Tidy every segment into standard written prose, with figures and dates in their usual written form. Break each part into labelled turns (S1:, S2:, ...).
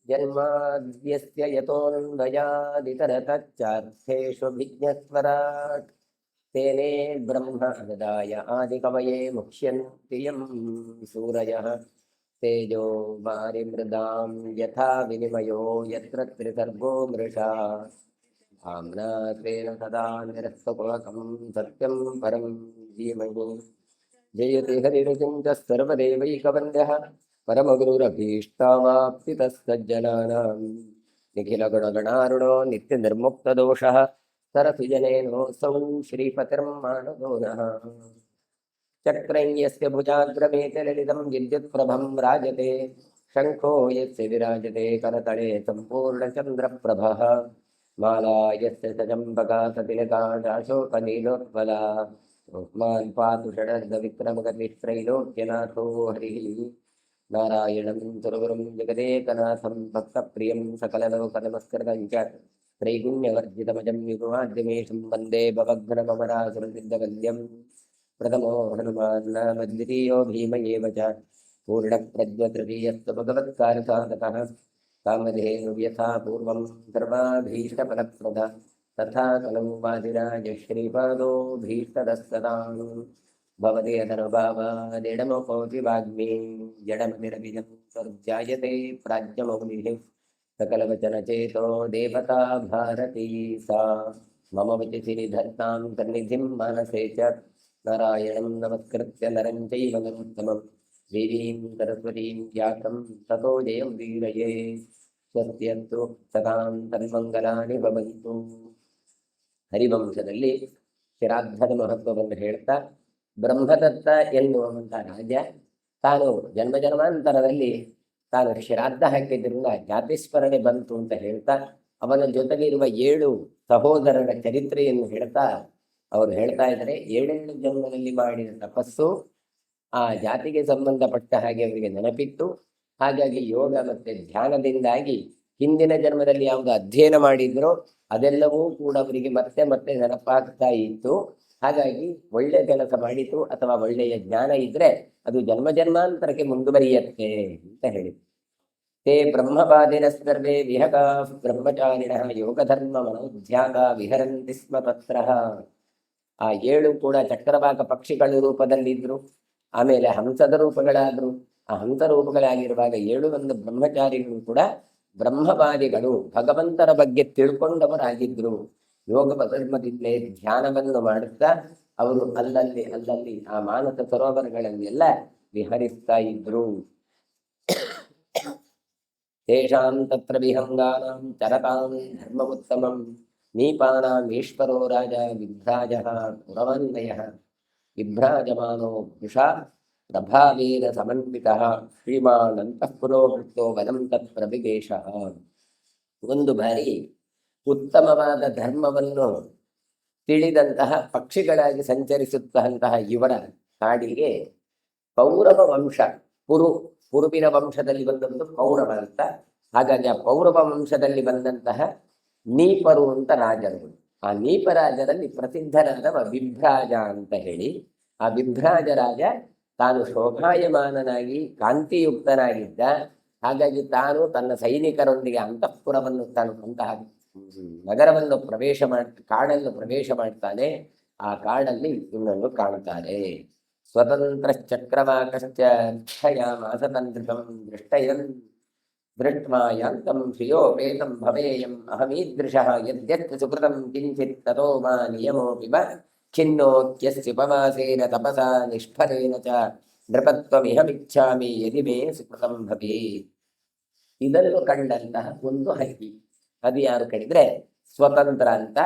S1: ಜನ್ಮಾದ್ಯಸ್ಯ ಯತೋನ್ಮಯಾದಿತರತಶ್ಚಾರ್ಥೇಷು ವಿಘ್ನಸ್ವರಾಟ್ ತೇನೇ ಬ್ರಹ್ಮ ಹೃದಯ ಆದಿಕವಯೇ ಮುಖ್ಯಂತಿ ಯಂ ಸೂರಯಃ ತೇಜೋ ವಾರಿಮೃದಾಂ ಯಥಾ ವಿನಿಮಯೋ ಯತ್ರ ತ್ರಿಸರ್ಗೋ ಮೃಷಾ ಭಾಮ್ನಾ ಸ್ವೇನ ಸದಾ ನಿರಸ್ತಕುಹಕಂ ಸತ್ಯಂ ಪರಂ ಧೀಮಹಿ ಜಯತಿ ಹರಿರಚಿಂತ ಸರ್ವದೇವೈಕವಂದ್ಯಃ ಪರಮಗುರುರಭೀಷ್ಟಾವಾಪ್ತಿತಸ್ಸಜ್ಜನಾನಾಂ ನಿಖಿಲಗುಣಗಣಾರುಣೋ ನಿತ್ಯನಿರ್ಮುಕ್ತದೋಷಃ सरसिजनेनोऽसौ श्रीपतिर्मानदो नः चक्रय्यस्य भुजाग्रमेत ललितं विद्युत्प्रभं राजते शङ्खो यस्य विराजते करतले सम्पूर्णचन्द्रप्रभः माला यस्य सचम्बका सतिलका दाशोकनीलोत्पला रोष्मान् पातु षडर्धविक्रमगतित्रैलोक्यनाथो हरिः नारायणं सुरगुरुं जगदेकनाथं भक्तप्रियं सकललोकनमस्कृतं च त्रैगुण्यवर्जितमजं युगमाद्यमेशं वन्दे भवघ्नममरासुरसिद्धवन्द्यं प्रथमो हनुमान् द्वितीयो भीम एव च पूर्णप्रज्ञतृतीयस्तु भगवत्कारसाधकः कामधेनुर्यथा पूर्वं सर्वाभीष्टफलप्रद तथा कलौ वादिराज श्रीपादो भीष्टदस्तदां भवति अधनुभावादिडमकोऽपि वाग्मी जडमतिरभिजं सर्जायते प्राज्ञमौलिः सकलवचनचेतो देवता भारती सा मम वचसि निधत्तां सन्निधिं मानसे च नारायणं नमस्कृत्य नरं चैव नरोत्तमं देवीं सरस्वतीं व्यासं ततो जयं वीरये स्वस्त्यन्तु सदां तन्मङ्गलानि भवन्तु. ಹರಿವಂಶದಲ್ಲಿ ಶ್ರಾದ್ದದ ಮಹತ್ವವನ್ನು ಹೇಳ್ತಾ ಬ್ರಹ್ಮದತ್ತ ಎನ್ನುವಂಥ ರಾಜ ತಾನು ಜನ್ಮಾಂತರದಲ್ಲಿ ತಾನು ಶ್ರಾದ್ದ ಹಾಕಿದ್ರಿಂದ ಜಾತಿಸ್ಮರಣೆ ಬಂತು ಅಂತ ಹೇಳ್ತಾ ಅವನ ಜೊತೆಗೆ ಇರುವ 7 ಸಹೋದರರ ಚರಿತ್ರೆಯನ್ನು ಹೇಳ್ತಾ ಅವರು ಹೇಳ್ತಾ ಇದ್ದಾರೆ 7 ಜನ್ಮದಲ್ಲಿ ಮಾಡಿದ ತಪಸ್ಸು ಆ ಜಾತಿಗೆ ಸಂಬಂಧಪಟ್ಟ ಹಾಗೆ ಅವರಿಗೆ ನೆನಪಿತ್ತು. ಹಾಗಾಗಿ ಯೋಗ ಮತ್ತೆ ಧ್ಯಾನದಿಂದಾಗಿ ಹಿಂದಿನ ಜನ್ಮದಲ್ಲಿ ಯಾವುದು ಅಧ್ಯಯನ ಮಾಡಿದ್ರೋ ಅದೆಲ್ಲವೂ ಕೂಡ ಅವರಿಗೆ ಮತ್ತೆ ಮತ್ತೆ ನೆನಪಾಗ್ತಾ ಇತ್ತು. ಹಾಗಾಗಿ ಒಳ್ಳೆ ಕೆಲಸ ಮಾಡಿತು ಅಥವಾ ಒಳ್ಳೆಯ ಜ್ಞಾನ ಇದ್ರೆ ಅದು ಜನ್ಮ ಜನ್ಮಾಂತರಕ್ಕೆ ಮುಂದುವರಿಯತ್ತೆ ಅಂತ ಹೇಳಿದ್ರು. ತೇ ಬ್ರಹ್ಮವಾದಿನ ಸರ್ವೇ ವಿಹಗಾ ಬ್ರಹ್ಮಚಾರಿಣ ಯೋಗಧರ್ಮ ಮನೋಧ್ಯಾಗ ವಿಹರಂತಿ ಸ್ಮ ತತ್ರ. ಆ 7 ಕೂಡ ಚಕ್ರವಾಕ ಪಕ್ಷಿಗಳ ರೂಪದಲ್ಲಿದ್ರು, ಆಮೇಲೆ ಹಂಸದ ರೂಪಗಳಾದ್ರು. ಆ ಹಂಸ ರೂಪಗಳಾಗಿರುವಾಗ 7 ಒಂದು ಬ್ರಹ್ಮಚಾರಿಗಳು ಕೂಡ ಬ್ರಹ್ಮವಾದಿಗಳು, ಭಗವಂತನ ಬಗ್ಗೆ ತಿಳ್ಕೊಂಡವರಾಗಿದ್ರು. ಯೋಗ ಧರ್ಮದಿಂದಲೇ ಧ್ಯಾನವನ್ನು ಮಾಡುತ್ತಾ ಅವರು ಅಲ್ಲಲ್ಲಿ ಆ ಮಾನಸ ಸರೋವರಗಳನ್ನೆಲ್ಲ ವಿಹರಿಸ್ತಾ ಇದ್ರು. ತೇಷಾಂ ತತ್ರ ವಿಹಂಗಾನಾಂ ಚರತಾಂ ಧರ್ಮವುತ್ತಮಂ ನೀಪಾನಾಂ ಈಶ್ವರೋ ರಾಜ ವಿಭ್ರಾಜಃ ಪುರವನ್ವಯಃ ವಿಭ್ರಾಜಮಾನೋ ವೃಷಾ ಪ್ರಭಾವೇನ ಸಮನ್ವಿತಃ ಶ್ರೀಮಾನ್ ಅಂತಃಪುರೋವೃತ್ತೋ ವನಂ ತತ್ಪ್ರವಿವೇಶಃ. ಒಂದು ಬಾರಿ ಉತ್ತಮವಾದ ಧರ್ಮವನ್ನು ತಿಳಿದಂತಹ ಪಕ್ಷಿಗಳಾಗಿ ಸಂಚರಿಸುತ್ತಂತಹ ಇವರ ಕಾಡಿಗೆ ಕೌರವ ವಂಶ, ಪುರುವಿನ ವಂಶದಲ್ಲಿ ಬಂದದ್ದು ಕೌರವ ಅಂತ. ಹಾಗಾಗಿ ಆ ಕೌರವ ವಂಶದಲ್ಲಿ ಬಂದಂತಹ ನೀಪರು ಅಂತ ರಾಜರು. ಆ ನೀಪರಾಜರಲ್ಲಿ ಪ್ರಸಿದ್ಧರಾದವ ವಿಭ್ರಾಜ ಅಂತ ಹೇಳಿ. ಆ ವಿಭ್ರಾಜ ರಾಜ ತಾನು ಶೋಭಾಯಮಾನನಾಗಿ ಕಾಂತಿಯುಕ್ತನಾಗಿದ್ದ. ಹಾಗಾಗಿ ತಾನು ತನ್ನ ಸೈನಿಕರೊಂದಿಗೆ ಅಂತಃಪುರವನ್ನು ಅಂತಹ ನಗರವನ್ನು ಕಾಡನ್ನು ಪ್ರವೇಶ ಮಾಡ್ತಾನೆ. ಆ ಕಾಡಲ್ಲಿ ಇನ್ನೊಂದು ಕಾಣುತ್ತಾರೆ. ಸ್ವತಂತ್ರ ಚಕ್ರವಾಕಶ್ಚ ಮಾಸತಂತ್ರಿಕಂ ದೃಷ್ಟಯನ್ ದೃಷ್ಟ್ವಾ ಯಾಂತಂ ಶ್ರಿಯೋಪೇತಂ ಭವೇಯಂ ಅಹಮೀದೃಶಃ ಯದ್ಯತ್ ಸುಕೃತಂ ಕಿಂಚಿತ್ ತತೋ ಮಾ ನಿಯಮೋಪಿ ವ ಖಿನ್ನೋಕ್ಯಸ್ಯುಪವಾಸೇನ ತಪಸಾ ನಿಷ್ಫಲೇನ ಚ ನೃಪತ್ವಮಿಹಮಿಚ್ಛಾಮಿ ಯದಿ ಮೇ ಸುಕೃತಂ ಭವೇತ್. ಇದನ್ನು ಕಂಡಂತಹ ಒಂದು ಹಕ್ಕಿ, ಅದು ಯಾರು ಕಡಿದ್ರೆ ಸ್ವತಂತ್ರ ಅಂತ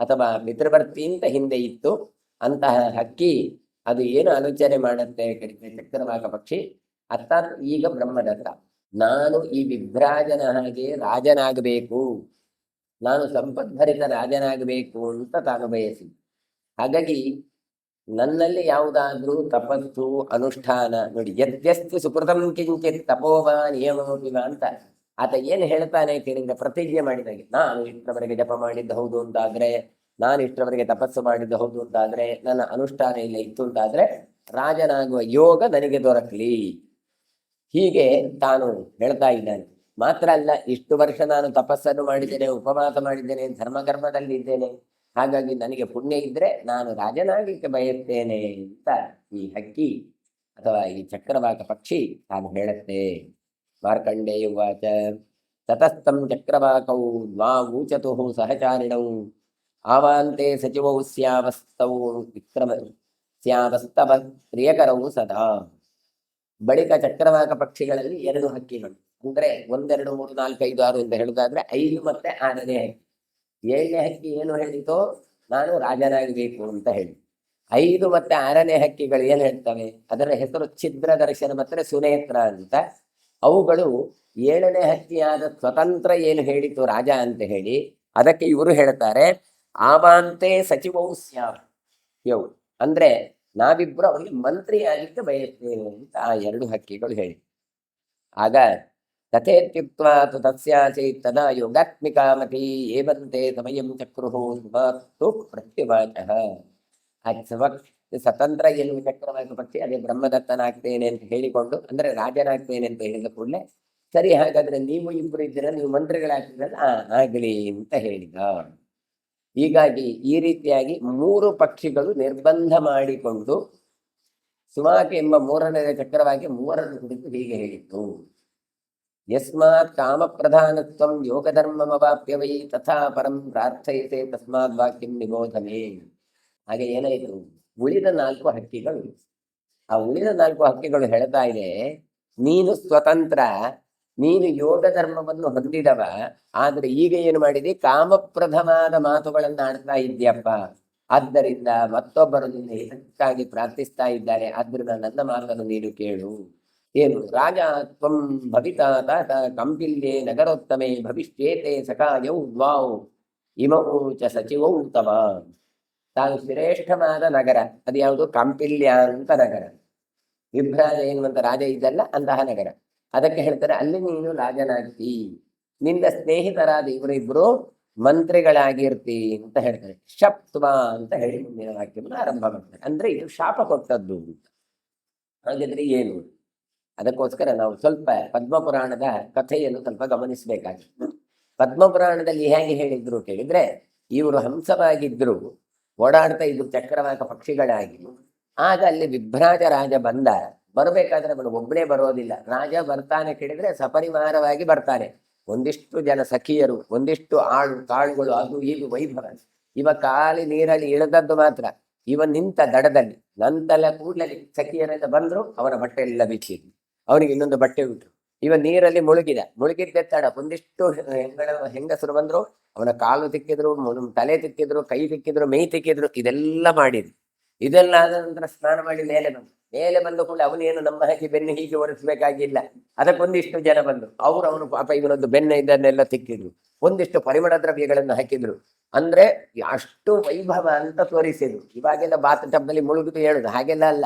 S1: ಅಥವಾ ಪಿತೃವರ್ತಿ ಅಂತ ಹಿಂದೆ ಇತ್ತು ಅಂತಹ ಹಕ್ಕಿ. ಅದು ಏನು ಆಲೋಚನೆ ಮಾಡುತ್ತೆ ಕಡಿಮೆ ಚಕ್ರವಾಕ ಪಕ್ಷಿ, ಅರ್ಥಾತ್ ಈಗ ಬ್ರಹ್ಮದತ್ತ ನಾನು ಈ ವಿಭ್ರಾಜನ ಹಾಗೆ ರಾಜನಾಗಬೇಕು, ನಾನು ಸಂಪದ್ಭರಿತ ರಾಜನಾಗಬೇಕು ಅಂತ ತಾನು ಬಯಸಿ. ಹಾಗಾಗಿ ನನ್ನಲ್ಲಿ ಯಾವುದಾದ್ರೂ ತಪಸ್ಸು ಅನುಷ್ಠಾನ ನೋಡಿ, ಯದ್ಯಸ್ತು ಸುಕೃತಂ ಕಿಂಚಿತ್ ತಪೋವ ನಿಯಮೋಪಿವ ಅಂತ ಆತ ಏನು ಹೇಳ್ತಾನೆ ಕೇಳಿದ್ರೆ, ಪ್ರತಿಜ್ಞೆ ಮಾಡಿದಾಗೆ ನಾನು ಇಷ್ಟರವರೆಗೆ ಜಪ ಮಾಡಿದ್ದು ಹೌದು ಅಂತಾದ್ರೆ, ನಾನು ಇಷ್ಟರವರೆಗೆ ತಪಸ್ಸು ಮಾಡಿದ್ದು ಹೌದು ಅಂತಾದ್ರೆ, ನನ್ನ ಅನುಷ್ಠಾನ ಇಲ್ಲ ಇತ್ತು ಅಂತಾದ್ರೆ ರಾಜನಾಗುವ ಯೋಗ ನನಗೆ ದೊರಕಲಿ. ಹೀಗೆ ತಾನು ಹೇಳ್ತಾ ಇದ್ದಾನೆ. ಮಾತ್ರ ಅಲ್ಲ, ಇಷ್ಟು ವರ್ಷ ನಾನು ತಪಸ್ಸನ್ನು ಮಾಡಿದ್ದೇನೆ, ಉಪವಾಸ ಮಾಡಿದ್ದೇನೆ, ಧರ್ಮಕರ್ಮದಲ್ಲಿ ಇದ್ದೇನೆ, ಹಾಗಾಗಿ ನನಗೆ ಪುಣ್ಯ ಇದ್ರೆ ನಾನು ರಾಜನಾಗಲಿಕ್ಕೆ ಬಯಸ್ತೇನೆ ಅಂತ ಈ ಹಕ್ಕಿ ಅಥವಾ ಈ ಚಕ್ರವಾಕ ಪಕ್ಷಿ ತಾನು ಹೇಳುತ್ತೆ. ಮಾರ್ಕಂಡೇಯ ಉವಾಚ ತತಸ್ಥಂ ಚಕ್ರವಾಕೌ ದ್ವಾವೂಚತುಃ ಸಹಚಾರಿಣೌ ಆವಾಂತೆ ಸಚಿವೌ ಸ್ಯಾವಸ್ತೌ ವಿಕ್ರಮ ಸ್ಯಾವಸ್ತವ ಪ್ರಿಯಕರೌ ಸದಾ. ಬಳಿಕ ಚಕ್ರವಾಕ ಪಕ್ಷಿಗಳಲ್ಲಿ 2 ಹಕ್ಕಿಗಳು, ಅಂದ್ರೆ 1 2 3 4 5 6 ಅಂತ ಹೇಳುದಾದ್ರೆ 5 ಮತ್ತೆ 6ನೇ ಹಕ್ಕಿ. 7ನೇ ಹಕ್ಕಿ ಏನು ಹೇಳಿತೋ, ನಾನು ರಾಜನಾಗಬೇಕು ಅಂತ ಹೇಳಿ. 5 ಮತ್ತೆ 6ನೇ ಹಕ್ಕಿಗಳು ಏನ್ ಹೇಳ್ತವೆ, ಅದರ ಹೆಸರು ಛಿದ್ರ ದರ್ಶನ ಮತ್ತೆ ಸುನೇತ್ರ ಅಂತ. ಅವುಗಳು 7ನೇ ಹಕ್ಕಿಯಾದ ಸ್ವತಂತ್ರ ಏನು ಹೇಳಿತು ರಾಜ ಅಂತ ಹೇಳಿ, ಅದಕ್ಕೆ ಇವರು ಹೇಳ್ತಾರೆ ಆವಾಂತೆ ಸಚಿವೌ ಸ್ಯಾವ್, ಅಂದ್ರೆ ನಾವಿಬ್ರು ಅವರಿಗೆ ಮಂತ್ರಿ ಆಗಲಿಕ್ಕೆ ಬಯಸ್ತೇವೆ ಅಂತ ಆ 2 ಹಕ್ಕಿಗಳು ಹೇಳಿ. ಆಗ ತಥೇತ್ಯುಕ್ತ ತಸ್ಯಾಚೈತ್ ತದಾ ಯೋಗಾತ್ಮಿಕಾಮತಿ ಏವಂತೆ ಸಮಯಂ ಚಕ್ರುಹು ಸುಮಾತು ಪ್ರತ್ಯುವಾಚಃ. ಸ್ವತಂತ್ರ ಎನ್ನುವ ಚಕ್ರವಾಕ ಪಕ್ಷಿ ಅದೇ ಬ್ರಹ್ಮದತ್ತನಾಗ್ತೇನೆ ಅಂತ ಹೇಳಿಕೊಂಡು, ಅಂದ್ರೆ ರಾಜನಾಗ್ತೇನೆ ಅಂತ ಹೇಳಿದ ಕೂಡಲೇ, ಸರಿ ಹಾಗಾದ್ರೆ ನೀವು ಇಬ್ರು ಇದ್ದೀರ, ನೀವು ಮಂತ್ರಿಗಳಾಗ್ತಿರಲ್ಲ, ಆಗಲಿ ಅಂತ ಹೇಳಿದ. ಹೀಗಾಗಿ ಈ ರೀತಿಯಾಗಿ 3 ಪಕ್ಷಿಗಳು ನಿರ್ಬಂಧ ಮಾಡಿಕೊಂಡು ಸುಮಾಕೆ ಎಂಬ 3ನೇ ಚಕ್ರವಾಗಿ 3ರನ್ನು ಕುರಿತು ಹೀಗೆ ಹೇಳಿತ್ತು. ಯಸ್ಮಾತ್ ಕಾಮ ಪ್ರಧಾನತ್ವಂ ಯೋಗ ಧರ್ಮಮವಾಪ್ಯ ವೈ ತಥಾ ಪರಂ ಪ್ರಾರ್ಥಯತೆ ತಸ್ಮಾತ್ ವಾಕ್ಯಂ ನಿಬೋಧನೆ. ಹಾಗೆ ಏನಾಯಿತು, ಉಳಿದ 4 ಹಕ್ಕಿಗಳು, ಆ ಉಳಿದ 4 ಹಕ್ಕಿಗಳು ಹೇಳ್ತಾ ಇದೆ, ನೀನು ಸ್ವತಂತ್ರ, ನೀನು ಯೋಗ ಧರ್ಮವನ್ನು ಹೊಂದಿದವ, ಆದ್ರೆ ಈಗ ಏನು ಮಾಡಿದಿ, ಕಾಮಪ್ರಧವಾದ ಮಾತುಗಳನ್ನ ಆಡ್ತಾ ಇದ್ಯಪ್ಪ. ಆದ್ದರಿಂದ ಮತ್ತೊಬ್ಬರು ನಿನ್ನ ಹಿತಕ್ಕಾಗಿ ಪ್ರಾರ್ಥಿಸ್ತಾ ಇದ್ದಾರೆ, ಆದ್ರಿಂದ ನನ್ನ ಮಾತನ್ನು ನೀನು ಕೇಳು. ಏನು ರಾಜ ತ್ವಂ ಭವಿತಾ ತಾತ ಕಂಪಿಲ್ಯೆ ನಗರೋತ್ತಮೆ ಭವಿಷ್ಯೇತೆ ಸಖಾಯೌ ದ್ವಾೌ ಇಮೌ ಚ ಸಚಿವೌ ತವ. ತಾನು ಶ್ರೇಷ್ಠವಾದ ನಗರ, ಅದು ಯಾವುದು, ಕಾಂಪಿಲ್ಯ ಅಂತ ನಗರ. ವಿಭ್ರಾಜ ಎನ್ನುವಂತ ರಾಜ ಇದ್ದಲ್ಲ, ಅಂತಹ ನಗರ. ಅದಕ್ಕೆ ಹೇಳ್ತಾರೆ ಅಲ್ಲಿ ನೀನು ರಾಜನಾಗ್ತಿ, ನಿನ್ನ ಸ್ನೇಹಿತರಾದ ಇವರಿಬ್ರು ಮಂತ್ರಿಗಳಾಗಿರ್ತಿ ಅಂತ ಹೇಳ್ತಾರೆ. ಶಪ್ತ್ವ ಅಂತ ಹೇಳಿ ಮುಂದಿನ ವಾಕ್ಯವನ್ನು ಆರಂಭ ಮಾಡ್ತಾರೆ. ಅಂದ್ರೆ ಇದು ಶಾಪ ಕೊಟ್ಟದ್ದು ಅಂತ. ಹಾಗಾದ್ರೆ ಏನು, ಅದಕ್ಕೋಸ್ಕರ ನಾವು ಸ್ವಲ್ಪ ಪದ್ಮಪುರಾಣದ ಕಥೆಯನ್ನು ಸ್ವಲ್ಪ ಗಮನಿಸಬೇಕಾಗಿತ್ತು. ಪದ್ಮಪುರಾಣದಲ್ಲಿ ಹೇಗೆ ಹೇಳಿದ್ರು ಕೇಳಿದ್ರೆ, ಇವರು ಹಂಸವಾಗಿದ್ರು, ಓಡಾಡ್ತಾ ಇದ್ರು ಚಕ್ರವಾಕ ಪಕ್ಷಿಗಳಾಗಿ. ಆಗ ಅಲ್ಲಿ ವಿಭ್ರಾಜ ರಾಜ ಬಂದ. ಬರಬೇಕಾದ್ರೆ ಅವನು ಒಬ್ಬನೇ ಬರೋದಿಲ್ಲ, ರಾಜ ಬರ್ತಾನೆ ಕೇಳಿದ್ರೆ ಸಪರಿವಾರವಾಗಿ ಬರ್ತಾನೆ. ಒಂದಿಷ್ಟು ಜನ ಸಖಿಯರು, ಒಂದಿಷ್ಟು ಕಾಳುಗಳು, ಅದು ಇದು ವೈಭವ. ಇವ ಕಾಲಿ ನೀರಲ್ಲಿ ಇಳಿದದ್ದು ಮಾತ್ರ, ಇವ ನಿಂತ ದಡದಲ್ಲಿ ನಂತರ ಕೂಡಲೇ ಸಖಿಯರೆಲ್ಲ ಬಂದ್ರು, ಅವನ ಬಟ್ಟೆ ಎಲ್ಲ ಬಿಚ್ಚಿದ್ರು, ಅವನಿಗೆ ಇನ್ನೊಂದು ಬಟ್ಟೆ ಬಿಟ್ರು. ಇವ ನೀರಲ್ಲಿ ಮುಳುಗಿದ್ದೆತ್ತಾಡ ಒಂದಿಷ್ಟು ಹೆಂಗಸರು ಬಂದ್ರು, ಅವನ ಕಾಲು ತಿಕ್ಕಿದ್ರು, ತಲೆ ತಿಕ್ಕಿದ್ರು, ಕೈ ತಿಕ್ಕಿದ್ರು, ಮೈ ತಿಕ್ಕಿದ್ರು, ಇದೆಲ್ಲ ಮಾಡಿದ್ರು. ಇದೆಲ್ಲ ಆದ ನಂತರ ಸ್ನಾನ ಮಾಡಿ ಮೇಲೆ ಬಂದು ಕೂಡ ಅವನೇನು ನಮ್ಮ ಹಾಕಿ ಬೆನ್ನು ಹೀಗೆ ಒರೆಸ್ಬೇಕಾಗಿಲ್ಲ. ಅದಕ್ಕೊಂದಿಷ್ಟು ಜನ ಬಂದ್ರು, ಅವನು ಪಾಪ ಇವನೊಂದು ಬೆನ್ನ ಇದನ್ನೆಲ್ಲ ತಿಕ್ಕಿದ್ರು, ಒಂದಿಷ್ಟು ಪರಿಮಳ ದ್ರವ್ಯಗಳನ್ನು ಹಾಕಿದ್ರು. ಅಂದ್ರೆ ಅಷ್ಟು ವೈಭವ ಅಂತ ತೋರಿಸಿದ್ರು. ಇವಾಗೆಲ್ಲ ಬಾತ್ ಟಬ್ನಲ್ಲಿ ಮುಳುಗುದು ಹೇಳುದು ಹಾಗೆಲ್ಲ ಅಲ್ಲ.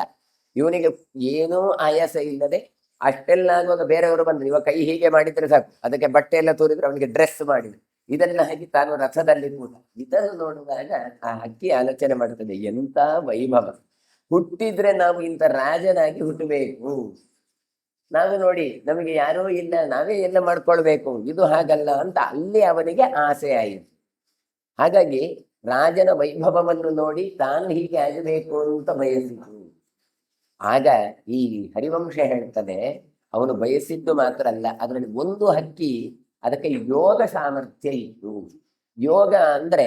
S1: ಇವನಿಗೆ ಏನೂ ಆಯಾಸ ಇಲ್ಲದೆ ಅಷ್ಟೆಲ್ಲ ಆಗುವಾಗ ಬೇರೆಯವರು ಬಂದ್ರು, ಇವಾಗ ಕೈ ಹೀಗೆ ಮಾಡಿದ್ರೆ ಸಾಕು, ಅದಕ್ಕೆ ಬಟ್ಟೆ ಎಲ್ಲ ತೋರಿದ್ರು, ಅವನಿಗೆ ಡ್ರೆಸ್ ಮಾಡಿದ್ರು, ಇದೆಲ್ಲ ಹಾಕಿ ತಾನು ರಥದಲ್ಲಿ ಕೂತ. ಇದನ್ನು ನೋಡುವಾಗ ಆ ಹಕ್ಕಿ ಆಲೋಚನೆ ಮಾಡುತ್ತದೆ, ಎಂತ ವೈಭವ, ಹುಟ್ಟಿದ್ರೆ ನಾವು ಇಂಥ ರಾಜನಾಗಿ ಹುಟ್ಟಬೇಕು, ನಾವು ನೋಡಿ ನಮಗೆ ಯಾರೂ ಇಲ್ಲ, ನಾವೇ ಎಲ್ಲ ಮಾಡ್ಕೊಳ್ಬೇಕು, ಇದು ಹಾಗಲ್ಲ ಅಂತ ಅಲ್ಲಿ ಅವನಿಗೆ ಆಸೆ ಆಯಿತು. ಹಾಗಾಗಿ ರಾಜನ ವೈಭವವನ್ನು ನೋಡಿ ತಾನು ಹೀಗೆ ಆಗಬೇಕು ಅಂತ ಬಯಸಿತು. ಆಗ ಈ ಹರಿವಂಶ ಹೇಳ್ತದೆ, ಅವನು ಬಯಸಿದ್ದು ಮಾತ್ರ ಅಲ್ಲ, ಅದರಲ್ಲಿ ಒಂದು ಹಕ್ಕಿ ಅದಕ್ಕೆ ಯೋಗ ಸಾಮರ್ಥ್ಯ ಇತ್ತು. ಯೋಗ ಅಂದ್ರೆ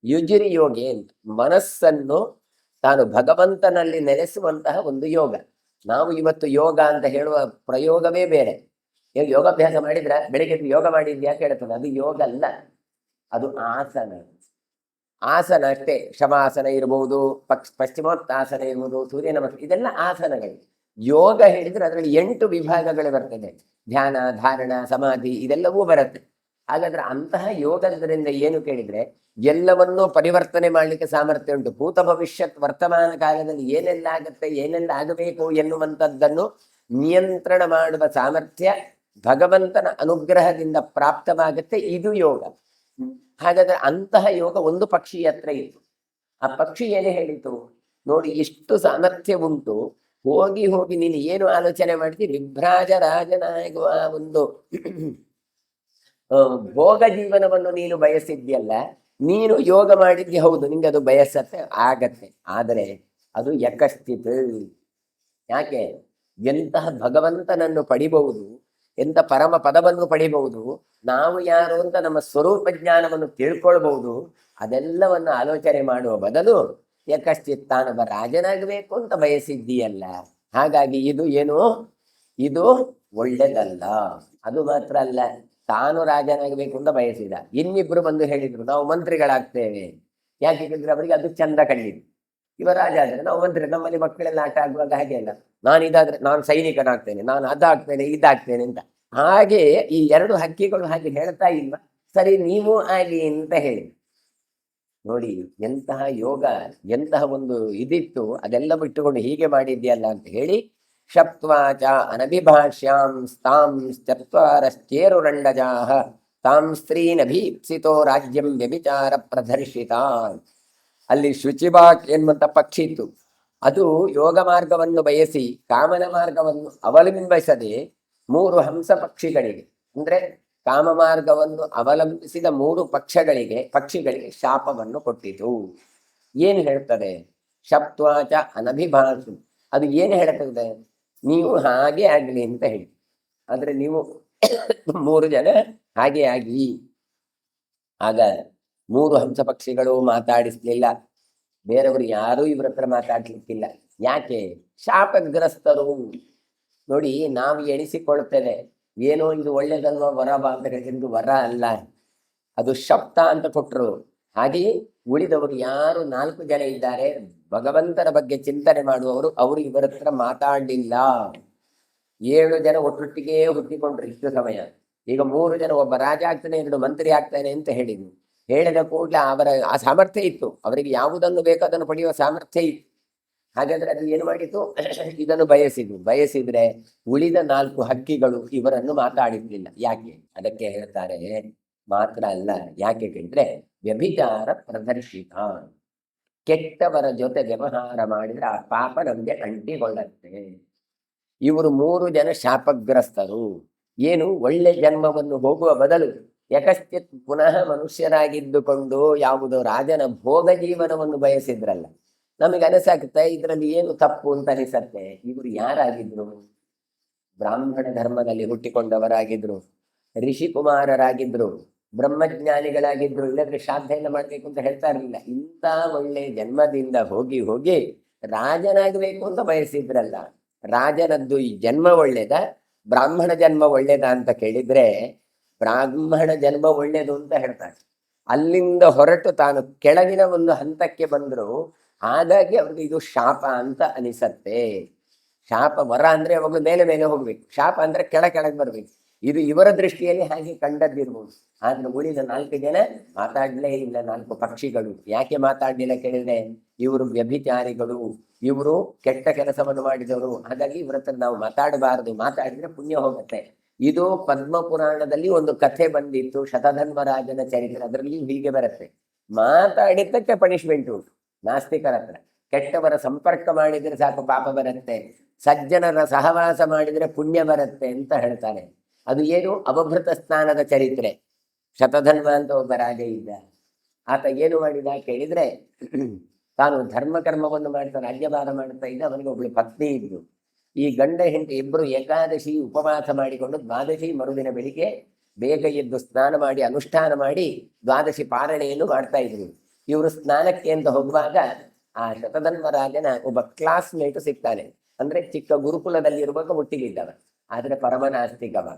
S1: ಯುಜಿರಿ ಯೋಗಿ ಅಂತ, ಮನಸ್ಸನ್ನು ತಾನು ಭಗವಂತನಲ್ಲಿ ನೆಲೆಸುವಂತಹ ಒಂದು ಯೋಗ. ನಾವು ಇವತ್ತು ಯೋಗ ಅಂತ ಹೇಳುವ ಪ್ರಯೋಗವೇ ಬೇರೆ. ಯೋಗಾಭ್ಯಾಸ ಮಾಡಿದ್ರ, ಬೆಳಿಗ್ಗೆ ಯೋಗ ಮಾಡಿದ್ಯಾ ಕೇಳ್ತದೆ, ಅದು ಯೋಗ ಅಲ್ಲ, ಅದು ಆಸನ. ಆಸನ ಅಷ್ಟೇ, ಶವಾಸನ ಇರ್ಬೋದು, ಪಶ್ಚಿಮೋತ್ತಾಸನ ಇರ್ಬೋದು, ಸೂರ್ಯ ನಮಸ್ಕಾರ, ಇದೆಲ್ಲ ಆಸನಗಳು. ಯೋಗ ಹೇಳಿದ್ರೆ ಅದರಲ್ಲಿ 8 ವಿಭಾಗಗಳು ಬರ್ತದೆ, ಧ್ಯಾನ, ಧಾರಣ, ಸಮಾಧಿ, ಇದೆಲ್ಲವೂ ಬರುತ್ತೆ. ಹಾಗಾದ್ರೆ ಅಂತಹ ಯೋಗದಿಂದ ಏನು ಕೇಳಿದ್ರೆ ಎಲ್ಲವನ್ನೂ ಪರಿವರ್ತನೆ ಮಾಡಲಿಕ್ಕೆ ಸಾಮರ್ಥ್ಯ ಉಂಟು. ಭೂತ ಭವಿಷ್ಯತ್ ವರ್ತಮಾನ ಕಾಲದಲ್ಲಿ ಏನೆಲ್ಲ ಆಗುತ್ತೆ, ಏನೆಲ್ಲ ಆಗಬೇಕು ಎನ್ನುವಂಥದ್ದನ್ನು ನಿಯಂತ್ರಣ ಮಾಡುವ ಸಾಮರ್ಥ್ಯ ಭಗವಂತನ ಅನುಗ್ರಹದಿಂದ ಪ್ರಾಪ್ತವಾಗುತ್ತೆ. ಇದು ಯೋಗ. ಹಾಗಾದ್ರೆ ಅಂತಹ ಯೋಗ ಒಂದು ಪಕ್ಷಿ ಹತ್ರ ಇತ್ತು. ಆ ಪಕ್ಷಿ ಏನು ಹೇಳಿತು ನೋಡಿ, ಇಷ್ಟು ಸಾಮರ್ಥ್ಯ ಉಂಟು, ಹೋಗಿ ನೀನು ಏನು ಆಲೋಚನೆ ಮಾಡ್ತೀವಿ, ವಿಭ್ರಾಜ ರಾಜನಾಗುವ ಒಂದು ಭೋಗ ಜೀವನವನ್ನು ನೀನು ಬಯಸಿದ್ಯಲ್ಲ, ನೀನು ಯೋಗ ಮಾಡಿದ್ಯ ಹೌದು, ನಿಂಗೆ ಅದು ಬಯಸತ್ತೆ ಆಗತ್ತೆ. ಆದರೆ ಅದು ಯಕಶ್ಚಿತ್, ಯಾಕೆ, ಎಂತಹ ಭಗವಂತನನ್ನು ಪಡಿಬಹುದು, ಎಂತ ಪರಮ ಪದವನ್ನು ಪಡಿಬಹುದು, ನಾವು ಯಾರು ಅಂತ ನಮ್ಮ ಸ್ವರೂಪ ಜ್ಞಾನವನ್ನು ತಿಳ್ಕೊಳ್ಬಹುದು. ಅದೆಲ್ಲವನ್ನು ಆಲೋಚನೆ ಮಾಡುವ ಬದಲು ಯಕಶ್ಚಿತ್ ತಾನೊಬ್ಬ ರಾಜನಾಗಬೇಕು ಅಂತ ಬಯಸಿದ್ದೀಯಲ್ಲ, ಹಾಗಾಗಿ ಇದು ಏನು, ಇದು ಒಳ್ಳೆದಲ್ಲ. ಅದು ಮಾತ್ರ ಅಲ್ಲ, ತಾನು ರಾಜನಾಗಬೇಕು ಅಂತ ಬಯಸಿದ, ಇನ್ನಿಬ್ರು ಬಂದು ಹೇಳಿದ್ರು ನಾವು ಮಂತ್ರಿಗಳಾಗ್ತೇವೆ. ಯಾಕೆ ಹೇಳಿದ್ರೆ ಅವರಿಗೆ ಅದು ಚಂದ ಕಂಡಿದ್ದು. ಇವ ರಾಜ ಆದ್ರೆ ನಾವು ಮಂತ್ರಿ, ನಮ್ಮಲ್ಲಿ ಮಕ್ಕಳೆಲ್ಲ ಆಟ ಆಗುವಾಗ ಹಾಗೆ ಅಲ್ಲ, ನಾನು ಇದಾದ್ರೆ ನಾನು ಸೈನಿಕನಾಗ್ತೇನೆ, ನಾನು ಅದಾಗ್ತೇನೆ ಇದಾಗ್ತೇನೆ ಅಂತ. ಹಾಗೆ ಈ ಎರಡು ಹಕ್ಕಿಗಳು ಹಾಗೆ ಹೇಳ್ತಾ ಇಲ್ವಾ, ಸರಿ ನೀವು ಆಗಿ ಅಂತ ಹೇಳಿ ನೋಡಿ. ಎಂತಹ ಯೋಗ, ಎಂತಹ ಒಂದು ಇದಿತ್ತು, ಅದೆಲ್ಲ ಬಿಟ್ಟುಕೊಂಡು ಹೀಗೆ ಮಾಡಿದ್ಯಲ್ಲ ಅಂತ ಹೇಳಿ, ಶಪ್ತ್ವಾಚ ಅನಭಿಭಾಷ್ಯಾಂ ತಾಂ ಚತ್ವಾರಶ್ಚೇರುರಂಡಜಾಹ ತಾಂ ಸ್ತ್ರೀನಭೀಪ್ಸಿತೋ ರಾಜ್ಯಂ ವ್ಯಭಿಚಾರ ಪ್ರದರ್ಶಿತಾನ್. ಅಲ್ಲಿ ಶುಚಿಬಾಕ್ ಎನ್ನುವಂಥ ಪಕ್ಷಿ ಇತ್ತು. ಅದು ಯೋಗ ಮಾರ್ಗವನ್ನು ಬಯಸಿ ಕಾಮನ ಮಾರ್ಗವನ್ನು ಅವಲಂಬಿಸದೆ 3 ಹಂಸ ಪಕ್ಷಿಗಳಿಗೆ, ಅಂದ್ರೆ ಕಾಮ ಮಾರ್ಗವನ್ನು ಅವಲಂಬಿಸಿದ 3 ಪಕ್ಷಿಗಳಿಗೆ ಶಾಪವನ್ನು ಕೊಟ್ಟಿತು. ಏನು ಹೇಳ್ತದೆ, ಶಪ್ತ್ವಾಚ ಅನಭಿಭಾಷು, ಅದು ಏನು ಹೇಳ್ತದೆ, ನೀವು ಹಾಗೆ ಆಗಲಿ ಅಂತ ಹೇಳಿ. ಆದ್ರೆ ನೀವು 3 ಜನ ಹಾಗೆ ಆಗಿ. ಆಗ 3 ಹಂಸ ಪಕ್ಷಿಗಳು ಮಾತಾಡಿಸ್ಲಿಲ್ಲ, ಬೇರೆಯವರು ಯಾರೂ ಇವ್ರ ಹತ್ರ ಮಾತಾಡ್ಲಿಕ್ಕಿಲ್ಲ. ಯಾಕೆ, ಶಾಪಗ್ರಸ್ತರು. ನೋಡಿ, ನಾವು ಎಣಿಸಿಕೊಳ್ತೇವೆ ಏನೋ ಇದು ಒಳ್ಳೇದಲ್ವ ವರ ಬಾ ಅಂತ ಹೇಳಿದ್ದು, ವರ ಅಲ್ಲ, ಅದು ಶಬ್ದ ಅಂತ ಕೊಟ್ಟರು. ಹಾಗೆಯೇ ಉಳಿದವರು ಯಾರು 4 ಜನ ಇದ್ದಾರೆ ಭಗವಂತನ ಬಗ್ಗೆ ಚಿಂತನೆ ಮಾಡುವವರು, ಅವರು ಇವರ ಹತ್ರ ಮಾತಾಡಲಿಲ್ಲ. 7 ಜನ ಒಟ್ಟೊಟ್ಟಿಗೆ ಹುಟ್ಟಿಕೊಂಡ್ರು ಇಷ್ಟು ಸಮಯ. ಈಗ 3 ಜನ, ಒಬ್ಬ ರಾಜ ಆಗ್ತಾನೆ 2 ಮಂತ್ರಿ ಆಗ್ತಾನೆ ಅಂತ ಹೇಳಿದ್ರು. ಹೇಳಿದ ಕೂಡಲೇ ಅವರ ಆ ಸಾಮರ್ಥ್ಯ ಇತ್ತು, ಅವರಿಗೆ ಯಾವುದನ್ನು ಬೇಕೋ ಅದನ್ನು ಪಡೆಯುವ ಸಾಮರ್ಥ್ಯ ಇತ್ತು. ಹಾಗಾದ್ರೆ ಅದು ಏನು ಮಾಡಿತು, ಇದನ್ನು ಬಯಸಿದ್ರೆ ಉಳಿದ 4 ಹಕ್ಕಿಗಳು ಇವರನ್ನು ಮಾತಾಡಿರ್ಲಿಲ್ಲ. ಯಾಕೆ, ಅದಕ್ಕೆ ಹೇಳ್ತಾರೆ ಮಾತ್ರ ಅಲ್ಲ, ಯಾಕೆ ಕೇಳಿದ್ರೆ ವ್ಯಭಿಚಾರ ಪ್ರದರ್ಶಿತ. ಕೆಟ್ಟವರ ಜೊತೆ ವ್ಯವಹಾರ ಮಾಡಿದ್ರೆ ಆ ಪಾಪ ನಮಗೆ ಅಂಟಿಕೊಳ್ಳುತ್ತೆ. ಇವರು 3 ಜನ ಶಾಪಗ್ರಸ್ತರು. ಏನು, ಒಳ್ಳೆ ಜನ್ಮವನ್ನು ಹೋಗುವ ಬದಲು ಯಕಶ್ಚಿತ್ ಪುನಃ ಮನುಷ್ಯರಾಗಿದ್ದುಕೊಂಡು ಯಾವುದೋ ರಾಜನ ಭೋಗ ಜೀವನವನ್ನು ಬಯಸಿದ್ರಲ್ಲ, ನಮಗೆ ಅನಿಸಾಗುತ್ತೆ ಇದರಲ್ಲಿ ಏನು ತಪ್ಪು ಅಂತ ಅನಿಸತ್ತೆ. ಇವರು ಯಾರಾಗಿದ್ರು, ಬ್ರಾಹ್ಮಣ ಧರ್ಮದಲ್ಲಿ ಹುಟ್ಟಿಕೊಂಡವರಾಗಿದ್ರು, ಋಷಿಕುಮಾರರಾಗಿದ್ರು, ಬ್ರಹ್ಮಜ್ಞಾನಿಗಳಾಗಿದ್ರು. ಇಲ್ಲದ್ರೆ ಶ್ರಾದ್ದ ಎಲ್ಲ ಮಾಡ್ಬೇಕು ಅಂತ ಹೇಳ್ತಾ ಇರಲಿಲ್ಲ. ಇಂಥ ಒಳ್ಳೆ ಜನ್ಮದಿಂದ ಹೋಗಿ ಹೋಗಿ ರಾಜನಾಗಬೇಕು ಅಂತ ಬಯಸಿದ್ರಲ್ಲ, ರಾಜನದ್ದು ಈ ಜನ್ಮ ಒಳ್ಳೇದ, ಬ್ರಾಹ್ಮಣ ಜನ್ಮ ಒಳ್ಳೇದ ಅಂತ ಕೇಳಿದ್ರೆ ಬ್ರಾಹ್ಮಣ ಜನ್ಮ ಒಳ್ಳೇದು ಅಂತ ಹೇಳ್ತಾರೆ. ಅಲ್ಲಿಂದ ಹೊರಟು ತಾನು ಕೆಳಗಿನ ಒಂದು ಹಂತಕ್ಕೆ ಬಂದ್ರು, ಹಾಗಾಗಿ ಅವ್ರಿಗೆ ಇದು ಶಾಪ ಅಂತ ಅನಿಸತ್ತೆ. ಶಾಪ, ವರ ಅಂದ್ರೆ ಅವಾಗ ಮೇಲೆ ಮೇಲೆ ಹೋಗ್ಬೇಕು, ಶಾಪ ಅಂದ್ರೆ ಕೆಳಗೆ ಬರ್ಬೇಕು. ಇದು ಇವರ ದೃಷ್ಟಿಯಲ್ಲಿ ಹಾಗೆ ಕಂಡದ್ದಿರ್ಬೋದು. ಆದ್ರೆ ಉಳಿದ 4 ಜನ ಮಾತಾಡ್ಲೇ ಇಲ್ಲ. 4 ಪಕ್ಷಿಗಳು ಯಾಕೆ ಮಾತಾಡ್ಲಿಲ್ಲ ಕೇಳಿದ್ರೆ, ಇವರು ವ್ಯಭಿಚಾರಿಗಳು, ಇವರು ಕೆಟ್ಟ ಕೆಲಸವನ್ನು ಮಾಡಿದವರು, ಹಾಗಾಗಿ ಇವರ ಹತ್ರ ನಾವು ಮಾತಾಡಬಾರದು, ಮಾತಾಡಿದ್ರೆ ಪುಣ್ಯ ಹೋಗುತ್ತೆ. ಇದು ಪದ್ಮ ಪುರಾಣದಲ್ಲಿ ಒಂದು ಕಥೆ ಬಂದಿತ್ತು, ಶತಧನ್ವರಾಜನ ಚರಿತ್ರೆ. ಅದರಲ್ಲಿ ಹೀಗೆ ಬರುತ್ತೆ, ಮಾತಾಡಿದ್ದಕ್ಕೆ ಪನಿಷ್ಮೆಂಟ್ ಉಂಟು. ನಾಸ್ತಿಕರ ಹತ್ರ ಕೆಟ್ಟವರ ಸಂಪರ್ಕ ಮಾಡಿದ್ರೆ ಸಾಕು ಪಾಪ ಬರುತ್ತೆ, ಸಜ್ಜನರ ಸಹವಾಸ ಮಾಡಿದ್ರೆ ಪುಣ್ಯ ಬರುತ್ತೆ ಅಂತ ಹೇಳ್ತಾನೆ. ಅದು ಏನು, ಅವಭೃತ ಸ್ನಾನದ ಚರಿತ್ರೆ. ಶತಧನ್ವ ಅಂತ ಒಬ್ಬ ರಾಜ ಇದ್ದ. ಆತ ಏನು ಮಾಡಿದ ಕೇಳಿದ್ರೆ, ತಾನು ಧರ್ಮ ಕರ್ಮವನ್ನು ಮಾಡ್ತಾ ರಾಜ್ಯಭಾರ ಮಾಡ್ತಾ ಇದ್ದ. ಅವನಿಗೆ ಒಬ್ಬಳು ಪತ್ನಿ ಇದ್ದು. ಈ ಗಂಡ ಹೆಂಡತಿ ಇಬ್ಬರು ಏಕಾದಶಿ ಉಪವಾಸ ಮಾಡಿಕೊಂಡು ದ್ವಾದಶಿ ಮರುದಿನ ಬೆಳಿಗ್ಗೆ ಬೇಗ ಎದ್ದು ಸ್ನಾನ ಮಾಡಿ ಅನುಷ್ಠಾನ ಮಾಡಿ ದ್ವಾದಶಿ ಪಾರಣೆಯನ್ನು ಮಾಡ್ತಾ ಇದ್ರು. ಇವರು ಸ್ನಾನಕ್ಕೆ ಅಂತ ಹೋಗುವಾಗ ಆ ಶತಧನ್ವರಾಜನ ಒಬ್ಬ ಕ್ಲಾಸ್ಮೇಟ್ ಸಿಗ್ತಾನೆ. ಅಂದ್ರೆ ಚಿಕ್ಕ ಗುರುಕುಲದಲ್ಲಿ ಇರುವಾಗ ಒಟ್ಟಿಗಿದ್ದವ, ಆದ್ರೆ ಪರಮನಾಸ್ತಿಕವ.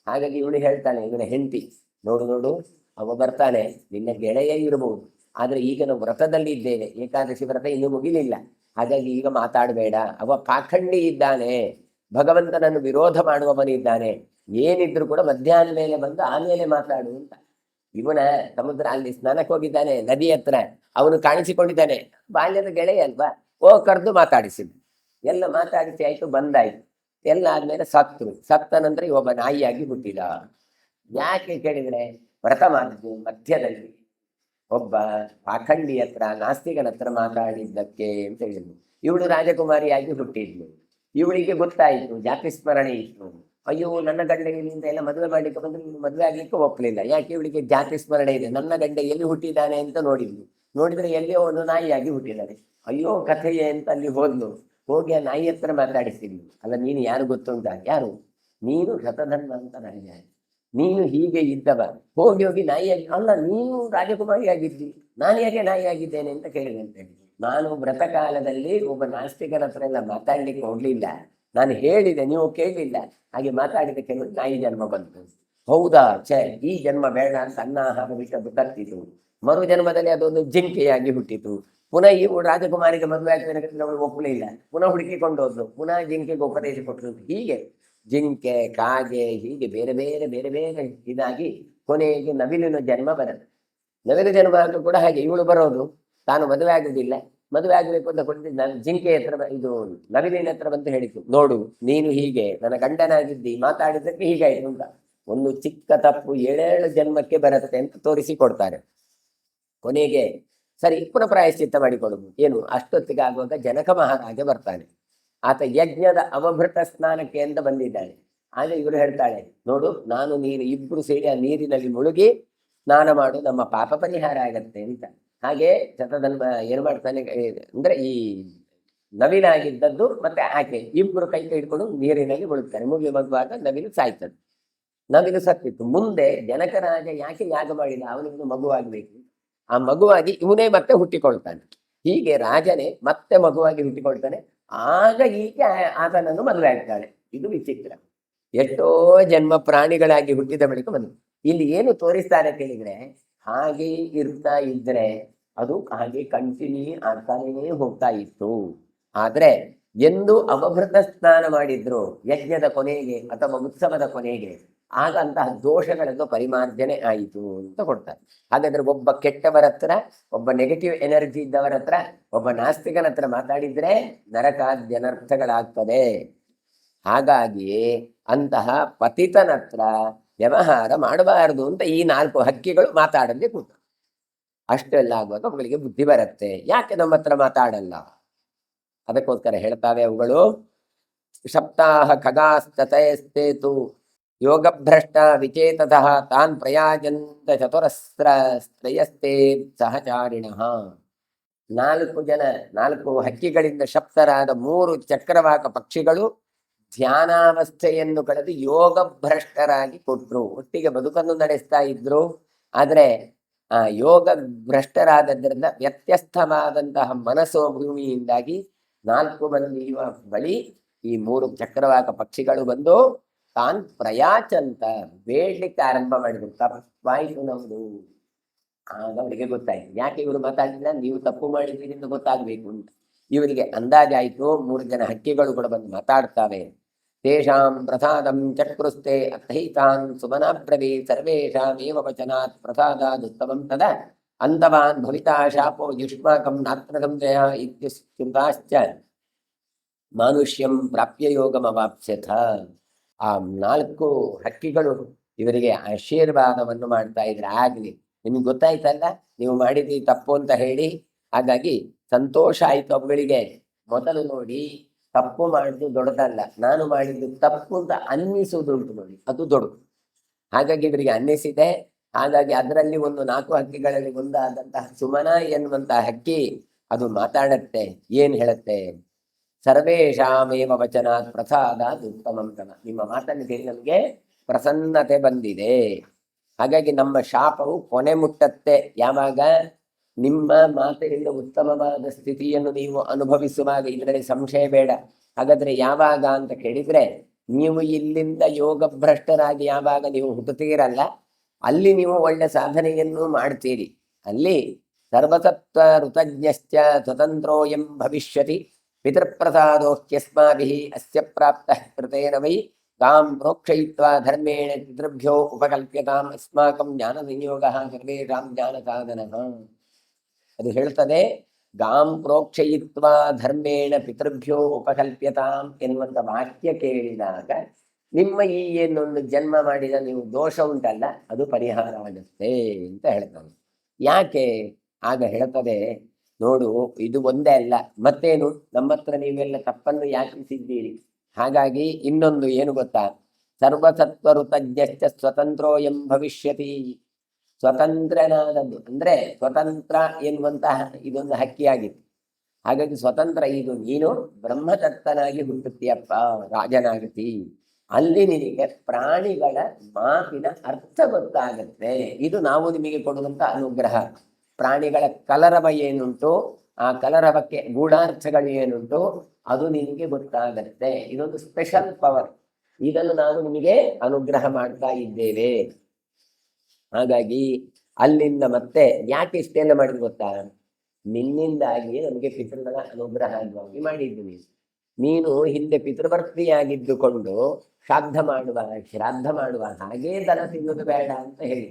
S1: ಹಾಗಾಗಿ ಇವನು ಹೇಳ್ತಾನೆ, ಇವನ ಹೆಂಡತಿ, ನೋಡು ಅವ ಬರ್ತಾನೆ, ನಿನ್ನ ಗೆಳೆಯ ಇರಬಹುದು, ಆದ್ರೆ ಈಗ ನಾವು ವ್ರತದಲ್ಲಿ ಇದ್ದೇವೆ, ಏಕಾದಶಿ ವ್ರತ ಇನ್ನೂ ಮುಗಿಲಿಲ್ಲ, ಹಾಗಾಗಿ ಈಗ ಮಾತಾಡಬೇಡ. ಅವ ಪಾಖಂಡಿ ಇದ್ದಾನೆ, ಭಗವಂತನನ್ನು ವಿರೋಧ ಮಾಡುವವನಿದ್ದಾನೆ, ಏನಿದ್ರು ಕೂಡ ಮಧ್ಯಾಹ್ನ ಮೇಲೆ ಬಂದು ಆಮೇಲೆ ಮಾತಾಡು ಅಂತ. ಇವನ ಸಮುದ್ರ ಅಲ್ಲಿ ಸ್ನಾನಕ್ಕೆ ಹೋಗಿದ್ದಾನೆ, ನದಿ ಹತ್ರ, ಅವನು ಕಾಣಿಸಿಕೊಂಡಿದ್ದಾನೆ, ಬಾಲ್ಯದ ಗೆಳೆಯ ಅಲ್ವಾ, ಕರೆದು ಮಾತಾಡಿಸಿದ್ದು. ಎಲ್ಲ ಮಾತಾಡಿಸಿ ಆಯ್ತು, ಬಂದಾಯ್ತು. ಎಲ್ಲ ಆದ್ಮೇಲೆ ಸತ್ತ ನಂತರ ಒಬ್ಬ ನಾಯಿಯಾಗಿ ಹುಟ್ಟಿದ. ಯಾಕೆ ಕೇಳಿದ್ರೆ, ವ್ರತ ಮಾಡಿದ್ದು ಮಧ್ಯದಲ್ಲಿ ಒಬ್ಬ ಪಾಖಂಡಿ ಹತ್ರ, ನಾಸ್ತಿಕನ ಹತ್ರ ಮಾತಾಡಿದ್ದಕ್ಕೆ ಅಂತ ಹೇಳಿದ್ರು. ಇವಳು ರಾಜಕುಮಾರಿಯಾಗಿ ಹುಟ್ಟಿದ್ಲು. ಇವಳಿಗೆ ಗೊತ್ತಾಯಿತು, ಜಾತಿ ಸ್ಮರಣೆ ಇತ್ತು, ಅಯ್ಯೋ ನನ್ನ ಗಂಡ ಇಲ್ಲಿಂದ ಎಲ್ಲ ಮದುವೆ ಮಾಡ್ಲಿಕ್ಕೆ ಬಂದ್ರೆ ನೀನು ಮದುವೆ ಆಗ್ಲಿಕ್ಕೆ ಒಪ್ಪಲಿಲ್ಲ. ಯಾಕೆ? ಇವಳಿಗೆ ಜಾತಿ ಸ್ಮರಣೆ ಇದೆ. ನನ್ನ ಗಂಡ ಎಲ್ಲಿ ಹುಟ್ಟಿದ್ದಾನೆ ಅಂತ ನೋಡಿದ್ರೆ ಎಲ್ಲಿಯೋ ಒಂದು ನಾಯಿಯಾಗಿ ಹುಟ್ಟಿದ್ದಾನೆ. ಅಯ್ಯೋ ಕಥೆಯೇ ಅಂತ ಅಲ್ಲಿ ಹೋದ್ಲು. ಹೋಗಿ ಆ ನಾಯಿ ಹತ್ರ ಮಾತಾಡಿಸಿದ್ಲು. ಅಲ್ಲ, ನೀನು ಯಾರು ಗೊತ್ತುಂಟ? ಯಾರು? ನೀನು ಶತಧನ್ವ ಅಂತ ರಾಜ, ನೀನು ಹೀಗೆ ಇದ್ದವ. ಹೋಗಿ ನಾಯಿಯಾಗಿ. ಅಲ್ಲ, ನೀನು ರಾಜಕುಮಾರಿ ಆಗಿದ್ದಿ, ನಾನು ಹೇಗೆ ನಾಯಿ ಆಗಿದ್ದೇನೆ ಅಂತ ಕೇಳಿದೆ ಅಂತ ಹೇಳಿ. ನಾನು ವ್ರತಕಾಲದಲ್ಲಿ ಒಬ್ಬ ನಾಸ್ತಿಕರ ಹತ್ರ ಎಲ್ಲ ಮಾತಾಡ್ಲಿಕ್ಕೆ ಹೋಗ್ಲಿಲ್ಲ. ನಾನು ಹೇಳಿದೆ, ನೀವು ಕೇಳಲಿಲ್ಲ. ಹಾಗೆ ಮಾತಾಡಿದ ಕೆಲವು ನಾಯಿ ಜನ್ಮ ಬಂತು. ಹೌದಾ? ಈ ಜನ್ಮ ಬೇಡ ಅಂತ ಅನ್ನಾಹಾರ ಬಿಟ್ಟದ್ದು ಕತ್ತಿತು. ಮರು ಜನ್ಮದಲ್ಲಿ ಅದೊಂದು ಜಿಂಕೆಯಾಗಿ ಹುಟ್ಟಿತು. ಪುನಃ ಇವು ರಾಜಕುಮಾರಿಗೆ ಮದುವೆ ಆಗ್ತದೆ, ಅವಳು ಒಪ್ಪಲಿಲ್ಲ. ಪುನಃ ಹುಡುಕಿಕೊಂಡು ಹೋದ್ಲು. ಪುನಃ ಜಿಂಕೆಗೆ ಉಪದೇಶ ಕೊಟ್ಟರು. ಹೀಗೆ ಜಿಂಕೆ, ಕಾಗೆ, ಹೀಗೆ ಬೇರೆ ಬೇರೆ ಬೇರೆ ಬೇರೆ ಇದಾಗಿ ಕೊನೆಗೆ ನವಿಲಿನ ಜನ್ಮ ಬರುತ್ತೆ. ನವಿಲು ಜನ್ಮ ಆದ್ರೂ ಕೂಡ ಹಾಗೆ ಇವಳು ಬರೋದು, ತಾನು ಮದುವೆ ಆಗುದಿಲ್ಲ. ಮದುವೆ ಆಗಬೇಕು ಅಂತ ಕೊಟ್ಟಿದ್ದು ನಾನು ಜಿಂಕೆ ಹತ್ರ, ಇದು ನವಿಲಿನ ಹತ್ರ ಬಂದು ಹೇಳಿತು, ನೋಡು ನೀನು ಹೀಗೆ ನನ್ನ ಗಂಡನಾಗಿದ್ದಿ, ಮಾತಾಡಿದ್ದಕ್ಕೆ ಹೀಗಾಯ್ತು ಅಂತ. ಒಂದು ಚಿಕ್ಕ ತಪ್ಪು 7 ಜನ್ಮಕ್ಕೆ ಬರುತ್ತೆ ಅಂತ ತೋರಿಸಿ ಕೊಡ್ತಾರೆ. ಕೊನೆಗೆ ಸರಿ, ಪುನಃ ಪ್ರಾಯಶ್ಚಿತ್ತ ಮಾಡಿಕೊಡುದು. ಏನು? ಅಷ್ಟೊತ್ತಿಗೆ ಆಗುವಾಗ ಜನಕ ಮಹಾರಾಜ ಬರ್ತಾನೆ. ಆತ ಯಜ್ಞದ ಅವಭೃತ ಸ್ನಾನಕ್ಕೆ ಅಂತ ಬಂದಿದ್ದಾನೆ. ಆಗ ಇವರು ಹೇಳ್ತಾಳೆ, ನೋಡು, ನಾನು ನೀರು ಇಬ್ರು ಸೇರಿ ಆ ನೀರಿನಲ್ಲಿ ಮುಳುಗಿ ಸ್ನಾನ ಮಾಡು, ನಮ್ಮ ಪಾಪ ಪರಿಹಾರ ಆಗತ್ತೆ ಅಂತ. ಹಾಗೆ ಶತಧನ್ವ ಏನು ಮಾಡ್ತಾನೆ ಅಂದ್ರೆ, ಈ ನವಿಲಾಗಿದ್ದದ್ದು ಮತ್ತೆ ಆಕೆ ಇಬ್ರು ಕೈ ಹಿಡ್ಕೊಂಡು ನೀರಿನಲ್ಲಿ ಮುಳುಗ್ತಾರೆ. ಮುಳುಗುವಾಗ ನವಿಲು ಸಾಯ್ತದೆ. ನವಿಲು ಸತ್ತಿತ್ತು. ಮುಂದೆ ಜನಕರಾಜ ಯಾಕೆ ಯಾಗ ಮಾಡಿದ? ಅವನಿಗೆ ಮಗುವಾಗಬೇಕು. ಆ ಮಗುವಾಗಿ ಇವನೇ ಮತ್ತೆ ಹುಟ್ಟಿಕೊಳ್ತಾನೆ. ಹೀಗೆ ರಾಜನೇ ಮತ್ತೆ ಮಗುವಾಗಿ ಹುಟ್ಟಿಕೊಳ್ತಾನೆ. ಆಗ ಈಕೆ ಆತನನ್ನು ಮದುವೆ ಆಗ್ತಾಳೆ. ಇದು ವಿಚಿತ್ರ. ಎಷ್ಟೋ ಜನ್ಮ ಪ್ರಾಣಿಗಳಾಗಿ ಹುಟ್ಟಿದ ಬಳಿಕ ಬಂದು ಇಲ್ಲಿ ಏನು ತೋರಿಸ್ತಾರೆ ಕೇಳಿದ್ರೆ, ಹಾಗೆ ಇರ್ತಾ ಇದ್ರೆ ಅದು ಹಾಗೆ ಕಂಟಿನ್ಯೂ ಆಗ್ತಾನೇ ಹೋಗ್ತಾ ಇತ್ತು. ಆದ್ರೆ ಎಂದು ಅವಭೃತ ಸ್ನಾನ ಮಾಡಿದ್ರು ಯಜ್ಞದ ಕೊನೆಗೆ ಅಥವಾ ಉತ್ಸವದ ಕೊನೆಗೆ, ಆಗ ಅಂತಹ ದೋಷಗಳನ್ನು ಪರಿಮಾರ್ಜನೆ ಆಯಿತು ಅಂತ ಕೊಡ್ತಾರೆ. ಹಾಗಾದ್ರೆ ಒಬ್ಬ ಕೆಟ್ಟವರ ಹತ್ರ, ಒಬ್ಬ ನೆಗೆಟಿವ್ ಎನರ್ಜಿ ಇದ್ದವರ ಹತ್ರ, ಒಬ್ಬ ನಾಸ್ತಿಕನ ಹತ್ರ ಮಾತಾಡಿದ್ರೆ ನರಕಾದ್ಯನರ್ಥಗಳಾಗ್ತದೆ. ಹಾಗಾಗಿ ಅಂತಹ ಪತಿತನ ಹತ್ರ ವ್ಯವಹಾರ ಮಾಡಬಾರದು ಅಂತ ಈ 4 ಹಕ್ಕಿಗಳು ಮಾತಾಡದೆ ಕೂತ. ಅಷ್ಟೆಲ್ಲ ಆಗುವಾಗ ಅವುಗಳಿಗೆ ಬುದ್ಧಿ ಬರುತ್ತೆ. ಯಾಕೆ ನಮ್ಮ ಹತ್ರ ಮಾತಾಡಲ್ಲ? ಅದಕ್ಕೋಸ್ಕರ ಹೇಳ್ತಾವೆ ಅವುಗಳು, ಸಪ್ತಾಹ ಖಗಾಸ್ತೇತು ಯೋಗಭ್ರಷ್ಟ ವಿಚೇತತಃ ತಾನ್ ಪ್ರಯಾಜಂತ ಚತುರಸ್ತ್ರಯಸ್ತೆ ಸಹಚಾರಿಣ. 4 ಹಕ್ಕಿಗಳಿಂದ ಶಪ್ತರಾದ 3 ಚಕ್ರವಾಕ ಪಕ್ಷಿಗಳು ಧ್ಯಾನಾವಸ್ಥೆಯನ್ನು ಕಳೆದು ಯೋಗ ಭ್ರಷ್ಟರಾಗಿ ಕೊಟ್ರು. ಒಟ್ಟಿಗೆ ಬದುಕನ್ನು ನಡೆಸ್ತಾ ಇದ್ರು. ಆದ್ರೆ ಆ ಯೋಗ ಭ್ರಷ್ಟರಾದದ್ರಿಂದ ವ್ಯತ್ಯಸ್ತವಾದಂತಹ ಮನಸ್ಸು ಭೂಮಿಯಿಂದಾಗಿ 4 ಮಂದಿ ಬಳಿ ಈ 3 ಚಕ್ರವಾಕ ಪಕ್ಷಿಗಳು ಬಂದು ತಾನ್ ಪ್ರಯಾಚಂತ ಬೇಡ್ಲಿಕ್ಕೆ ಆರಂಭ ಮಾಡಿದ್ರು. ತಪ್ಪಾಯ್ತು ನಮ್ದು. ಆಗ ಅವರಿಗೆ ಗೊತ್ತಾಯ್ತು, ಯಾಕೆ ಇವರು ಮಾತಾಡಿಲ್ಲ, ನೀವು ತಪ್ಪು ಮಾಡಿದ್ದೀರಿ ಅಂತ ಗೊತ್ತಾಗ್ಬೇಕು ಅಂತ. ಇವರಿಗೆ ಅಂದಾಜಾಯ್ತು. 3 ಜನ ಹಕ್ಕಿಗಳು ಕೂಡ ಬಂದು ಮಾತಾಡ್ತಾವೆ. ತೇಷಾಂ ಪ್ರಸಾದಂ ಚಕ್ರುಸ್ತೆ ಅಥೈತಾನ್ ಸುಮನಾಬ್ರವೀ ಸರ್ವೇಷಾಮೇವ ವಚನಾತ್ ಪ್ರಸಾದಾದುತ್ತಮಂ ತದ ಅಂತವಾನ್ ಭವಿತಾ ಶಾಪೋ ಯುಷ್ಮಾಕಂ ನಾತ್ರ ಸಂಶಯ ಇತ್ಯುಕ್ತಾಶ್ಚ ಮಾನುಷ್ಯಂ ಪ್ರಾಪ್ಯ ಯೋಗಮವಾಪ್ಸ್ಯಥ. ಆ 4 ಹಕ್ಕಿಗಳು ಇವರಿಗೆ ಆಶೀರ್ವಾದವನ್ನು ಮಾಡ್ತಾ ಇದ್ರೆ, ಆಗ್ಲಿ ನಿಮ್ಗೆ ಗೊತ್ತಾಯ್ತಲ್ಲ ನೀವು ಮಾಡಿದ್ರಿ ತಪ್ಪು ಅಂತ ಹೇಳಿ. ಹಾಗಾಗಿ ಸಂತೋಷ ಆಯ್ತು ಅವುಗಳಿಗೆ. ಮೊದಲು ನೋಡಿ, ತಪ್ಪು ಮಾಡಿದ್ದು ದೊಡ್ಡದಲ್ಲ, ನಾನು ಮಾಡಿದ್ದು ತಪ್ಪು ಅಂತ ಅನ್ನಿಸುವುದುಂಟು ನೋಡಿ, ಅದು ದೊಡ್ಡದು. ಹಾಗಾಗಿ ಇವರಿಗೆ ಅನ್ನಿಸಿದೆ. ಹಾಗಾಗಿ ಅದರಲ್ಲಿ ಒಂದು 4 ಹಕ್ಕಿಗಳಲ್ಲಿ ಒಂದಾದಂತಹ ಸುಮನ ಎನ್ನುವಂತಹ ಹಕ್ಕಿ ಅದು ಮಾತಾಡತ್ತೆ. ಏನ್ ಹೇಳುತ್ತೆ? ಸರ್ವೇಷಾಮೇವ ವಚನಾತ್ ಪ್ರಸಾದಾತ್ ಉತ್ತಮಂ ತಮ. ನಿಮ್ಮ ಮಾತನ್ನು ಕೇಳಿ ನಮಗೆ ಪ್ರಸನ್ನತೆ ಬಂದಿದೆ. ಹಾಗಾಗಿ ನಮ್ಮ ಶಾಪವು ಕೊನೆ ಮುಟ್ಟತ್ತೆ ಯಾವಾಗ? ನಿಮ್ಮ ಮಾತಿನಿಂದ ಉತ್ತಮವಾದ ಸ್ಥಿತಿಯನ್ನು ನೀವು ಅನುಭವಿಸುವಾಗ. ಇದರಲ್ಲಿ ಸಂಶಯ ಬೇಡ. ಹಾಗಾದ್ರೆ ಯಾವಾಗ ಅಂತ ಕೇಳಿದ್ರೆ, ನೀವು ಇಲ್ಲಿಂದ ಯೋಗ ಭ್ರಷ್ಟರಾಗಿ ಯಾವಾಗ ನೀವು ಹುಟ್ಟುತ್ತೀರಲ್ಲ, ಅಲ್ಲಿ ನೀವು ಒಳ್ಳೆ ಸಾಧನೆಯನ್ನು ಮಾಡ್ತೀರಿ. ಅಲ್ಲಿ ಸರ್ವಸತ್ವ ಋತಜ್ಞಶ್ಚ ಸ್ವತಂತ್ರೋಯಂ ಭವಿಷ್ಯತಿ ಪಿತೃಪ್ರಸಾದೋಹ್ಯಸ್ಮಾಭಿಃ ಅಸ್ಯ ಪ್ರಾಪ್ತಃ ಕೃತೇನ ವೈ ತಾಂ ಪ್ರೋಕ್ಷಯಿತ್ವಾ ಧರ್ಮೇಣ ಪಿತೃಭ್ಯೋ ಉಪಕಲ್ಪ್ಯತಾಂ ಅಸ್ಮಾಕಂ ಜ್ಞಾನ ಸಂಯೋಗಃ ಸರ್ವೇಷಾಂ ಜ್ಞಾನ ಸಾಧನಃ. ಅದು ಹೇಳ್ತದೆ, ಗಾಂ ಪ್ರೋಕ್ಷಯಿತ್ವಾ ಧರ್ಮೇಣ ಪಿತೃಭ್ಯೋ ಉಪಕಲ್ಪ್ಯತಾಂ ಎನ್ನುವಂಥ ವಾಕ್ಯ ಕೇಳಿದಾಗ ನಿಮ್ಮ ಈ ಏನೊಂದು ಜನ್ಮ ಮಾಡಿದ ನೀವು ದೋಷ ಉಂಟಲ್ಲ, ಅದು ಪರಿಹಾರವಾಗುತ್ತೆ ಅಂತ ಹೇಳ್ತಾನೆ. ಯಾಕೆ? ಆಗ ಹೇಳ್ತದೆ, ನೋಡು, ಇದು ಒಂದೇ ಅಲ್ಲ, ಮತ್ತೇನು, ನಮ್ಮ ಹತ್ರ ನೀವೆಲ್ಲ ತಪ್ಪನ್ನು ಯಾಚಿಸಿದ್ದೀರಿ. ಹಾಗಾಗಿ ಇನ್ನೊಂದು ಏನು ಗೊತ್ತಾ, ಸರ್ವಸತ್ವಋತಜ್ಞಶ್ಚ ಸ್ವತಂತ್ರೋಯಂ ಭವಿಷ್ಯತಿ. ಸ್ವತಂತ್ರನಾದದ್ದು ಅಂದ್ರೆ ಸ್ವತಂತ್ರ ಎನ್ನುವಂತಹ ಇದೊಂದು ಹಕ್ಕಿಯಾಗಿತ್ತು. ಹಾಗಾಗಿ ಸ್ವತಂತ್ರ ಇದು ನೀನು ಬ್ರಹ್ಮದತ್ತನಾಗಿ ಹುಟ್ಟುತ್ತೀಯಪ್ಪ, ರಾಜನಾಗತಿ. ಅಲ್ಲಿ ನಿನಗೆ ಪ್ರಾಣಿಗಳ ಮಾತಿನ ಅರ್ಥ ಗೊತ್ತಾಗತ್ತೆ. ಇದು ನಾವು ನಿಮಗೆ ಕೊಡುವಂತ ಅನುಗ್ರಹ. ಪ್ರಾಣಿಗಳ ಕಲರವ ಏನುಂಟು, ಆ ಕಲರವಕ್ಕೆ ಗೂಢಾರ್ಥಗಳು ಏನುಂಟು, ಅದು ನಿನಗೆ ಗೊತ್ತಾಗತ್ತೆ. ಇದೊಂದು ಸ್ಪೆಷಲ್ ಪವರ್. ಇದನ್ನು ನಾವು ನಿಮಗೆ ಅನುಗ್ರಹ ಮಾಡ್ತಾ ಇದ್ದೇವೆ. ಹಾಗಾಗಿ ಅಲ್ಲಿಂದ ಮತ್ತೆ ಯಾಕೆ ಇಷ್ಟೆಲ್ಲ ಮಾಡಿದ್ ಗೊತ್ತಾ? ನಿನ್ನಿಂದಾಗಿ ನಮಗೆ ಪಿತೃಗಳ ಅನುಗ್ರಹ ಆಗಿ ಮಾಡಿದ್ದೀವಿ. ನೀನು ಹಿಂದೆ ಪಿತೃವರ್ತಿಯಾಗಿದ್ದುಕೊಂಡು ಶ್ರಾದ್ದ ಮಾಡುವ ಹಾಗೇ ದನ ತಿನ್ನೋದು ಬೇಡ ಅಂತ ಹೇಳಿ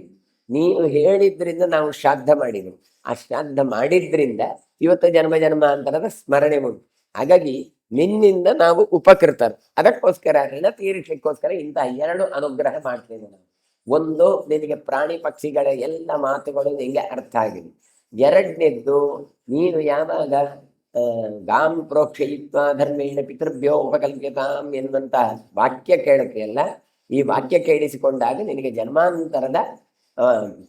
S1: ನೀನು ಹೇಳಿದ್ರಿಂದ ನಾವು ಶ್ರಾದ್ದ ಮಾಡಿದ್ವಿ. ಆ ಶ್ರಾದ್ದ ಮಾಡಿದ್ರಿಂದ ಇವತ್ತು ಜನ್ಮ ಜನ್ಮಾಂತರದ ಸ್ಮರಣೆ ಉಂಟು. ಹಾಗಾಗಿ ನಿನ್ನಿಂದ ನಾವು ಉಪಕೃತರು. ಅದಕ್ಕೋಸ್ಕರ ಋಣ ತೀರಿಸಲಿಕ್ಕೋಸ್ಕರ ಇಂತಹ ಎರಡು ಅನುಗ್ರಹ ಮಾಡ್ತೇವೆ ನಾವು. ಒಂದು, ನಿನಗೆ ಪ್ರಾಣಿ ಪಕ್ಷಿಗಳ ಎಲ್ಲ ಮಾತುಗಳು ನಿನಗೆ ಅರ್ಥ ಆಗಿದೆ. ಎರಡನೇದ್ದು, ನೀನು ಯಾವಾಗ ಗಾಂ ಪ್ರೋಕ್ಷಯಿತ್ವ ಧರ್ಮೇಣ ಪಿತೃಭ್ಯೋ ಉಪಕಲ್ಪ್ಯತಾಂ ಎನ್ನುವಂತಹ ವಾಕ್ಯ ಕೇಳುತ್ತೆಯಲ್ಲ, ಈ ವಾಕ್ಯ ಕೇಳಿಸಿಕೊಂಡಾಗ ನಿನಗೆ ಜನ್ಮಾಂತರದ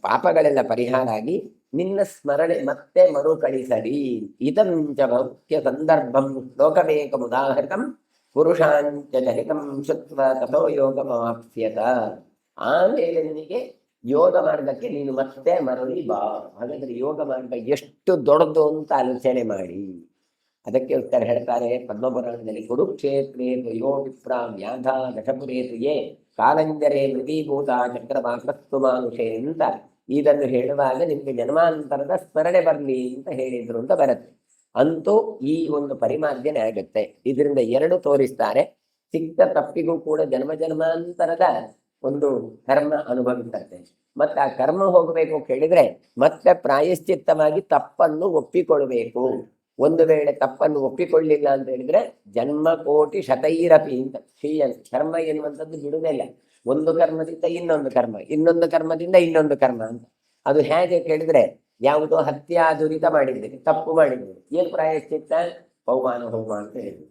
S1: ಪಾಪಗಳೆಲ್ಲ ಪರಿಹಾರ ಆಗಿ ನಿನ್ನ ಸ್ಮರಣೆ ಮತ್ತೆ ಮರುಕಳಿಸಲಿ. ಇದಂಚ ಮುಖ್ಯ ಸಂದರ್ಭಂ ಶ್ಲೋಕಮೇಕಮುದಾಹೃತಂ ಪುರುಷಾಂಚ ಜಹಿತಂ ಶುತ್ವ ತಥೋ ಯೋಗಮಾಪ್ಸ್ಯತ. ಆಮೇಲೆ ನಿನಗೆ ಯೋಗ ಮಾರ್ಗಕ್ಕೆ ನೀನು ಮತ್ತೆ ಮರಳಿ ಬಾ. ಹಾಗಾದ್ರೆ ಯೋಗ ಮಾರ್ಗ ಎಷ್ಟು ದೊಡ್ಡದು ಅಂತ ಆಲೋಚನೆ ಮಾಡಿ. ಅದಕ್ಕೆ ಉತ್ತರ ಹೇಳ್ತಾರೆ ಪದ್ಮಪುರಾಣದಲ್ಲಿ, ಕುರುಕ್ಷೇತ್ರೇ ಯೋ ವಿಪ್ರಾ ವ್ಯಾಧ ದಶಪುರೇತು ಯೇ ಕಾಲಂಜರೇ ಮೃದೀಭೂತ ಚಕ್ರವಾಕಸ್ತು ಮಾನುಷೇ ಅಂತ ಇದನ್ನು ಹೇಳುವಾಗ ನಿಮಗೆ ಜನ್ಮಾಂತರದ ಸ್ಮರಣೆ ಬರಲಿ ಅಂತ ಹೇಳಿದ್ರು ಅಂತ ಬರುತ್ತೆ. ಅಂತೂ ಈ ಒಂದು ಪರಿಮಾರ್ಜನೆ ಆಗುತ್ತೆ. ಇದರಿಂದ ಎರಡು ತೋರಿಸ್ತಾರೆ. ಸಿಕ್ಕ ತಪ್ಪಿಗೂ ಕೂಡ ಜನ್ಮ ಜನ್ಮಾಂತರದ ಒಂದು ಕರ್ಮ ಅನುಭವಿಸುತ್ತೆ. ಮತ್ತೆ ಆ ಕರ್ಮ ಹೋಗಬೇಕು ಕೇಳಿದ್ರೆ ಮತ್ತೆ ಪ್ರಾಯಶ್ಚಿತ್ತವಾಗಿ ತಪ್ಪನ್ನು ಒಪ್ಪಿಕೊಳ್ಬೇಕು. ಒಂದು ವೇಳೆ ತಪ್ಪನ್ನು ಒಪ್ಪಿಕೊಳ್ಳಿಲ್ಲ ಅಂತ ಹೇಳಿದ್ರೆ ಜನ್ಮ ಕೋಟಿ ಶತೈರಪಿ ಅಂತ ಕರ್ಮ ಎನ್ನುವಂಥದ್ದು ಬಿಡುವುದಿಲ್ಲ. ಒಂದು ಕರ್ಮದಿಂದ ಇನ್ನೊಂದು ಕರ್ಮ, ಇನ್ನೊಂದು ಕರ್ಮದಿಂದ ಇನ್ನೊಂದು ಕರ್ಮ ಅಂತ. ಅದು ಹೇಗೆ ಕೇಳಿದ್ರೆ, ಯಾವುದೋ ಹತ್ಯಾ ದುರಿತ ಮಾಡಿದ್ದೀರಿ, ತಪ್ಪು ಮಾಡಿದ್ದೀರಿ, ಏನ್ ಪ್ರಾಯಶ್ಚಿತ್ತ? ಪೌಮಾನ ಹೋಮ ಅಂತ ಹೇಳಿದ್ವಿ.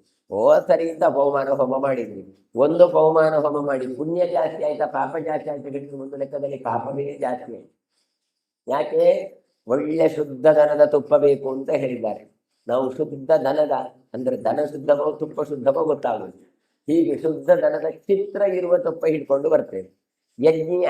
S1: ಸರಿಯಿಂದ ಪೌಮಾನ ಹೋಮ ಮಾಡಿದ್ವಿ. ಒಂದು ಪೌಮಾನ ಹೋಮ ಮಾಡಿ ಪುಣ್ಯ ಜಾಸ್ತಿ ಆಯ್ತಾ ಪಾಪ ಜಾಸ್ತಿ ಆಯ್ತಾ ಹೇಳಿದ್ರೆ ಒಂದು ಲೆಕ್ಕದಲ್ಲಿ ಪಾಪವೇ ಜಾಸ್ತಿ ಆಯ್ತು. ಯಾಕೆ? ಒಳ್ಳೆ ಶುದ್ಧ ದನದ ತುಪ್ಪ ಬೇಕು ಅಂತ ಹೇಳಿದ್ದಾರೆ. ನಾವು ಶುದ್ಧ ದನದ ಅಂದ್ರೆ ದನ ಶುದ್ಧವೋ ತುಪ್ಪ ಶುದ್ಧವೋ ಗೊತ್ತಾಗುತ್ತೆ. ಹೀಗೆ ಶುದ್ಧ ದನದ ಚಿತ್ರ ಇರುವ ತುಪ್ಪ ಹಿಡ್ಕೊಂಡು ಬರ್ತೇವೆ.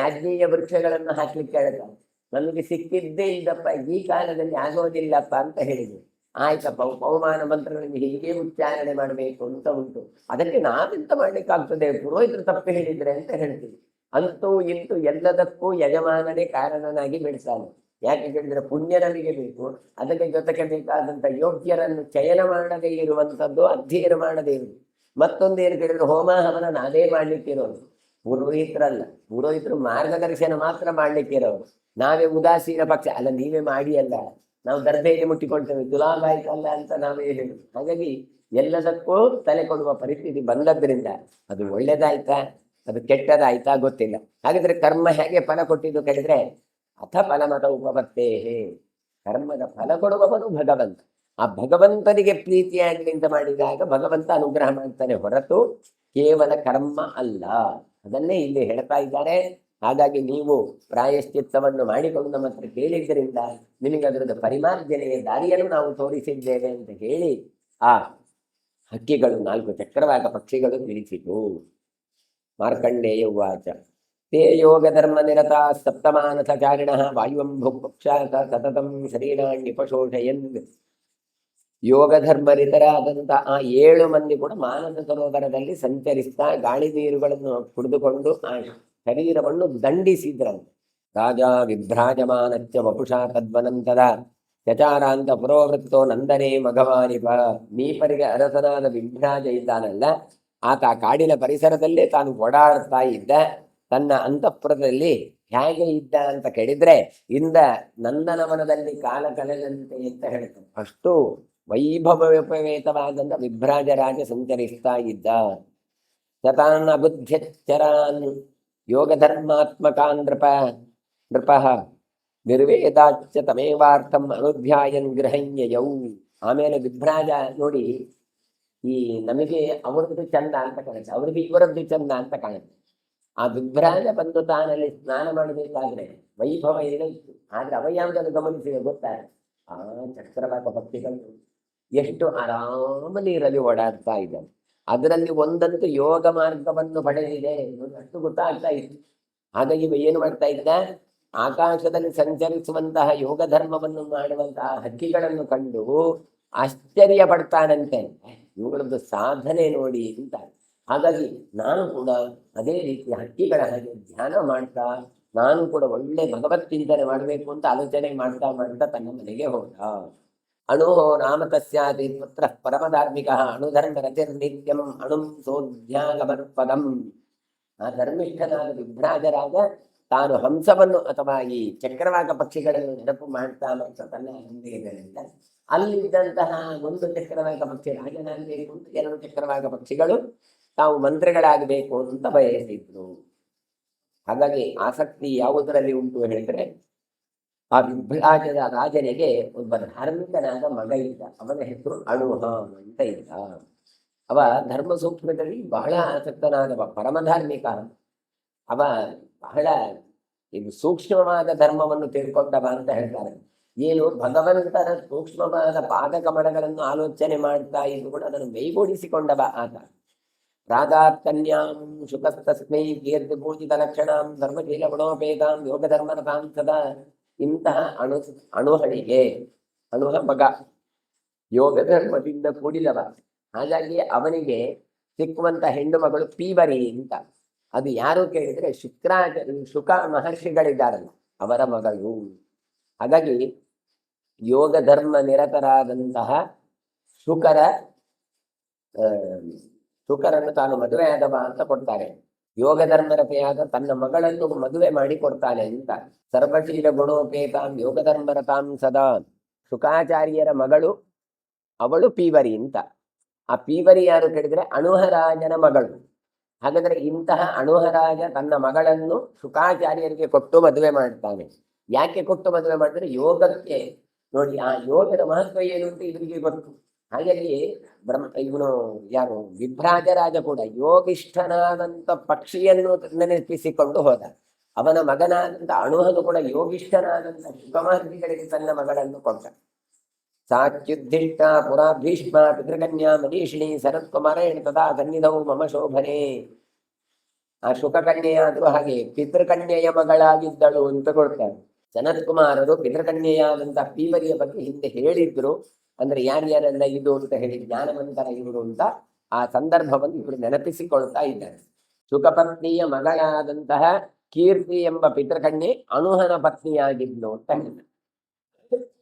S1: ಆಜ್ಞೀಯ ವೃಕ್ಷಗಳನ್ನು ಹಾಕ್ಲಿಕ್ಕೆ ಹೇಳ್ತಾರೆ. ನಮಗೆ ಸಿಕ್ಕಿದ್ದೇ ಇದಪ್ಪ, ಈ ಕಾಲದಲ್ಲಿ ಆಗೋದಿಲ್ಲಪ್ಪ ಅಂತ ಹೇಳಿದ್ರು. ಆಯ್ತಪ್ಪ, ಪವಮಾನ ಮಂತ್ರಗಳನ್ನು ಹೀಗೆ ಉಚ್ಚಾರಣೆ ಮಾಡಬೇಕು ಅಂತ ಉಂಟು. ಅದಕ್ಕೆ ನಾವೆಂತ ಮಾಡ್ಲಿಕ್ಕಾಗ್ತದೆ, ಪುರೋಹಿತರು ತಪ್ಪು ಹೇಳಿದ್ರೆ ಅಂತ ಹೇಳ್ತೀವಿ. ಅಂತೂ ಇಂತೂ ಎಲ್ಲದಕ್ಕೂ ಯಜಮಾನನೇ ಕಾರಣನಾಗಿ ಬಿಡ್ತಾನೆ. ಯಾಕೆ ಹೇಳಿದ್ರೆ ಪುಣ್ಯ ನಮಗೆ ಬೇಕು. ಅದಕ್ಕೆ ಜೊತೆಗೆ ಬೇಕಾದಂತ ಯೋಗ್ಯರನ್ನು ಚಯನ ಮಾಡದೇ ಇರುವಂತದ್ದು, ಅಧ್ಯಯನ ಮಾಡದೇ ಇರುವುದು. ಮತ್ತೊಂದು ಏನು ಕೇಳಿದ್ರೆ ಹೋಮ ಹವನ ನಾವೇ ಮಾಡ್ಲಿಕ್ಕಿರೋದು, ಪುರೋಹಿತರಲ್ಲ. ಪುರೋಹಿತರು ಮಾರ್ಗದರ್ಶನ ಮಾತ್ರ ಮಾಡ್ಲಿಕ್ಕಿರೋರು. ನಾವೇ ಉದಾಸೀನ ಪಕ್ಷ ಅಲ್ಲ, ನೀವೇ ಮಾಡಿ ಅಲ್ಲ, ನಾವು ದರ್ಭೆಯಲ್ಲಿ ಮುಟ್ಟಿಕೊಳ್ತೇವೆ, ದುಲಾಭ ಆಯ್ತಲ್ಲ ಅಂತ ನಾವೇ ಹೇಳುದು. ಹಾಗಾಗಿ ಎಲ್ಲದಕ್ಕೂ ತಲೆ ಕೊಡುವ ಪರಿಸ್ಥಿತಿ ಬಂದದ್ರಿಂದ ಅದು ಒಳ್ಳೇದಾಯ್ತಾ ಅದು ಕೆಟ್ಟದಾಯ್ತಾ ಗೊತ್ತಿಲ್ಲ. ಹಾಗಾದ್ರೆ ಕರ್ಮ ಹೇಗೆ ಫಲ ಕೊಟ್ಟಿದ್ದು ಕೇಳಿದ್ರೆ, ಅಥ ಫಲಮತ ಉಪಪತ್ತೇ, ಕರ್ಮದ ಫಲ ಕೊಡುವವನು ಭಗವಂತ. ಆ ಭಗವಂತನಿಗೆ ಪ್ರೀತಿಯಾಗಲಿ ಅಂತ ಮಾಡಿದಾಗ ಭಗವಂತ ಅನುಗ್ರಹ ಮಾಡ್ತಾನೆ ಹೊರತು ಕೇವಲ ಕರ್ಮ ಅಲ್ಲ. ಅದನ್ನೇ ಇಲ್ಲಿ ಹೇಳ್ತಾ ಇದ್ದಾರೆ. ಹಾಗಾಗಿ ನೀವು ಪ್ರಾಯಶ್ಚಿತ್ತವನ್ನು ಮಾಡಿಕೊಂಡು ನಮ್ಮ ಹತ್ರ ಕೇಳಿದ್ದರಿಂದ ನಿಮಗೆ ಅದರದ ಪರಿಮಾರ್ಜನೆಯ ದಾರಿಯನ್ನು ನಾವು ತೋರಿಸಿದ್ದೇವೆ ಅಂತ ಹೇಳಿ ಆ ಹಕ್ಕಿಗಳು, 4 ಚಕ್ರವಾಕ ಪಕ್ಷಿಗಳು ತಿಳಿಸಿತು. ಮಾರ್ಕಂಡೇಯ ಉವಾಚ ತೇ ಯೋಗ ಧರ್ಮ ನಿರತ ಸಪ್ತಮಾನಸಚಾರಿಣ ವಾಯುವಂ ಭುಕ್ಷಾ ಸತತಂ ಶರೀರಾಣ್ಯುಪಶೋಷಯನ್. ಯೋಗ ಧರ್ಮರಿತರಾದಂಥ ಆ 7 ಮಂದಿ ಕೂಡ ಮಾನಸ ಸರೋವರದಲ್ಲಿ ಸಂಚರಿಸ್ತಾ ಗಾಳಿ ನೀರುಗಳನ್ನು ಕುಡಿದುಕೊಂಡು ಆ ಶರೀರವನ್ನು ದಂಡಿಸಿದ್ರಂತೆ. ರಾಜ ವಿಭ್ರಾಜಮಾನಚ್ಚ ವಪುಷಾ ತದ್ವನಂತರ ಚಚಾರಾಂತ ಪುರೋವೃತ್ತೋ ನಂದನೇ ಮಘವಾನಿಪ. ಮೀಪರಿಗೆ ಅರಸನಾದ ವಿಭ್ರಾಜ ಇದ್ದಾನಲ್ಲ, ಆತ ಕಾಡಿನ ಪರಿಸರದಲ್ಲೇ ತಾನು ಓಡಾಡ್ತಾ ಇದ್ದ. ತನ್ನ ಅಂತಃಪುರದಲ್ಲಿ ಹೇಗೆ ಇದ್ದ ಅಂತ ಕೇಳಿದ್ರೆ, ಇಂದ ನಂದನವನದಲ್ಲಿ ಕಾಲ ಕಳೆದಂತೆ ಅಂತ ಹೇಳ್ತಾರೆ. ಅಷ್ಟು ವೈಭವೋಪೇತವಾದಂಥ ವಿಭ್ರಾಜ ರಾಜ ಸಂಚರಿಸ್ತಾ ಇದ್ದ. ಸತಾನ್ ಅಬುದ್ಧ್ಯಚ್ಚರಾನ್ ಯೋಗ ಧರ್ಮಾತ್ಮಕಾನ್ ನೃಪ ನಿರ್ವೇದಾಚ್ಯ ತಮೇವಾರ್ಥಂ ಅನುಧ್ಯಾಯನ್ ಗೃಹಣ್ಯಯೌ. ಆಮೇಲೆ ವಿಭ್ರಾಜ ನೋಡಿ, ಈ ನಮಗೆ ಅವರದ್ದು ಚಂದ ಅಂತ ಕಾಣುತ್ತೆ, ಅವರಿಗೆ ಇವರದ್ದು ಚಂದ ಅಂತ ಕಾಣುತ್ತೆ. ಆ ವಿಭ್ರಾಜ ಬಂದು ತಾನಲ್ಲಿ ಸ್ನಾನ ಮಾಡಬೇಕಾದ್ರೆ ವೈಭವ ಏನೋ ಇತ್ತು. ಆದ್ರೆ ಅವ ಯಾವುದನ್ನು ಗಮನಿಸಿದೆ ಗೊತ್ತಾ? ಆ ಚಕ್ರವಾಕ ಪಕ್ಷಿಗಳು ಎಷ್ಟು ಆರಾಮ ನೀರಲ್ಲಿ ಓಡಾಡ್ತಾ ಇದ್ದಾನೆ. ಅದರಲ್ಲಿ ಒಂದಂತೂ ಯೋಗ ಮಾರ್ಗವನ್ನು ಪಡೆದಿದೆ ಅಷ್ಟು ಗೊತ್ತಾಗ್ತಾ ಇತ್ತು. ಹಾಗಾಗಿ ಇವ ಏನು ಮಾಡ್ತಾ ಇದ್ದ? ಆಕಾಶದಲ್ಲಿ ಸಂಚರಿಸುವಂತಹ ಯೋಗ ಧರ್ಮವನ್ನು ಮಾಡುವಂತಹ ಹಕ್ಕಿಗಳನ್ನು ಕಂಡು ಆಶ್ಚರ್ಯ ಪಡ್ತಾನಂತೆ. ಇವುಗಳದ್ದು ಸಾಧನೆ ನೋಡಿ ಅಂತ. ಹಾಗಾಗಿ ನಾನು ಕೂಡ ಅದೇ ರೀತಿ ಹಕ್ಕಿಗಳ ಹಾಗೆ ಧ್ಯಾನ ಮಾಡ್ತಾ ನಾನು ಕೂಡ ಒಳ್ಳೆ ಭಗವತ್ ಚಿಂತನೆ ಮಾಡಬೇಕು ಅಂತ ಆಲೋಚನೆ ಮಾಡ್ತಾ ಮಾಡ್ತಾ ತನ್ನ ಮನೆಗೆ ಹೋದ. ಅಣು ನಾಮ ತಸ್ಯಾತಿ ಪುತ್ರ ಪರಮಧಾರ್ಮಿಕ ಅಣುಧರ್ಮ ರತಿರ್ನಿತ್ಯಂ ಅಣುಂ ಸೋಧ್ಯಾಗಮರ್ಪದಂ. ಆ ಧರ್ಮಿಷ್ಠನಾದ ವಿಭ್ರಾಜರಾಗ ತಾನು ಹಂಸವನ್ನು ಅಥವಾ ಈ ಚಕ್ರವಾಕ ಪಕ್ಷಿಗಳನ್ನು ನೆನಪು ಮಾಡ್ತಾ ಮಾಡ್ತಾ ತನ್ನ ಹಿಂದಿಗೆಗಳಿಂದ ಅಲ್ಲಿದ್ದಂತಹ ಒಂದು ಚಕ್ರವಾಕ ಪಕ್ಷಿ ರಾಜನಾಗಬೇಕು ಅಂತ ಎರಡು ಚಕ್ರವಾಕ ಪಕ್ಷಿಗಳು ತಾವು ಮಂತ್ರಿಗಳಾಗಬೇಕು ಅಂತ ಬಯಸಿದ್ರು. ಹಾಗಾಗಿ ಆಸಕ್ತಿ ಯಾವುದರಲ್ಲಿ ಉಂಟು ಹೇಳಿದ್ರೆ, ಆ ವಿಭ್ರಾಜದ ರಾಜನಿಗೆ ಒಬ್ಬ ಧಾರ್ಮಿಕನಾದ ಮಗ ಇದ್ದ. ಅವನ ಹೆಸರು ಅಣುಹ ಅಂತ ಇದ್ದ. ಅವ ಧರ್ಮ ಸೂಕ್ಷ್ಮದಲ್ಲಿ ಬಹಳ ಆಸಕ್ತನಾದವ, ಪರಮಧಾರ್ಮಿಕ. ಅವ ಬಹಳ ಇದು ಸೂಕ್ಷ್ಮವಾದ ಧರ್ಮವನ್ನು ತಿಳ್ಕೊಂಡವ ಅಂತ ಹೇಳ್ತಾರೆ. ಏನು ಭಗವಂತನ ಸೂಕ್ಷ್ಮವಾದ ಪಾದಕಮಲಗಳನ್ನು ಆಲೋಚನೆ ಮಾಡ್ತಾ ಇದ್ದು ಕೂಡ ಅದನ್ನು ಮೈಗೂಡಿಸಿಕೊಂಡವ ಆತ. ರಾಧಾತ್ ಕನ್ಯಾಂ ಶುಕಸ್ತಸ್ಮೈ ಕೀರ್ತಿ ಪೂಜಿತ ಲಕ್ಷಣಾಂ ಧರ್ಮಶೀಲ ಗುಣೋಪೇತಾಂ ಯೋಗ ಧರ್ಮರತಾಂ ಸದಾ. ಇಂತಹ ಅಣುಹಣಿಗೆ ಅಣುಹ ಮಗ ಯೋಗ ಧರ್ಮದಿಂದ ಕೂಡಿದವ. ಹಾಗಾಗಿ ಅವನಿಗೆ ಸಿಕ್ಕುವಂತ ಹೆಣ್ಣು ಮಗಳು ಪೀವರಿ ಅಂತ. ಅದು ಯಾರು ಕೇಳಿದ್ರೆ ಶುಕ ಮಹರ್ಷಿಗಳಿದ್ದಾರಲ್ಲ ಅವರ ಮಗಳು. ಹಾಗಾಗಿ ಯೋಗ ಧರ್ಮ ನಿರತರಾದಂತಹ ಶುಕರನ್ನು ತಾನು ಮದುವೆ ಆದವ ಅಂತ ಕೊಡ್ತಾರೆ. ಯೋಗ ಧರ್ಮರತೆಯಾದ ತನ್ನ ಮಗಳನ್ನು ಮದುವೆ ಮಾಡಿ ಕೊಡ್ತಾನೆ ಅಂತ. ಸರ್ವಶೀಲ ಗುಣೋಪೇತಾಂ ಯೋಗ ಧರ್ಮರತಾಂ ಸದಾ. ಶುಕಾಚಾರ್ಯರ ಮಗಳು ಅವಳು ಪೀವರಿ ಅಂತ. ಆ ಪೀವರಿ ಯಾರು ಕೇಳಿದ್ರೆ ಅಣುಹರಾಜನ ಮಗಳು. ಹಾಗಾದ್ರೆ ಇಂತಹ ಅಣುಹರಾಜ ತನ್ನ ಮಗಳನ್ನು ಶುಕಾಚಾರ್ಯರಿಗೆ ಕೊಟ್ಟು ಮದುವೆ ಮಾಡ್ತಾನೆ. ಯಾಕೆ ಕೊಟ್ಟು ಮದುವೆ ಮಾಡಿದ್ರೆ ಯೋಗಕ್ಕೆ ನೋಡಿ, ಆ ಯೋಗದ ಮಹತ್ವ ಏನು ಅಂತ ಇವರಿಗೆ ಗೊತ್ತು. ಹಾಗಾಗಿ ಇವನು ಯಾರು ವಿಭ್ರಾಜರಾಜ ಕೂಡ ಯೋಗಿಷ್ಠನಾದಂಥ ಪಕ್ಷಿಯನ್ನು ನೆನಪಿಸಿಕೊಂಡು ಹೋದ. ಅವನ ಮಗನಾದಂಥ ಅಣುಹನು ಕೂಡ ಯೋಗಿಷ್ಠನಾದಂಥ ಶುಕಮಹರ್ಷಿಗಳಿಗೆ ತನ್ನ ಮಗಳನ್ನು ಕೊಟ್ಟ. ಸಾಚ್ಯುದ್ಧಿಷ್ಟ ಪುರಾ ಭೀಷ್ಮ ಪಿತೃಕನ್ಯಾ ಮನೀಷಿಣಿ ಶರತ್ಕುಮಾರೇಣ ತದಾ ಸನ್ನಿಧವು ಮಮ ಶೋಭನೆ. ಆ ಶುಕಕನ್ಯೆಯಾದ್ರೂ ಹಾಗೆ ಪಿತೃಕನ್ಯೆಯ ಮಗಳಾಗಿದ್ದಳು ಅಂತ ಕೊಡ್ತಾರೆ. ಸನತ್ಕುಮಾರರು ಪಿತೃಕನ್ಯೆಯಾದಂಥ ಪೀವರಿಯ ಬಗ್ಗೆ ಹಿಂದೆ ಹೇಳಿದ್ರು. ಅಂದ್ರೆ ಯಾರ್ಯಾರೆಲ್ಲ ಇದು ಅಂತ ಹೇಳಿ ಜ್ಞಾನವಂತರ ಇವರು ಅಂತ ಆ ಸಂದರ್ಭವನ್ನು ಇವರು ನೆನಪಿಸಿಕೊಳ್ತಾ ಇದ್ದಾರೆ. ಶುಕಪತ್ನಿಯ ಮಗಳಾದಂತಹ ಕೀರ್ತಿ ಎಂಬ ಪಿತೃಕನ್ಯೆ ಅಣುಹನ ಪತ್ನಿಯಾಗಿದ್ಲು ಅಂತ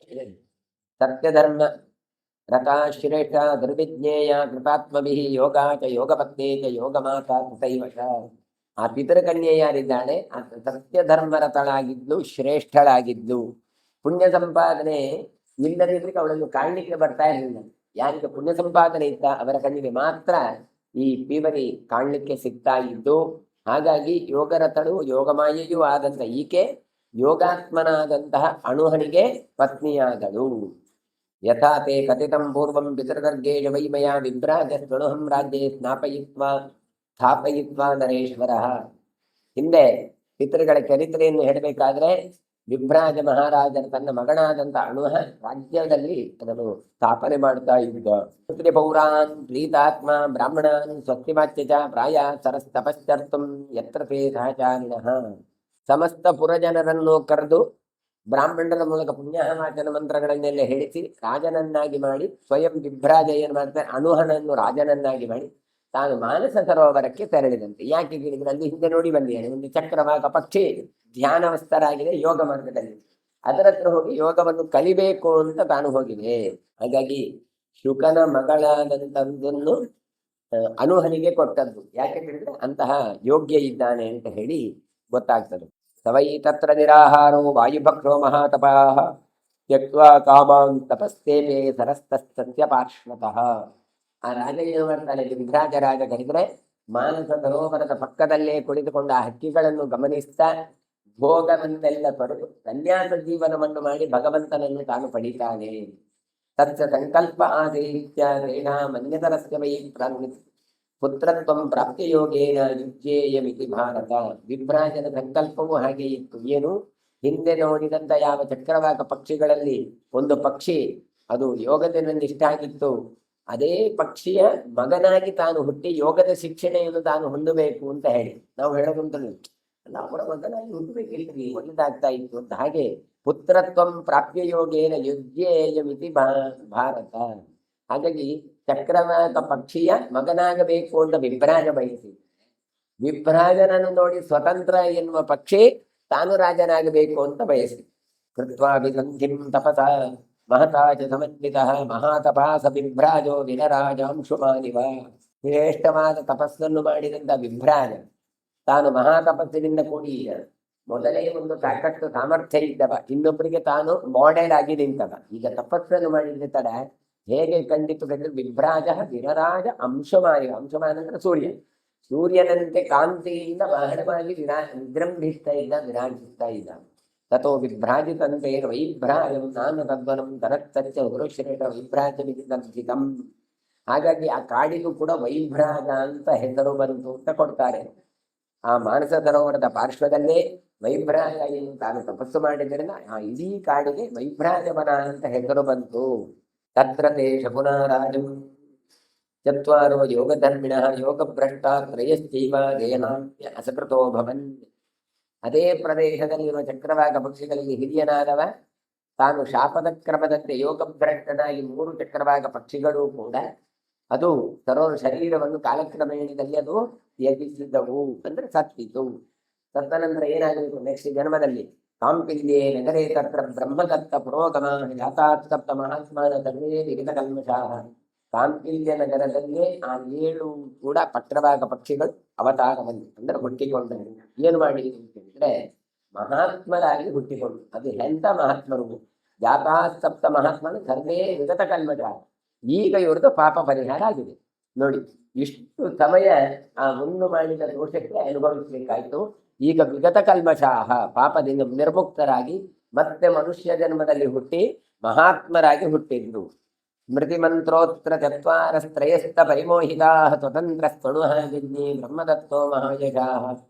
S1: ಹೇಳಿದ್ರು. ಸತ್ಯಧರ್ಮ ರಥಾ ಶ್ರೇಷ್ಠ ದುರ್ವಿಜ್ಞೇಯ ಕೃತಾತ್ಮಭಿ ಯೋಗಾಚ ಯೋಗಪತ್ನೇ ಚ ಯೋಗ ಮಾತಾ ಕೃತೈವಶ. ಆ ಪಿತೃಕನ್ಯೆ ಯಾರಿದ್ದಾಳೆ ಆ ಸತ್ಯಧರ್ಮರತಳಾಗಿದ್ಲು, ಶ್ರೇಷ್ಠಳಾಗಿದ್ಲು. ಪುಣ್ಯ ಸಂಪಾದನೆ ಇಲ್ಲದಿದ್ರೆ ಅವಳನ್ನು ಕಾಣಲಿಕ್ಕೆ ಬರ್ತಾ ಇರಲಿಲ್ಲ. ಯಾರಿಗೆ ಪುಣ್ಯ ಸಂಪಾದನೆ ಇತ್ತ ಅವರ ಕಣ್ಣಿಗೆ ಮಾತ್ರ ಈ ಪೀವರಿ ಕಾಣಲಿಕ್ಕೆ ಸಿಗ್ತಾ ಇದ್ದು. ಹಾಗಾಗಿ ಯೋಗರಥಳು ಯೋಗಮಾಯೆಯೂ ಆದಂತ ಈಕೆ ಯೋಗಾತ್ಮನಾದಂತಹ ಅಣುಹನಿಗೆ ಪತ್ನಿಯಾದಳು. ಯಥಾ ತೇ ಕಥಿತಂ ಪೂರ್ವಂ ಪಿತೃಗರ್ಗೇಶ ವೈಮಯ ವಿಭ್ರಾಜಸ್ತಣುಹಂ ರಾಜ್ಯೆ ಸ್ಥಾಪಯಿತ್ವಾ ನರೇಶ್ವರ. ಹಿಂದೆ ಪಿತೃಗಳ ಚರಿತ್ರೆಯನ್ನು ಹೇಳಬೇಕಾದ್ರೆ ವಿಭ್ರಾಜ ಮಹಾರಾಜನ ತನ್ನ ಮಗನಾದಂಥ ಅಣುಹ ರಾಜ್ಯದಲ್ಲಿ ಅದನ್ನು ಸ್ಥಾಪನೆ ಮಾಡ್ತಾ ಇದ್ದ. ಪೌರಾನ್ ಪ್ರೀತಾತ್ಮ ಬ್ರಾಹ್ಮಣಾನ್ ಸ್ವಸ್ತಿವಾಚ್ಯ ಚ ಪ್ರಾಯ ಸರಸ್ತಪಶ್ಚರ್ತುಂ ಯತ್ರ ತೇ ಸಹಚಾರಿಣಃ. ಸಮಸ್ತ ಪುರಜನರನ್ನು ಕರೆದು ಬ್ರಾಹ್ಮಣರ ಮೂಲಕ ಪುಣ್ಯವಾಚನ ಮಂತ್ರಗಳನ್ನೆಲ್ಲ ಹೇಳಿಸಿ ರಾಜನನ್ನಾಗಿ ಮಾಡಿ, ಸ್ವಯಂ ವಿಭ್ರಾಜ ಏನು ಮಾಡ್ತಾರೆ ಅಣುಹನನ್ನು ರಾಜನನ್ನಾಗಿ ಮಾಡಿ ತಾನು ಮಾನಸ ಸರೋವರಕ್ಕೆ ತೆರಳಿದಂತೆ. ಯಾಕೆ ಕೇಳಿದ್ರೆ ಅಲ್ಲಿ ಹಿಂದೆ ನೋಡಿ ಬಂದಿದ್ದಾನೆ, ಒಂದು ಚಕ್ರವಾಕ ಪಕ್ಷಿ ಧ್ಯಾನವಸ್ಥರಾಗಿದೆ ಯೋಗ ಮಾರ್ಗದಲ್ಲಿ. ಅದರ ಹತ್ರ ಹೋಗಿ ಯೋಗವನ್ನು ಕಲಿಬೇಕು ಅಂತ ತಾನು ಹೋಗಿದೆ. ಹಾಗಾಗಿ ಶುಕನ ಮಗಳಾದಂಥದ್ದನ್ನು ಅಣುಹನಿಗೆ ಕೊಟ್ಟದ್ದು. ಯಾಕೆ ಹೇಳಿದ್ರೆ ಅಂತಹ ಯೋಗ್ಯ ಇದ್ದಾನೆ ಅಂತ ಹೇಳಿ ಗೊತ್ತಾಗ್ತದೆ. ಸವೈ ತತ್ರ ನಿರಾಹಾರೋ ವಾಯುಭಕ್ಷೋ ಮಹಾತಪಾಃ ತ್ಯಕ್ವಾ ಕಾಮಾನ್ ತಪಸ್ತೇಪೇ ಸರಸ್ತಸ್ಯ ಪಾರ್ಶ್ವತಃ. ಆ ರಾಜ ಏನು ಮಾಡ್ತಾನೆ, ವಿಭ್ರಾಜ ರಾಜ ಕರೆದ್ರೆ ಮಾನಸ ಸರೋವರದ ಪಕ್ಕದಲ್ಲೇ ಕುಳಿತುಕೊಂಡ ಆ ಹಕ್ಕಿಗಳನ್ನು ಗಮನಿಸ್ತಾ ಭೋಗವನ್ನೆಲ್ಲ ಪಡೆದು ಸನ್ಯಾಸ ಜೀವನವನ್ನು ಮಾಡಿ ಭಗವಂತನನ್ನು ತಾನು ಪಡೀತಾನೆ. ತತ್ಸ ಸಂಕಲ್ಪ ಆದೇಹಿತ್ಯ ಮನ್ಯತರಸ್ಯ ವೈ ಪುತ್ರತ್ವಂ ಪ್ರಾಪ್ತಿಯೋಗೇನ ಯುಜ್ಯೇಯಮಿತಿ ಭಾರತ. ವಿಭ್ರಾಜನ ಸಂಕಲ್ಪವೂ ಹಾಗೆ ಇತ್ತು. ಏನು, ಹಿಂದೆ ನೋಡಿದಂತ ಯಾವ ಚಕ್ರವಾಕ ಪಕ್ಷಿಗಳಲ್ಲಿ ಒಂದು ಪಕ್ಷಿ ಅದು ಯೋಗದಿಂದ ಇಷ್ಟ ಆಗಿತ್ತು, ಅದೇ ಪಕ್ಷಿಯ ಮಗನಾಗಿ ತಾನು ಹುಟ್ಟಿ ಯೋಗದ ಶಿಕ್ಷಣೆಯನ್ನು ತಾನು ಹೊಂದಬೇಕು ಅಂತ ಹೇಳಿ ನಾವು ಹೇಳೋದಂತಲ್ಲ, ಅವರ ಮಗನಾಗಿ ಹುಟ್ಟಬೇಕಿಲ್ರಿ, ಒಳ್ಳೆದಾಗ್ತಾ ಇತ್ತು ಅಂತ. ಹಾಗೆ ಪುತ್ರತ್ವಂ ಪ್ರಾಪ್ಯ ಯೋಗೇನ ಯುಜ್ಯೇಯಮಿತಿ ಭಾರತ. ಹಾಗಾಗಿ ಚಕ್ರವಾಕ ಪಕ್ಷಿಯ ಮಗನಾಗಬೇಕು ಅಂತ ವಿಭ್ರಾಜ ಬಯಸಿ, ವಿಭ್ರಾಜನನ್ನು ನೋಡಿ ಸ್ವತಂತ್ರ ಎನ್ನುವ ಪಕ್ಷಿ ತಾನು ರಾಜನಾಗಬೇಕು ಅಂತ ಬಯಸಿ, ಕೃತ್ವಾಭಿಸಂಧಿಂ ತಪಸ ಮಹತಾಚ ಸಮನ್ವಿತಃ ಮಹಾತಪಾಸ ವಿಭ್ರಾಜೋ ವಿನರಾಜಾಂಶುಮಾನಿವ. ಶ್ರೇಷ್ಠವಾದ ತಪಸ್ಸನ್ನು ಮಾಡಿದಂತ ವಿಭ್ರಾಜ ತಾನು ಮಹಾತಪಸ್ಸಿನಿಂದ ಕೂಡಿ ಮೊದಲೇ ಒಂದು ಸಾಕಷ್ಟು ಸಾಮರ್ಥ್ಯ ಇದ್ದವ, ಇನ್ನೊಬ್ಬರಿಗೆ ತಾನು ಮಾಡೆಲ್ ಆಗಿ ನಿಂತವ. ಈಗ ತಪಸ್ಸನ್ನು ಮಾಡಿದ ತಡ ಹೇಗೆ ಕಂಡಿತು ಕಂಡ್ರೆ ವಿಭ್ರಾಜ ವಿನರಾಜ ಅಂಶಮಾನಿ. ಅಂಶಮಾನ ಅಂದ್ರೆ ಸೂರ್ಯ, ಸೂರ್ಯನಂತೆ ಕಾಂತಿಯಿಂದ ಬಹಳವಾಗಿ ವಿಜೃಂಭಿಸ್ತಾ ಇದ್ದ, ವಿರಾಜಿಸ್ತಾ ಇದ್ದ. ತಥೋ ವಿಭ್ರಾಜಿತಂತೆ ವೈಭ್ರಾಜಂ ನಾನ ತದ್ವನಂ ತರತ್ತಚ್ಚ ಗುರುಶ್ರೇಷ್ಠ ವೈಭ್ರಾಜಮಿತಿತಂ. ಹಾಗಾಗಿ ಆ ಕಾಡಿಗೂ ಕೂಡ ವೈಭ್ರಾಜ ಅಂತ ಹೆಸರು ಬಂತು ಅಂತ ಕೊಡ್ತಾರೆ. ಆ ಮಾನಸ ಸರೋವರದ ಪಾರ್ಶ್ವದಲ್ಲೇ ವೈಭ್ರಾಜ ಏನು ತಾನು ತಪಸ್ಸು ಮಾಡಿದ್ರಿಂದ ಆ ಇಡೀ ಕಾಡಿಗೆ ವೈಭ್ರಾಜವನ ಅಂತ ಹೆಸರು ಬಂತು. ತತ್ರ ದೇಶ ಪುನರಾಜಂ ಚತ್ವಾರೋ ಯೋಗಧರ್ಮಿಣಃ ಯೋಗಭ್ರಷ್ಟ ತ್ರಯಶ್ಚೈವ ದೇನಾಂತ್ಯ ಅಸಕೃತೋ ಭವನ್. ಅದೇ ಪ್ರದೇಶದಲ್ಲಿರುವ ಚಕ್ರವಾಕ ಪಕ್ಷಿಗಳಿಗೆ ಹಿರಿಯನಾದವ ತಾನು ಶಾಪದ ಕ್ರಮದಂತೆ ಯೋಗಭ್ರಷ್ಟನಾಗಿ 3 ಚಕ್ರವಾಕ ಪಕ್ಷಿಗಳು ಕೂಡ ಅದು ಶರೀರವನ್ನು ಕಾಲಕ್ರಮೇಣದಲ್ಲಿ ಅದು ತ್ಯಜಿಸಿದವು, ಅಂದ್ರೆ ಸತ್ತಿತು. ಸತ್ತ ನಂತರ ಏನಾಗಬೇಕು, ನೆಕ್ಸ್ಟ್ ಜನ್ಮದಲ್ಲಿ ಕಾಂಪಿಲ್ಯೇ ನಗರೇ ತತ್ರ ಬ್ರಹ್ಮದತ್ತ ಪುರೋಗಮ ಯಾತಾತ್ಸಪ್ತ ಮಹಾತ್ಮಾನ ಸರ್ವೇ ವಿಗತ ಕಲ್ಮಷಾಃ. ಕಾಂಪಿಲ್ಯ ನಗರದಲ್ಲಿ ಆ 7 ಕೂಡ ಚಕ್ರವಾಕ ಪಕ್ಷಿಗಳು ಅವತಾರ ಬಂದು ಅಂದ್ರೆ ಹುಟ್ಟಿಕೊಂಡರು. ಏನು ಮಾಡಿ ಅಂತಂದ್ರೆ ಮಹಾತ್ಮರಾಗಿ ಹುಟ್ಟಿಕೊಂಡು, ಅದು ಎಂಥ ಮಹಾತ್ಮರು, ಯಾತಾತ್ಸಪ್ತ ಮಹಾತ್ಮನ ಸರ್ವೇ ವಿಗತ ಕಲ್ಮಷಾಃ. ಈಗ ಇವ್ರದ್ದು ಪಾಪ ಪರಿಹಾರ ಆಗಿದೆ ನೋಡಿ. ಇಷ್ಟು ಸಮಯ ಆ ಒಂದು ಮಾಡಿದ ದೋಷಕ್ಕೆ ಅನುಭವಿಸಬೇಕಾಯ್ತು. ಈಗ ವಿಗತ ಕಲ್ಮಷಾಹ ಪಾಪದಿಂದ ನಿರ್ಮುಕ್ತರಾಗಿ ಮತ್ತೆ ಮನುಷ್ಯ ಜನ್ಮದಲ್ಲಿ ಹುಟ್ಟಿ ಮಹಾತ್ಮರಾಗಿ ಹುಟ್ಟಿದ್ರು. ಸ್ಮೃತಿ ಮಂತ್ರೋತ್ರ ಚತ್ವಾರಸ್ತ್ರಯಸ್ಥ ಪರಿಮೋಹಿತಾ ಸ್ವತಂತ್ರ ಸ್ತಣುಃ ಯಜ್ಞೇ ಬ್ರಹ್ಮದತ್ತೋ ಮಹಾಯಶಾಃ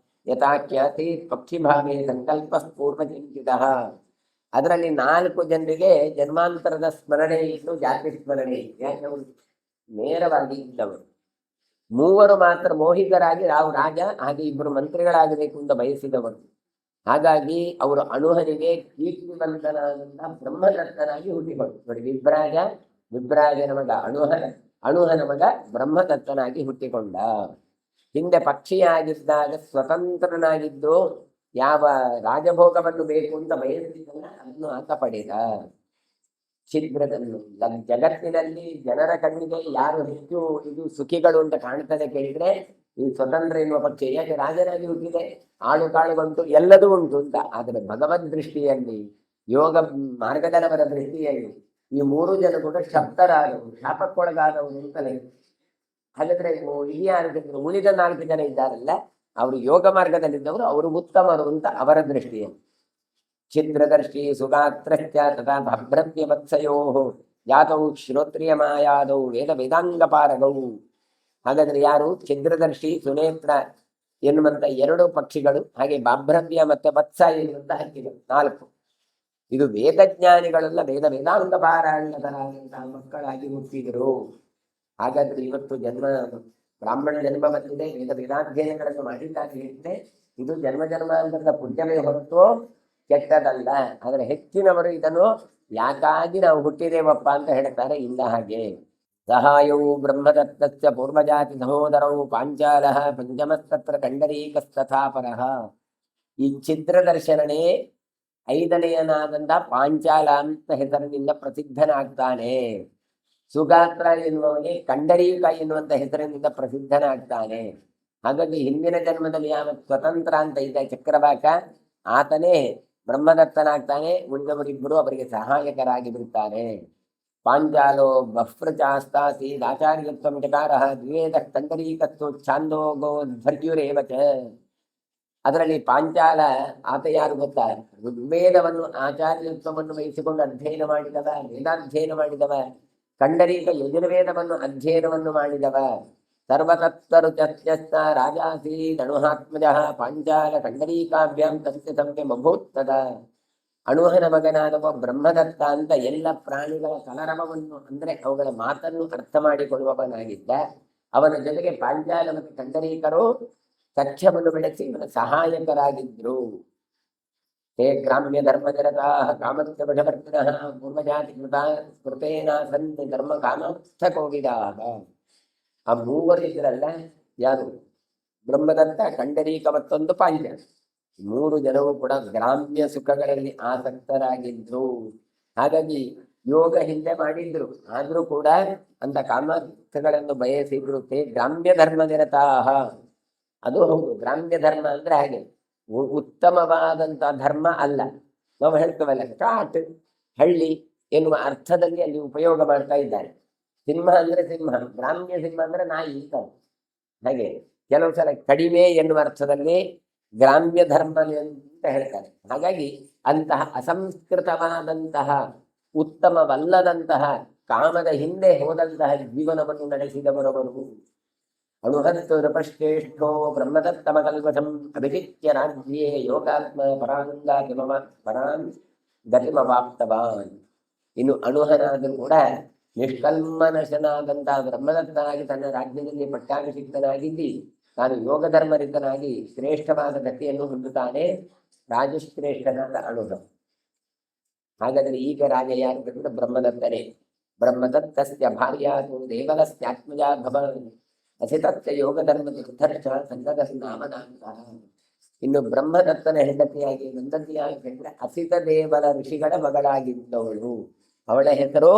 S1: ಯಥಾಖ್ಯಾತಿ ಪಕ್ಷಿಭಾವೇ ಸಂಕಲ್ಪ ಪೂರ್ವಚಿಂತಿತಃ. ಅದರಲ್ಲಿ 4 ಜನರಿಗೆ ಜನ್ಮಾಂತರದ ಸ್ಮರಣೆ ಇತ್ತು, ಜಾತಿ ಸ್ಮರಣೆ ಇತ್ತು. ಯಾಕೆ ಅವರು ನೇರವಾಗಿ ಇದ್ದವರು. 3 ಮಾತ್ರ ಮೋಹಿತರಾಗಿ ರಾಜ ಹಾಗೆ 2 ಮಂತ್ರಿಗಳಾಗಬೇಕು ಅಂತ ಬಯಸಿದವರು. ಹಾಗಾಗಿ ಅವರು ಅಣುಹನಿಗೆ ಕೀರ್ತಿವಂತನಾದಂತ ಬ್ರಹ್ಮದತ್ತನಾಗಿ ಹುಟ್ಟಿಕೊಂಡು ನೋಡಿ. ವಿಭ್ರಾಜನ ಮಗ ಅಣುಹನ ಮಗ ಬ್ರಹ್ಮದತ್ತನಾಗಿ ಹುಟ್ಟಿಕೊಂಡ. ಹಿಂದೆ ಪಕ್ಷಿಯಾಗಿದ್ದಾಗ ಸ್ವತಂತ್ರನಾಗಿದ್ದು ಯಾವ ರಾಜಭೋಗವನ್ನು ಬೇಕು ಅಂತ ಬಯಸಿದ್ದಲ್ಲ ಅದನ್ನು ಆತ ಪಡೆದ. ಛಿದ್ರದನ್ನು ಜಗತ್ತಿನಲ್ಲಿ ಜನರ ಕಣ್ಣಿಗೆ ಯಾರು ಹೆಚ್ಚು ಇದು ಸುಖಿಗಳು ಅಂತ ಕಾಣ್ತದೆ ಕೇಳಿದ್ರೆ ಈ ಸ್ವತಂತ್ರ ಎನ್ನುವ ಪಕ್ಷಿ. ಯಾಕೆ ರಾಜನಾಗಿ ಹುಟ್ಟಿದೆ, ಆಳು ಕಾಳು ಬಂತು, ಎಲ್ಲದೂ ಉಂಟು ಅಂತ. ಆದರೆ ಭಗವದ್ ದೃಷ್ಟಿಯಲ್ಲಿ, ಯೋಗ ಮಾರ್ಗದವರ ದೃಷ್ಟಿಯಲ್ಲಿ ಈ 3 ಜನ ಕೂಡ ಶಬ್ದರಾದವರು, ಶಾಪಕ್ಕೊಳಗಾದವರು ಅಂತಲೇ. ಹಾಗಾದ್ರೆ ಈ ಉಳಿದ 4 ಜನ ಇದ್ದಾರಲ್ಲ, ಅವರು ಯೋಗ ಮಾರ್ಗದಲ್ಲಿದ್ದವರು, ಅವರು ಉತ್ತಮರು ಅಂತ ಅವರ ದೃಷ್ಟಿಯಲ್ಲಿ. ಛಿದ್ರದರ್ಶಿ ಸುಗಾತ್ರಶ್ಚ ತಥಾ ಭಭ್ರವ್ಯ ವತ್ಸಯೋ ಜಾತೌ ಶ್ರೋತ್ರಿಯ ಮಾಯಾದೌ ವೇದ ವೇದಾಂಗಪಾರಗೌ. ಹಾಗಾದ್ರೆ ಯಾರು, ಛಿದ್ರದರ್ಶಿ ಸುನೇತ್ರ ಎನ್ನುವಂತ 2 ಪಕ್ಷಿಗಳು, ಹಾಗೆ ಬಾಭ್ರವ್ಯ ಮತ್ತೆ ವತ್ಸ ಎನ್ನುವಂತ ಹಕ್ಕಿಗಳು 4. ಇದು ವೇದಜ್ಞಾನಿಗಳೆಲ್ಲ ವೇದ ವೇದಾಂಗ ಪಾರಾಯಣರಾದಂತಹ ಮಕ್ಕಳಾಗಿ ಹುಟ್ಟಿದರು. ಹಾಗಾದ್ರೆ ಇವತ್ತು ಬ್ರಾಹ್ಮಣ ಜನ್ಮ ಬಂದಿದೆ, ವೇದ ವೇದಾಧ್ಯಯನಗಳನ್ನು ಮಾಡಿದ್ದಾರೆ ಹೇಳಿದ್ರೆ ಇದು ಜನ್ಮಾಂತರದ ಪುಣ್ಯವೇ ಹೊರತು ಕೆಟ್ಟದಲ್ಲ. ಆದರೆ ಹೆಚ್ಚಿನವರು ಇದನ್ನು ಯಾಕಾಗಿ ನಾವು ಹುಟ್ಟಿದೇವಪ್ಪ ಅಂತ ಹೇಳ್ತಾರೆ. ಇಲ್ಲ, ಹಾಗೆ ಸಹಾಯವು ಬ್ರಹ್ಮದತ್ತಸ್ಯ ಪೂರ್ವಜಾತಿ ಸಹೋದರವು ಪಾಂಚಾಲಃ ಪಂಚಮಸ್ತತ್ರ ಕಂಡರೀಕಸ್ತಥಾಪರಃ. ಈ ಛಿದ್ರದರ್ಶನನೇ 5ನೆಯನಾದಂತ ಪಾಂಚಾಲ ಅಂತ ಹೆಸರಿನಿಂದ ಪ್ರಸಿದ್ಧನಾಗ್ತಾನೆ. ಸುಗಾತ್ರ ಎನ್ನುವವನೇ ಕಂಡರೀಕ ಎನ್ನುವಂತ ಹೆಸರಿನಿಂದ ಪ್ರಸಿದ್ಧನಾಗ್ತಾನೆ. ಹಾಗಾಗಿ ಹಿಂದಿನ ಜನ್ಮದಲ್ಲಿ ಯಾವ ಸ್ವತಂತ್ರ ಅಂತ ಇದ್ದ ಚಕ್ರವಾಕ, ಆತನೇ ಬ್ರಹ್ಮದತ್ತನಾಗ್ತಾನೆ. ಉಳಿದವರಿಬ್ಬರು ಅವರಿಗೆ ಸಹಾಯಕರಾಗಿ ಬಿಡ್ತಾರೆ. ಪಾಂಚಾಲೋ ಬಹ್ರಚಾಸ್ತಾಸಿ ಆಚಾರ್ಯತ್ವ ಮಿಟಕಾರ ದ್ವೇದ ಕಂಡರೀಕತ್ವ ಛಾಂದೋಗೋಧ್ವರ್ಯುರೇವಚ. ಅದರಲ್ಲಿ ಪಾಂಚಾಲ ಆತ ಯಾರು ಗೊತ್ತಾ, ಋಗ್ವೇದವನ್ನು ಆಚಾರ್ಯತ್ವವನ್ನು ವಹಿಸಿಕೊಂಡು ಅಧ್ಯಯನ ಮಾಡಿದವ, ವೇದಾಧ್ಯಯನ ಮಾಡಿದವ. ಕಂಡರೀಕ ಯಜುರ್ವೇದವನ್ನು ಅಧ್ಯಯನವನ್ನು ಮಾಡಿದವ. ಸರ್ವತತ್ವರು ಚತ್ಯಸ್ತ ರಾಜಾಸೀದಣುಹಾತ್ಮಜ ಪಾಂಚಾಲ ಕಂಡರೀಕಾಭ್ಯಾಂ ತಸ್ಯ ಸಂಯಮಭೂತ್ತದ. ಅಣುಹನ ಮಗನಾದವ ಬ್ರಹ್ಮದತ್ತ ಅಂತ ಎಲ್ಲ ಪ್ರಾಣಿಗಳ ಕಲರವವನ್ನು ಅಂದರೆ ಅವುಗಳ ಮಾತನ್ನು ಅರ್ಥ ಮಾಡಿಕೊಳ್ಳುವವನಾಗಿದ್ದ. ಅವನ ಜೊತೆಗೆ ಪಾಂಚಾಲ ಮತ್ತು ಕಂಡರೀಕರು ಸಖ್ಯವನ್ನು ಬೆಳೆಸಿ ಇವನ ಸಹಾಯಕರಾಗಿದ್ರು. ತೇ ಗ್ರಾಮ್ಯ ಧರ್ಮಜರತಾ ಕಾಮಸ್ಯ ವಶವರ್ತಿನಃ ಪೂರ್ವಜಾತಿ ಕೃತೇನ ಸನ್ ಧರ್ಮ ಕಾಮಸ್ಥ ಕೋವಿದಾಹ. ಆ ಮೂವರಿದ್ರಲ್ಲ, ಯಾರು? ಬ್ರಹ್ಮದತ್ತ, ಕಂಡರೀಕ ಮತ್ತೊಂದು ಪಾಂಚಾಲ. ಮೂರು ಜನರು ಕೂಡ ಗ್ರಾಮ್ಯ ಸುಖಗಳಲ್ಲಿ ಆಸಕ್ತರಾಗಿದ್ರು. ಹಾಗಾಗಿ ಯೋಗ ಹಿಂದೆ ಮಾಡಿದ್ರು, ಆದ್ರೂ ಕೂಡ ಅಂತ ಕಾಮಾರ್ಥಗಳನ್ನು ಬಯಸಿದ್ರು. ತೇ ಗ್ರಾಮ್ಯ ಧರ್ಮ ನಿರತಾಹ. ಅದು ಹೌದು, ಗ್ರಾಮ್ಯ ಧರ್ಮ ಅಂದ್ರೆ ಹಾಗೆ ಉತ್ತಮವಾದಂತ ಧರ್ಮ ಅಲ್ಲ. ನಾವು ಹೇಳ್ತೇವಲ್ಲ, ಕಾಟ್ ಹಳ್ಳಿ ಎನ್ನುವ ಅರ್ಥದಲ್ಲಿ ಅಲ್ಲಿ ಉಪಯೋಗ ಮಾಡ್ತಾ ಇದ್ದಾರೆ. ಸಿಂಹ ಅಂದ್ರೆ ಸಿಂಹ, ಗ್ರಾಮ್ಯ ಸಿಂಹ ಅಂದ್ರೆ ನಾಯಿ ಅಂತ. ಹಾಗೆ ಕೆಲವು ಸಲ ಕಡಿಮೆ ಎನ್ನುವ ಅರ್ಥದಲ್ಲಿ ಗ್ರಾಮ್ಯ ಧರ್ಮ ಅಂತ ಹೇಳ್ತಾರೆ. ಹಾಗಾಗಿ ಅಂತಹ ಅಸಂಸ್ಕೃತವಾದಂತಹ ಉತ್ತಮವಲ್ಲದಂತಹ ಕಾಮದ ಹಿಂದೆ ಹೋದಂತಹ ಜೀವನವನ್ನು ನಡೆಸಿದವರವರು. ಅಣುಹತ್ತು ನೃಪಶ್ರೇಷ್ಠೋ ಬ್ರಹ್ಮದತ್ತಮ ಕಲ್ವಶಂ ಅಭಿಜಿತ್ಯ ರಾಜ್ಯೇ ಯೋಗಾತ್ಮ ಪರಾನ್ ಗತಿಮವಾಪ್ತವಾನ್. ಇನ್ನು ಅಣುಹನಾದರೂ ಕೂಡ ನಿಷ್ಕಲ್ಮನಶನಾದಂತಹ ಬ್ರಹ್ಮದತ್ತನಾಗಿ ತನ್ನ ರಾಜ್ಯದಲ್ಲಿ ಪಟ್ಟಾಭಿಷಿಕ್ತನಾಗಿದ್ದಿ ತಾನು ಯೋಗ ಧರ್ಮರಿತನಾಗಿ ಶ್ರೇಷ್ಠವಾದ ಗತಿಯನ್ನು ಹೊಂದುತ್ತಾನೆ ರಾಜಶ್ರೇಷ್ಠನಾದ ಅಣುಹ. ಹಾಗಾದರೆ ಈಗ ರಾಜ ಯಾರು ಕಂಡು ಬ್ರಹ್ಮದತ್ತನೇ. ಬ್ರಹ್ಮದತ್ತಸ್ಯ ಭಾರ್ಯಾತು ದೇವಲಸ್ಯಾತ್ಮಜಾ ಭವನ್ ಅಸಿತತ್ಯ ಯೋಗ ಧರ್ಮ ತೀರ್ಥರ್ಷ ಸಂಗದ ನಾಮನಾಂತಹ. ಇನ್ನು ಬ್ರಹ್ಮದತ್ತನ ಹೆಂಡತಿಯಾಗಿ ನಂದತಿಯಾಗಿ ಕಂಡ್ರೆ ಅಸಿತ ದೇವರ ಋಷಿಗಳ ಮಗಳಾಗಿದ್ದವಳು. ಅವಳ ಹೆಸರು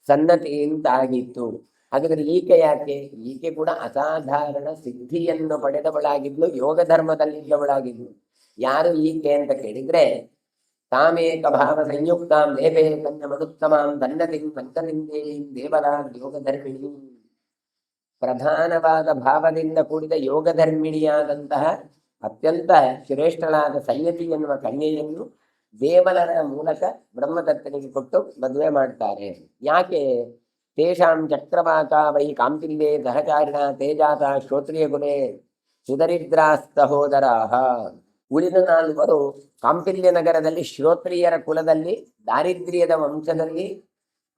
S1: ಸನ್ನತಿ ಅಂತಾಗಿತ್ತು. ಹಾಗಾದ್ರೆ ಈಕೆ ಯಾಕೆ? ಈಕೆ ಕೂಡ ಅಸಾಧಾರಣ ಸಿದ್ಧಿಯನ್ನು ಪಡೆದವಳಾಗಿದ್ಲು, ಯೋಗ ಧರ್ಮದಲ್ಲಿದ್ದವಳಾಗಿದ್ಲು. ಯಾರು ಈಕೆ ಅಂತ ಕೇಳಿದ್ರೆ, ತಾಮೇಕ ಭಾವ ಸಂಯುಕ್ತಾಂ ದೇವೇ ಕನ್ಯ ಮನುತ್ತಮಾಂ ಧನ್ಯತಿಂ ಪಂಚನಿಂದೇಂ ದೇವರ ಯೋಗ ಧರ್ಮಿಣಿ. ಪ್ರಧಾನವಾದ ಭಾವದಿಂದ ಕೂಡಿದ ಯೋಗ ಧರ್ಮಿಣಿಯಾದಂತಹ ಅತ್ಯಂತ ಶ್ರೇಷ್ಠಳಾದ ಸಂಯತಿ ಎನ್ನುವ ಕನ್ಯೆಯನ್ನು ದೇವಲರ ಮೂಲಕ ಬ್ರಹ್ಮದತ್ತನಿಗೆ ಕೊಟ್ಟು ಮದುವೆ ಮಾಡ್ತಾರೆ. ಯಾಕೆ? ತೇಷಾಂ ಚಕ್ರವಾಕ ವೈ ಕಾಂಪಿಲ್ಯೆ ಸಹಚಾರಿಣ ತೇಜಾತ ಶ್ರೋತ್ರಿಯ ಗುಣೆ ಸುದರಿದ್ರಾಸ್ತಹೋದರಾಹ. ಉಳಿದ ನಾಲ್ವರು ಕಾಂಪಿಲ್ಯ ನಗರದಲ್ಲಿ ಶ್ರೋತ್ರಿಯರ ಕುಲದಲ್ಲಿ ದಾರಿದ್ರ್ಯದ ವಂಶದಲ್ಲಿ,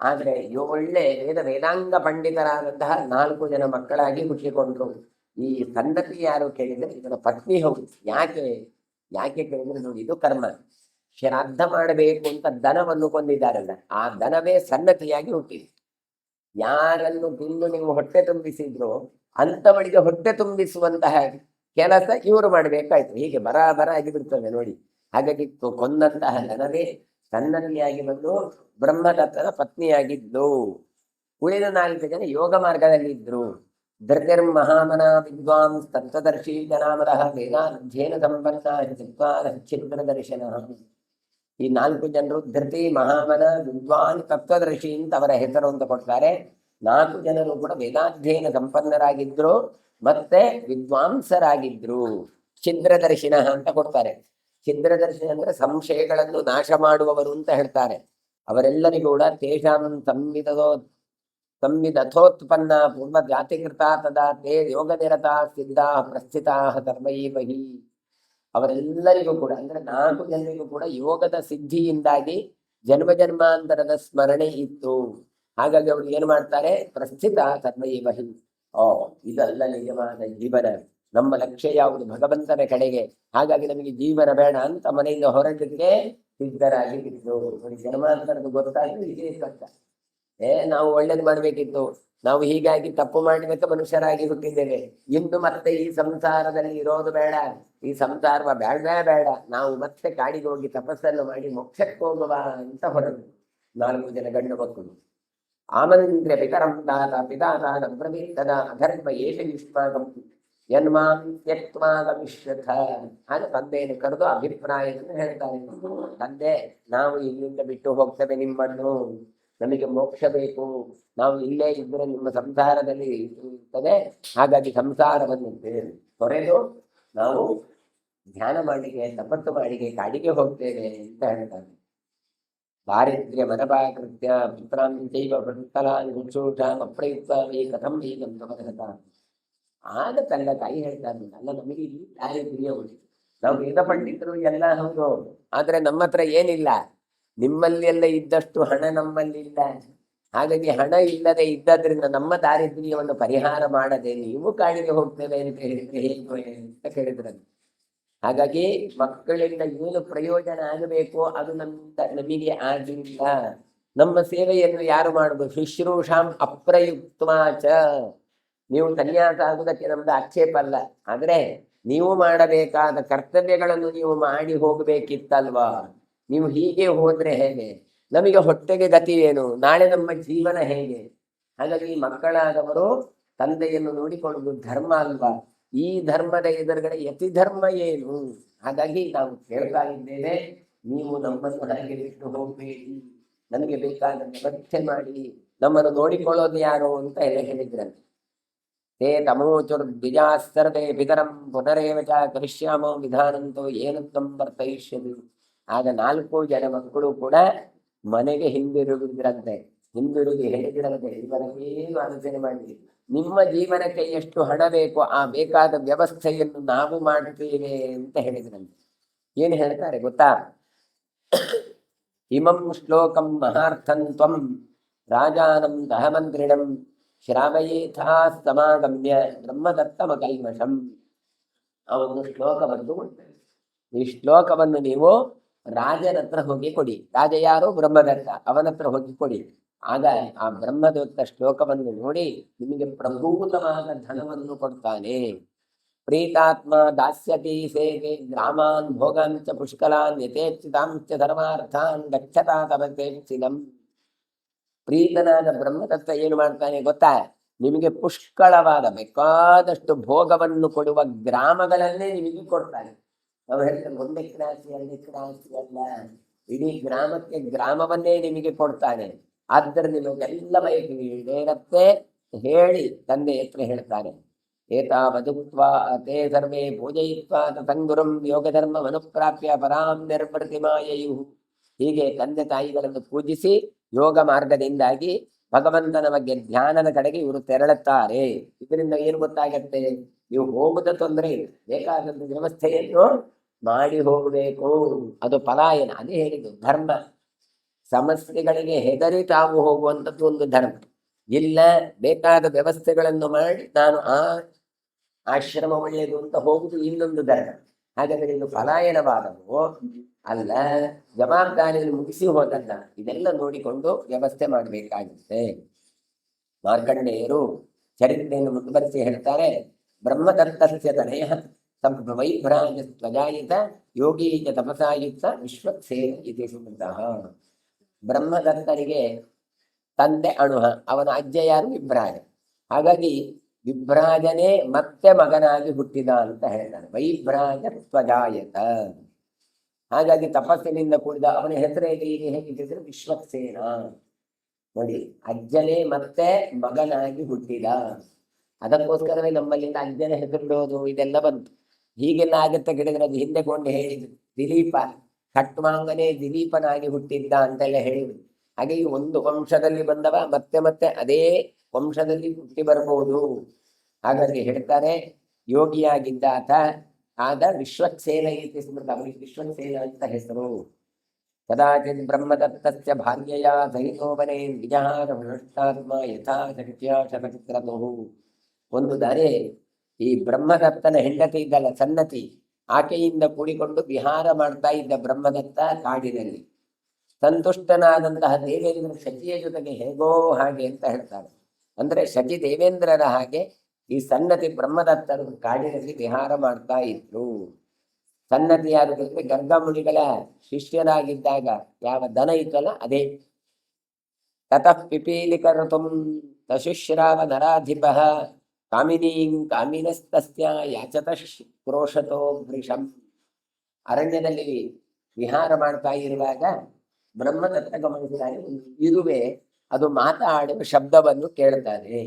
S1: ಆದರೆ ಒಳ್ಳೆ ವೇದಾಂಗ ಪಂಡಿತರಾದಂತಹ 4 ಜನ ಮಕ್ಕಳಾಗಿ ಹುಟ್ಟಿಕೊಂಡ್ರು. ಈ ಸಂತತಿ ಯಾರು ಕೇಳಿದ್ರೆ ಇದರ ಪತ್ನಿ ಹೌದು. ಯಾಕೆ ಕೇಳಿದ್ರೆ ನೋಡಿ, ಇದು ಕರ್ಮ. ಶ್ರಾದ್ದ ಮಾಡಬೇಕು ಅಂತ ದನವನ್ನು ಕೊಂದಿದ್ದಾರಲ್ಲ, ಆ ದನವೇ ಸನ್ನತಿಯಾಗಿ ಹುಟ್ಟಿದೆ. ಯಾರನ್ನು ತಿಂದು ನೀವು ಹೊಟ್ಟೆ ತುಂಬಿಸಿದ್ರು ಅಂಥವಳಿಗೆ ಹೊಟ್ಟೆ ತುಂಬಿಸುವಂತಹ ಕೆಲಸ ಇವರು ಮಾಡಬೇಕಾಯ್ತು. ಹೀಗೆ ಬರಾಬರ ಆಗಿಬಿಡ್ತದೆ ನೋಡಿ. ಹಾಗಾಗಿ ಕೊಂದಂತಹ ದನವೇ ಸನ್ನತಿಯಾಗಿ ಬಂದು ಬ್ರಹ್ಮದತ್ತನ ಪತ್ನಿಯಾಗಿದ್ದು. ಉಳಿದ 4 ಜನ ಯೋಗ ಮಾರ್ಗದಲ್ಲಿ ಇದ್ರು. ಧೃತಿರ್ ಮಹಾಮನ ವಿದ್ವಾಂಸ್ ತತ್ವದರ್ಶಿ ಜನಾಮರಃ ವೇದಾಧ್ಯಯನ ಸಂಪನ್ನ ಛಿದ್ರ ದರ್ಶನ. ಈ 4 ಜನರು ಧೃತಿ, ಮಹಾಮನ, ವಿದ್ವಾನ್, ತತ್ವದರ್ಶಿ ಅಂತ ಅವರ ಹೆಸರು ಅಂತ ಕೊಡ್ತಾರೆ. 4 ಜನರು ಕೂಡ ವೇದಾಧ್ಯಯನ ಸಂಪನ್ನರಾಗಿದ್ರು, ಮತ್ತೆ ವಿದ್ವಾಂಸರಾಗಿದ್ರು. ಛಿದ್ರದರ್ಶಿನ ಅಂತ ಕೊಡ್ತಾರೆ. ಛಿದ್ರದರ್ಶಿ ಅಂದ್ರೆ ಸಂಶಯಗಳನ್ನು ನಾಶ ಮಾಡುವವರು ಅಂತ ಹೇಳ್ತಾರೆ. ಅವರೆಲ್ಲರಿಗೂ ಕೂಡ ತೇಷಾಂ ಸಂವಿದಥೋತ್ಪನ್ನ ಪೂರ್ವ ಜಾತಿಕೃತ ತದಾ ತೇ ಯೋಗ ನಿರತಾ ಸಿದ್ಧಾ ಪ್ರಸ್ಥಿತಾ ಧರ್ಮೈವಹಿ. ಅವರೆಲ್ಲರಿಗೂ ಕೂಡ ಅಂದ್ರೆ 4 ಜನರಿಗೂ ಕೂಡ ಯೋಗದ ಸಿದ್ಧಿಯಿಂದಾಗಿ ಜನ್ಮ ಜನ್ಮಾಂತರದ ಸ್ಮರಣೆ ಇತ್ತು. ಹಾಗಾಗಿ ಅವರು ಏನು ಮಾಡ್ತಾರೆ? ಪ್ರಸ್ಥಿತ ಧರ್ಮೈವಹಿ. ಇದಲ್ಲ ನಿಜವಾದ ಜೀವನ. ನಮ್ಮ ಲಕ್ಷ್ಯ ಯಾವುದು? ಭಗವಂತನ ಕಡೆಗೆ. ಹಾಗಾಗಿ ನಮಗೆ ಜೀವನ ಬೇಡ ಅಂತ ಮನೆಯಿಂದ ಹೊರಡಲಿಕ್ಕೆ ಸಿದ್ಧರಾಗಿ ಇದ್ರು. ಜನ್ಮಾಂತರದ ಗೊತ್ತಾಗಿ ಇದೇ ಕಷ್ಟ. ನಾವು ಒಳ್ಳೇದು ಮಾಡ್ಬೇಕಿತ್ತು, ನಾವು ಹೀಗಾಗಿ ತಪ್ಪು ಮಾಡಬೇಕು, ಮನುಷ್ಯರಾಗಿ ಹುಟ್ಟಿದ್ದೇವೆ. ಇನ್ನು ಮತ್ತೆ ಈ ಸಂಸಾರದಲ್ಲಿ ಇರೋದು ಬೇಡ, ಈ ಸಂಸಾರ ಬೇಡ, ನಾವು ಮತ್ತೆ ಕಾಡಿಗೆ ಹೋಗಿ ತಪಸ್ಸನ್ನು ಮಾಡಿ ಮೋಕ್ಷಕ್ಕೆ ಹೋಗುವ ಅಂತ ಹೊರಟು 4 ಜನ ಗಂಡು ಮಕ್ಕಳು. ಆಮಂತ್ರ್ಯ ಪಿತರಂ ದಾತ ಪಿತಾದಾನ ಬ್ರವೀತದ ಅಧರ್ಮ ಏಷ ಯುಷ್ಮಾಕಂ ಯನ್ಮಾಂ ತ್ಯಕ್ತ್ವಾ ಗಮಿಷ್ಯಥ. ಆಗ ತಂದೆಯನ್ನು ಕರೆದು ಅಭಿಪ್ರಾಯವನ್ನು ಹೇಳ್ತಾರೆ. ತಂದೆ, ನಾವು ಇಲ್ಲಿಂದ ಬಿಟ್ಟು ಹೋಗ್ತೇವೆ ನಿಮ್ಮನ್ನು, ನಮಗೆ ಮೋಕ್ಷ ಬೇಕು, ನಾವು ಇಲ್ಲೇ ಇದ್ದರೆ ನಿಮ್ಮ ಸಂಸಾರದಲ್ಲಿ ಇರ್ತದೆ. ಹಾಗಾಗಿ ಸಂಸಾರವನ್ನು ತೊರೆದು ನಾವು ಧ್ಯಾನ ಮಾಡಿಗೆ, ತಪಸ್ಸು ಮಾಡಿಗೆ ಕಾಡಿಗೆ ಹೋಗ್ತೇವೆ ಅಂತ ಹೇಳ್ತಾರೆ. ದಾರಿದ್ರ್ಯ ಮನಪಾಕೃತ್ಯ ಪುತ್ರಾಂಚೈವ ಪ್ರತಲಾನ್ ಹುಚ್ಚೂಷಾಂ ಅಪ್ರಯುಕ್ತ ಕಥಂ ಹೀಗಂ ಸಮರ್ಹತ. ಆಗ ತಂದೆ ತಾಯಿ ಹೇಳ್ತಾರೆ, ಅಲ್ಲ ನಮಗೆ ಇಲ್ಲಿ ದಾರಿದ್ರ್ಯ ಉಂಟು, ನಾವು ವೇದ ಪಂಡಿತರು ಎಲ್ಲ ಹೌದು, ಆದ್ರೆ ನಮ್ಮ ಹತ್ರ ಏನಿಲ್ಲ, ನಿಮ್ಮಲ್ಲಿ ಎಲ್ಲ ಇದ್ದಷ್ಟು ಹಣ ನಮ್ಮಲ್ಲಿ ಇಲ್ಲ. ಹಾಗಾಗಿ ಹಣ ಇಲ್ಲದೆ ಇದ್ದದ್ರಿಂದ ನಮ್ಮ ದಾರಿದ್ರ್ಯವನ್ನು ಪರಿಹಾರ ಮಾಡದೆ ನೀವು ಕಾಡಿಗೆ ಹೋಗ್ತೇವೆ ಅಂತ ಹೇಳಿದ್ರೆ ಹೇಗೆ ಅಂತ ಕೇಳಿದ್ರಂತೆ. ಹಾಗಾಗಿ ಮಕ್ಕಳಿಂದ ಏನು ಪ್ರಯೋಜನ ಆಗಬೇಕು ಅದು ನಮಗೆ ಆಗಲಿಲ್ಲ. ನಮ್ಮ ಸೇವೆಯನ್ನು ಯಾರು ಮಾಡುದು? ಶುಶ್ರೂಷಾಂ ಅಪ್ರಯುಕ್ತವಾಚ. ನೀವು ಸನ್ಯಾಸ ಆಗುವುದಕ್ಕೆ ನಮ್ದು ಆಕ್ಷೇಪ ಅಲ್ಲ, ಆದ್ರೆ ನೀವು ಮಾಡಬೇಕಾದ ಕರ್ತವ್ಯಗಳನ್ನು ನೀವು ಮಾಡಿ ಹೋಗ್ಬೇಕಿತ್ತಲ್ವಾ? ನೀವು ಹೀಗೆ ಹೋದ್ರೆ ಹೇಗೆ? ನಮಗೆ ಹೊಟ್ಟೆಗೆ ಗತಿ ಏನು? ನಾಳೆ ನಮ್ಮ ಜೀವನ ಹೇಗೆ? ಹಾಗಾಗಿ ಮಕ್ಕಳಾದವರು ತಂದೆಯನ್ನು ನೋಡಿಕೊಳ್ಳುವುದು ಧರ್ಮ ಅಲ್ವಾ? ಈ ಧರ್ಮದ ಎದುರುಗಡೆ ಯತಿ ಧರ್ಮ ಏನು? ಹಾಗಾಗಿ ನಾವು ಕೇಳ್ತಾ ಇದ್ದೇವೆ, ನೀವು ನಮ್ಮನ್ನು ಹಾಗೆ ಬಿಟ್ಟು ಹೋಗ್ಬೇಡಿ, ನಮಗೆ ಬೇಕಾದ ವ್ಯವಸ್ಥೆ ಮಾಡಿ, ನಮ್ಮನ್ನು ನೋಡಿಕೊಳ್ಳೋದು ಯಾರು ಅಂತ ಎಲ್ಲ ಹೇಳಿದ್ರಂತೆ. ತೇ ತಮೋಚುರ್ದ್ವಿಜಾ ಸರ್ವೇ ಪಿತರಂ ಪುನರೇವ ಚ ಕರಿಷ್ಯಾಮೋ ವಿಧಾನಂತೋ ಏನು ತ್ವಂ ವರ್ತಯಿಷ್ಯತಿ. ಆಗ 4 ಜನ ಮಕ್ಕಳು ಕೂಡ ಮನೆಗೆ ಹಿಂದಿರುಗಿದ್ರಂತೆ. ಹಿಂದಿರುಗಿ ಹೇಳಿದ್ರಂತೆ, ಇವನಿಗೇನು ಆಲೋಚನೆ ಮಾಡಿ, ನಿಮ್ಮ ಜೀವನಕ್ಕೆ ಎಷ್ಟು ಹಣ ಬೇಕು ಆ ಬೇಕಾದ ವ್ಯವಸ್ಥೆಯನ್ನು ನಾವು ಮಾಡ್ತೇವೆ ಅಂತ ಹೇಳಿದ್ರಂತೆ. ಏನು ಹೇಳ್ತಾರೆ ಗೊತ್ತಾ? ಇಮಂ ಶ್ಲೋಕಂ ಮಹಾರ್ಥಂ ತ್ವಂ ರಾಜಾನಂ ದಹಮಂತ್ರಿಣಂ ಶ್ರಾವಯೇಥಾ ಸಮಾಗಮ್ಯ ಬ್ರಹ್ಮದತ್ತಮ ಕಲ್ಮಷಂ. ಅವನು ಶ್ಲೋಕ ಬರೆದು ಕೊಡ್ತಾರೆ. ಈ ಶ್ಲೋಕವನ್ನು ನೀವು ರಾಜನ ಹತ್ರ ಹೋಗಿ ಕೊಡಿ. ರಾಜ ಯಾರು? ಬ್ರಹ್ಮದತ್ತ. ಅವನ ಹತ್ರ ಹೋಗಿ ಕೊಡಿ. ಆಗ ಆ ಬ್ರಹ್ಮದತ್ತ ಶ್ಲೋಕವನ್ನು ನೋಡಿ ನಿಮಗೆ ಪ್ರಭೂತವಾದ ಧನವನ್ನು ಕೊಡ್ತಾನೆ. ಪ್ರೀತಾತ್ಮ ದಾಸ್ಯತಿ ಸೇವೆ ಗ್ರಾಮಾನ್ ಭೋಗಾಂಚ ಪುಷ್ಕಲಾನ್ ಯಥೇಚ್ಛಿತಾಂಚ ಧರ್ಮಾರ್ಥಾನ್ ಗಚ್ಚತಾ ತಪತೇಚ್ಛಿದಂ. ಪ್ರೀತನಾದ ಬ್ರಹ್ಮದತ್ತ ಏನು ಮಾಡ್ತಾನೆ ಗೊತ್ತಾ? ನಿಮಗೆ ಪುಷ್ಕಳವಾದ ಬೇಕಾದಷ್ಟು ಭೋಗವನ್ನು ಕೊಡುವ ಗ್ರಾಮಗಳನ್ನೇ ನಿಮಗೆ ಕೊಡ್ತಾನೆ. ನಾವು ಹೇಳ್ತೇವೆ 1 ಎಕರೆ ಆಸ್ತಿ 2 ಎಕರೆ ಆಸ್ತಿ ಅಲ್ಲ, ಇಡೀ ಗ್ರಾಮಕ್ಕೆ ಗ್ರಾಮವನ್ನೇ ನಿಮಗೆ ಕೊಡ್ತಾನೆ. ಆದ್ದರಿಂದ ನಿಮಗೆಲ್ಲ ಬಯಕೆ ಈಡೇರತ್ತೆ ಹೇಳಿ ತಂದೆ ಹತ್ರ ಹೇಳ್ತಾರೆ. ಏತಾವದುಕ್ತ್ವಾ ತೇ ಸರ್ವೇ ಪೂಜಯಿತ್ವಾ ತತಂಗುರುಂ ಯೋಗಧರ್ಮಮನುಪ್ರಾಪ್ಯ ಪರಾಂ ನಿರ್ವೃತಿಮಾಯಯುಃ. ಹೀಗೆ ತಂದೆ ತಾಯಿಗಳನ್ನು ಪೂಜಿಸಿ ಯೋಗ ಮಾರ್ಗದಿಂದಾಗಿ ಭಗವಂತನ ಬಗ್ಗೆ ಧ್ಯಾನದ ಕಡೆಗೆ ಇವರು ತೆರಳುತ್ತಾರೆ. ಇದರಿಂದ ಏನು ಗೊತ್ತಾಗತ್ತೆ? ನೀವು ಹೋಗುದ ತೊಂದರೆ ಇಲ್ಲ, ಬೇಕಾದಂತ ವ್ಯವಸ್ಥೆಯನ್ನು ಮಾಡಿ ಹೋಗಬೇಕು. ಅದು ಪಲಾಯನ. ಅದೇ ಹೇಳಿದ್ದು ಧರ್ಮ. ಸಮಸ್ಯೆಗಳಿಗೆ ಹೆದರಿ ತಾವು ಹೋಗುವಂಥದ್ದು ಒಂದು ಧರ್ಮ. ಇಲ್ಲ, ಬೇಕಾದ ವ್ಯವಸ್ಥೆಗಳನ್ನು ಮಾಡಿ ನಾನು ಆ ಆಶ್ರಮ ಒಳ್ಳೆಯದು ಅಂತ ಹೋಗುದು ಇನ್ನೊಂದು ಧರ್ಮ. ಹಾಗಾದ್ರೆ ಇದು ಪಲಾಯನವಾದವು ಅಲ್ಲ, ಜವಾಬ್ದಾರಿಯನ್ನು ಮುಗಿಸಿ ಹೋದಲ್ಲ. ಇದೆಲ್ಲ ನೋಡಿಕೊಂಡು ವ್ಯವಸ್ಥೆ ಮಾಡಬೇಕಾಗುತ್ತೆ. ಮಾರ್ಕಂಡೇಯರು ಚರಿತ್ರೆಯನ್ನು ಮುಂದುವರಿಸಿ ಹೇಳ್ತಾರೆ, ಬ್ರಹ್ಮದತ್ತಸ್ಯ ತನಯ ವೈಭ್ರಾಜ ತ್ವಜಾಯಿತ ಯೋಗೀಜ ತಪಸಾಯುಕ್ತ ವಿಶ್ವಕ್ಸೇನ ಇತಿ ಸ್ಮೃತಃ. ಬ್ರಹ್ಮದತ್ತನಿಗೆ ತಂದೆ ಅಣುಹ, ಅವನ ಅಜ್ಜ ಯಾರು? ವಿಭ್ರಾಜ. ಹಾಗಾಗಿ ವಿಭ್ರಾಜನೇ ಮತ್ತೆ ಮಗನಾಗಿ ಹುಟ್ಟಿದ ಅಂತ ಹೇಳ್ತಾರೆ. ವೈಭ್ರಾಜ ತ್ವಜಾಯತ. ಹಾಗಾಗಿ ತಪಸ್ಸಿನಿಂದ ಕೂಡಿದ ಅವನ ಹೆಸರು ಹೇಗಿದ್ರೆ ವಿಶ್ವಕ್ಸೇನ. ನೋಡಿ, ಅಜ್ಜನೇ ಮತ್ತೆ ಮಗನಾಗಿ ಹುಟ್ಟಿದ. ಅದಕ್ಕೋಸ್ಕರವೇ ನಮ್ಮಲ್ಲಿಂದ ಅಜ್ಜನ ಹೆಸರಿಡೋದು ಇದೆಲ್ಲ ಬಂತು. ಹೀಗೆಲ್ಲ ಆಗತ್ತೆ ಕೇಳಿದ್ರೆ ಅದು ಹಿಂದೆ ಕೊಂಡು ಹೇಳಿದ್ರು. ದಿಲೀಪ ಖಟ್ವಾಂಗನೇ ದಿಲೀಪನಾಗಿ ಹುಟ್ಟಿದ್ದ ಅಂತೆಲ್ಲ ಹೇಳಿದ್ರು. ಹಾಗೆ ಈ ಒಂದು ವಂಶದಲ್ಲಿ ಬಂದವ ಮತ್ತೆ ಮತ್ತೆ ಅದೇ ವಂಶದಲ್ಲಿ ಹುಟ್ಟಿ ಬರಬಹುದು. ಹಾಗಾಗಿ ಹೇಳ್ತಾರೆ, ಯೋಗಿಯಾಗಿದ್ದ ಆದ ವಿಶ್ವಕ್ಸೇನ ಇತಿ ಸ್ಮೃತ. ಅವರಿಗೆ ವಿಶ್ವಕ್ಸೇನ ಅಂತ ಹೆಸರು. ಕದಾಚಿತ್ ಬ್ರಹ್ಮದತ್ತಸ್ಯ ಭಾರ್ಯೆಯ ಸಹಿತೋಪನೇ ವಿಜಹಾರ ಭ್ರಷ್ಟಾತ್ಮ ಯಥಾ ಶಕ್ತಿಯ ಶತಚಿತ್ರನು. ಒಂದು ದಾರೆ ಈ ಬ್ರಹ್ಮದತ್ತನ ಹೆಂಡತಿ ಇದ್ದಲ್ಲ ಸನ್ನತಿ, ಆಕೆಯಿಂದ ಕೂಡಿಕೊಂಡು ವಿಹಾರ ಮಾಡ್ತಾ ಇದ್ದ ಬ್ರಹ್ಮದತ್ತ ಕಾಡಿನಲ್ಲಿ. ಸಂತುಷ್ಟನಾದಂತಹ ದೇವೇಂದ್ರ ಶಚಿಯ ಜೊತೆಗೆ ಹೇಗೋ ಹಾಗೆ ಅಂತ ಹೇಳ್ತಾರೆ. ಅಂದ್ರೆ ಶಚಿ ದೇವೇಂದ್ರರ ಹಾಗೆ ಈ ಸನ್ನತಿ ಬ್ರಹ್ಮದತ್ತರು ಕಾಡಿನಲ್ಲಿ ವಿಹಾರ ಮಾಡ್ತಾ ಇದ್ರು. ಸನ್ನತಿ ಯಾರು ಗೊತ್ತೇ? ಗರ್ಗಮುನಿಗಳ ಶಿಷ್ಯರಾಗಿದ್ದಾಗ ಯಾವ ದನ ಇತ್ತಲ್ಲ ಅದೇ. ತತಃ ಪಿಪೀಲಿಕಋತುಂ ತಶುಶ್ರಾವ ನರಾಧಿಪ ಕಾಮಿನೀಂ ಕಾಮಿನಸ್ತಸ್ಯ ಯಾಚತ ಕ್ರೋಶತೋ ವೃಷಂ. ಅರಣ್ಯದಲ್ಲಿ ವಿಹಾರ ಮಾಡ್ತಾ ಇರುವಾಗ ಬ್ರಹ್ಮದತ್ತ ಗಮನಿಸಿದಾಗ ಇರುವೆ ಅದು ಮಾತಾಡುವ ಶಬ್ದವನ್ನು ಕೇಳ್ತಾರೆ.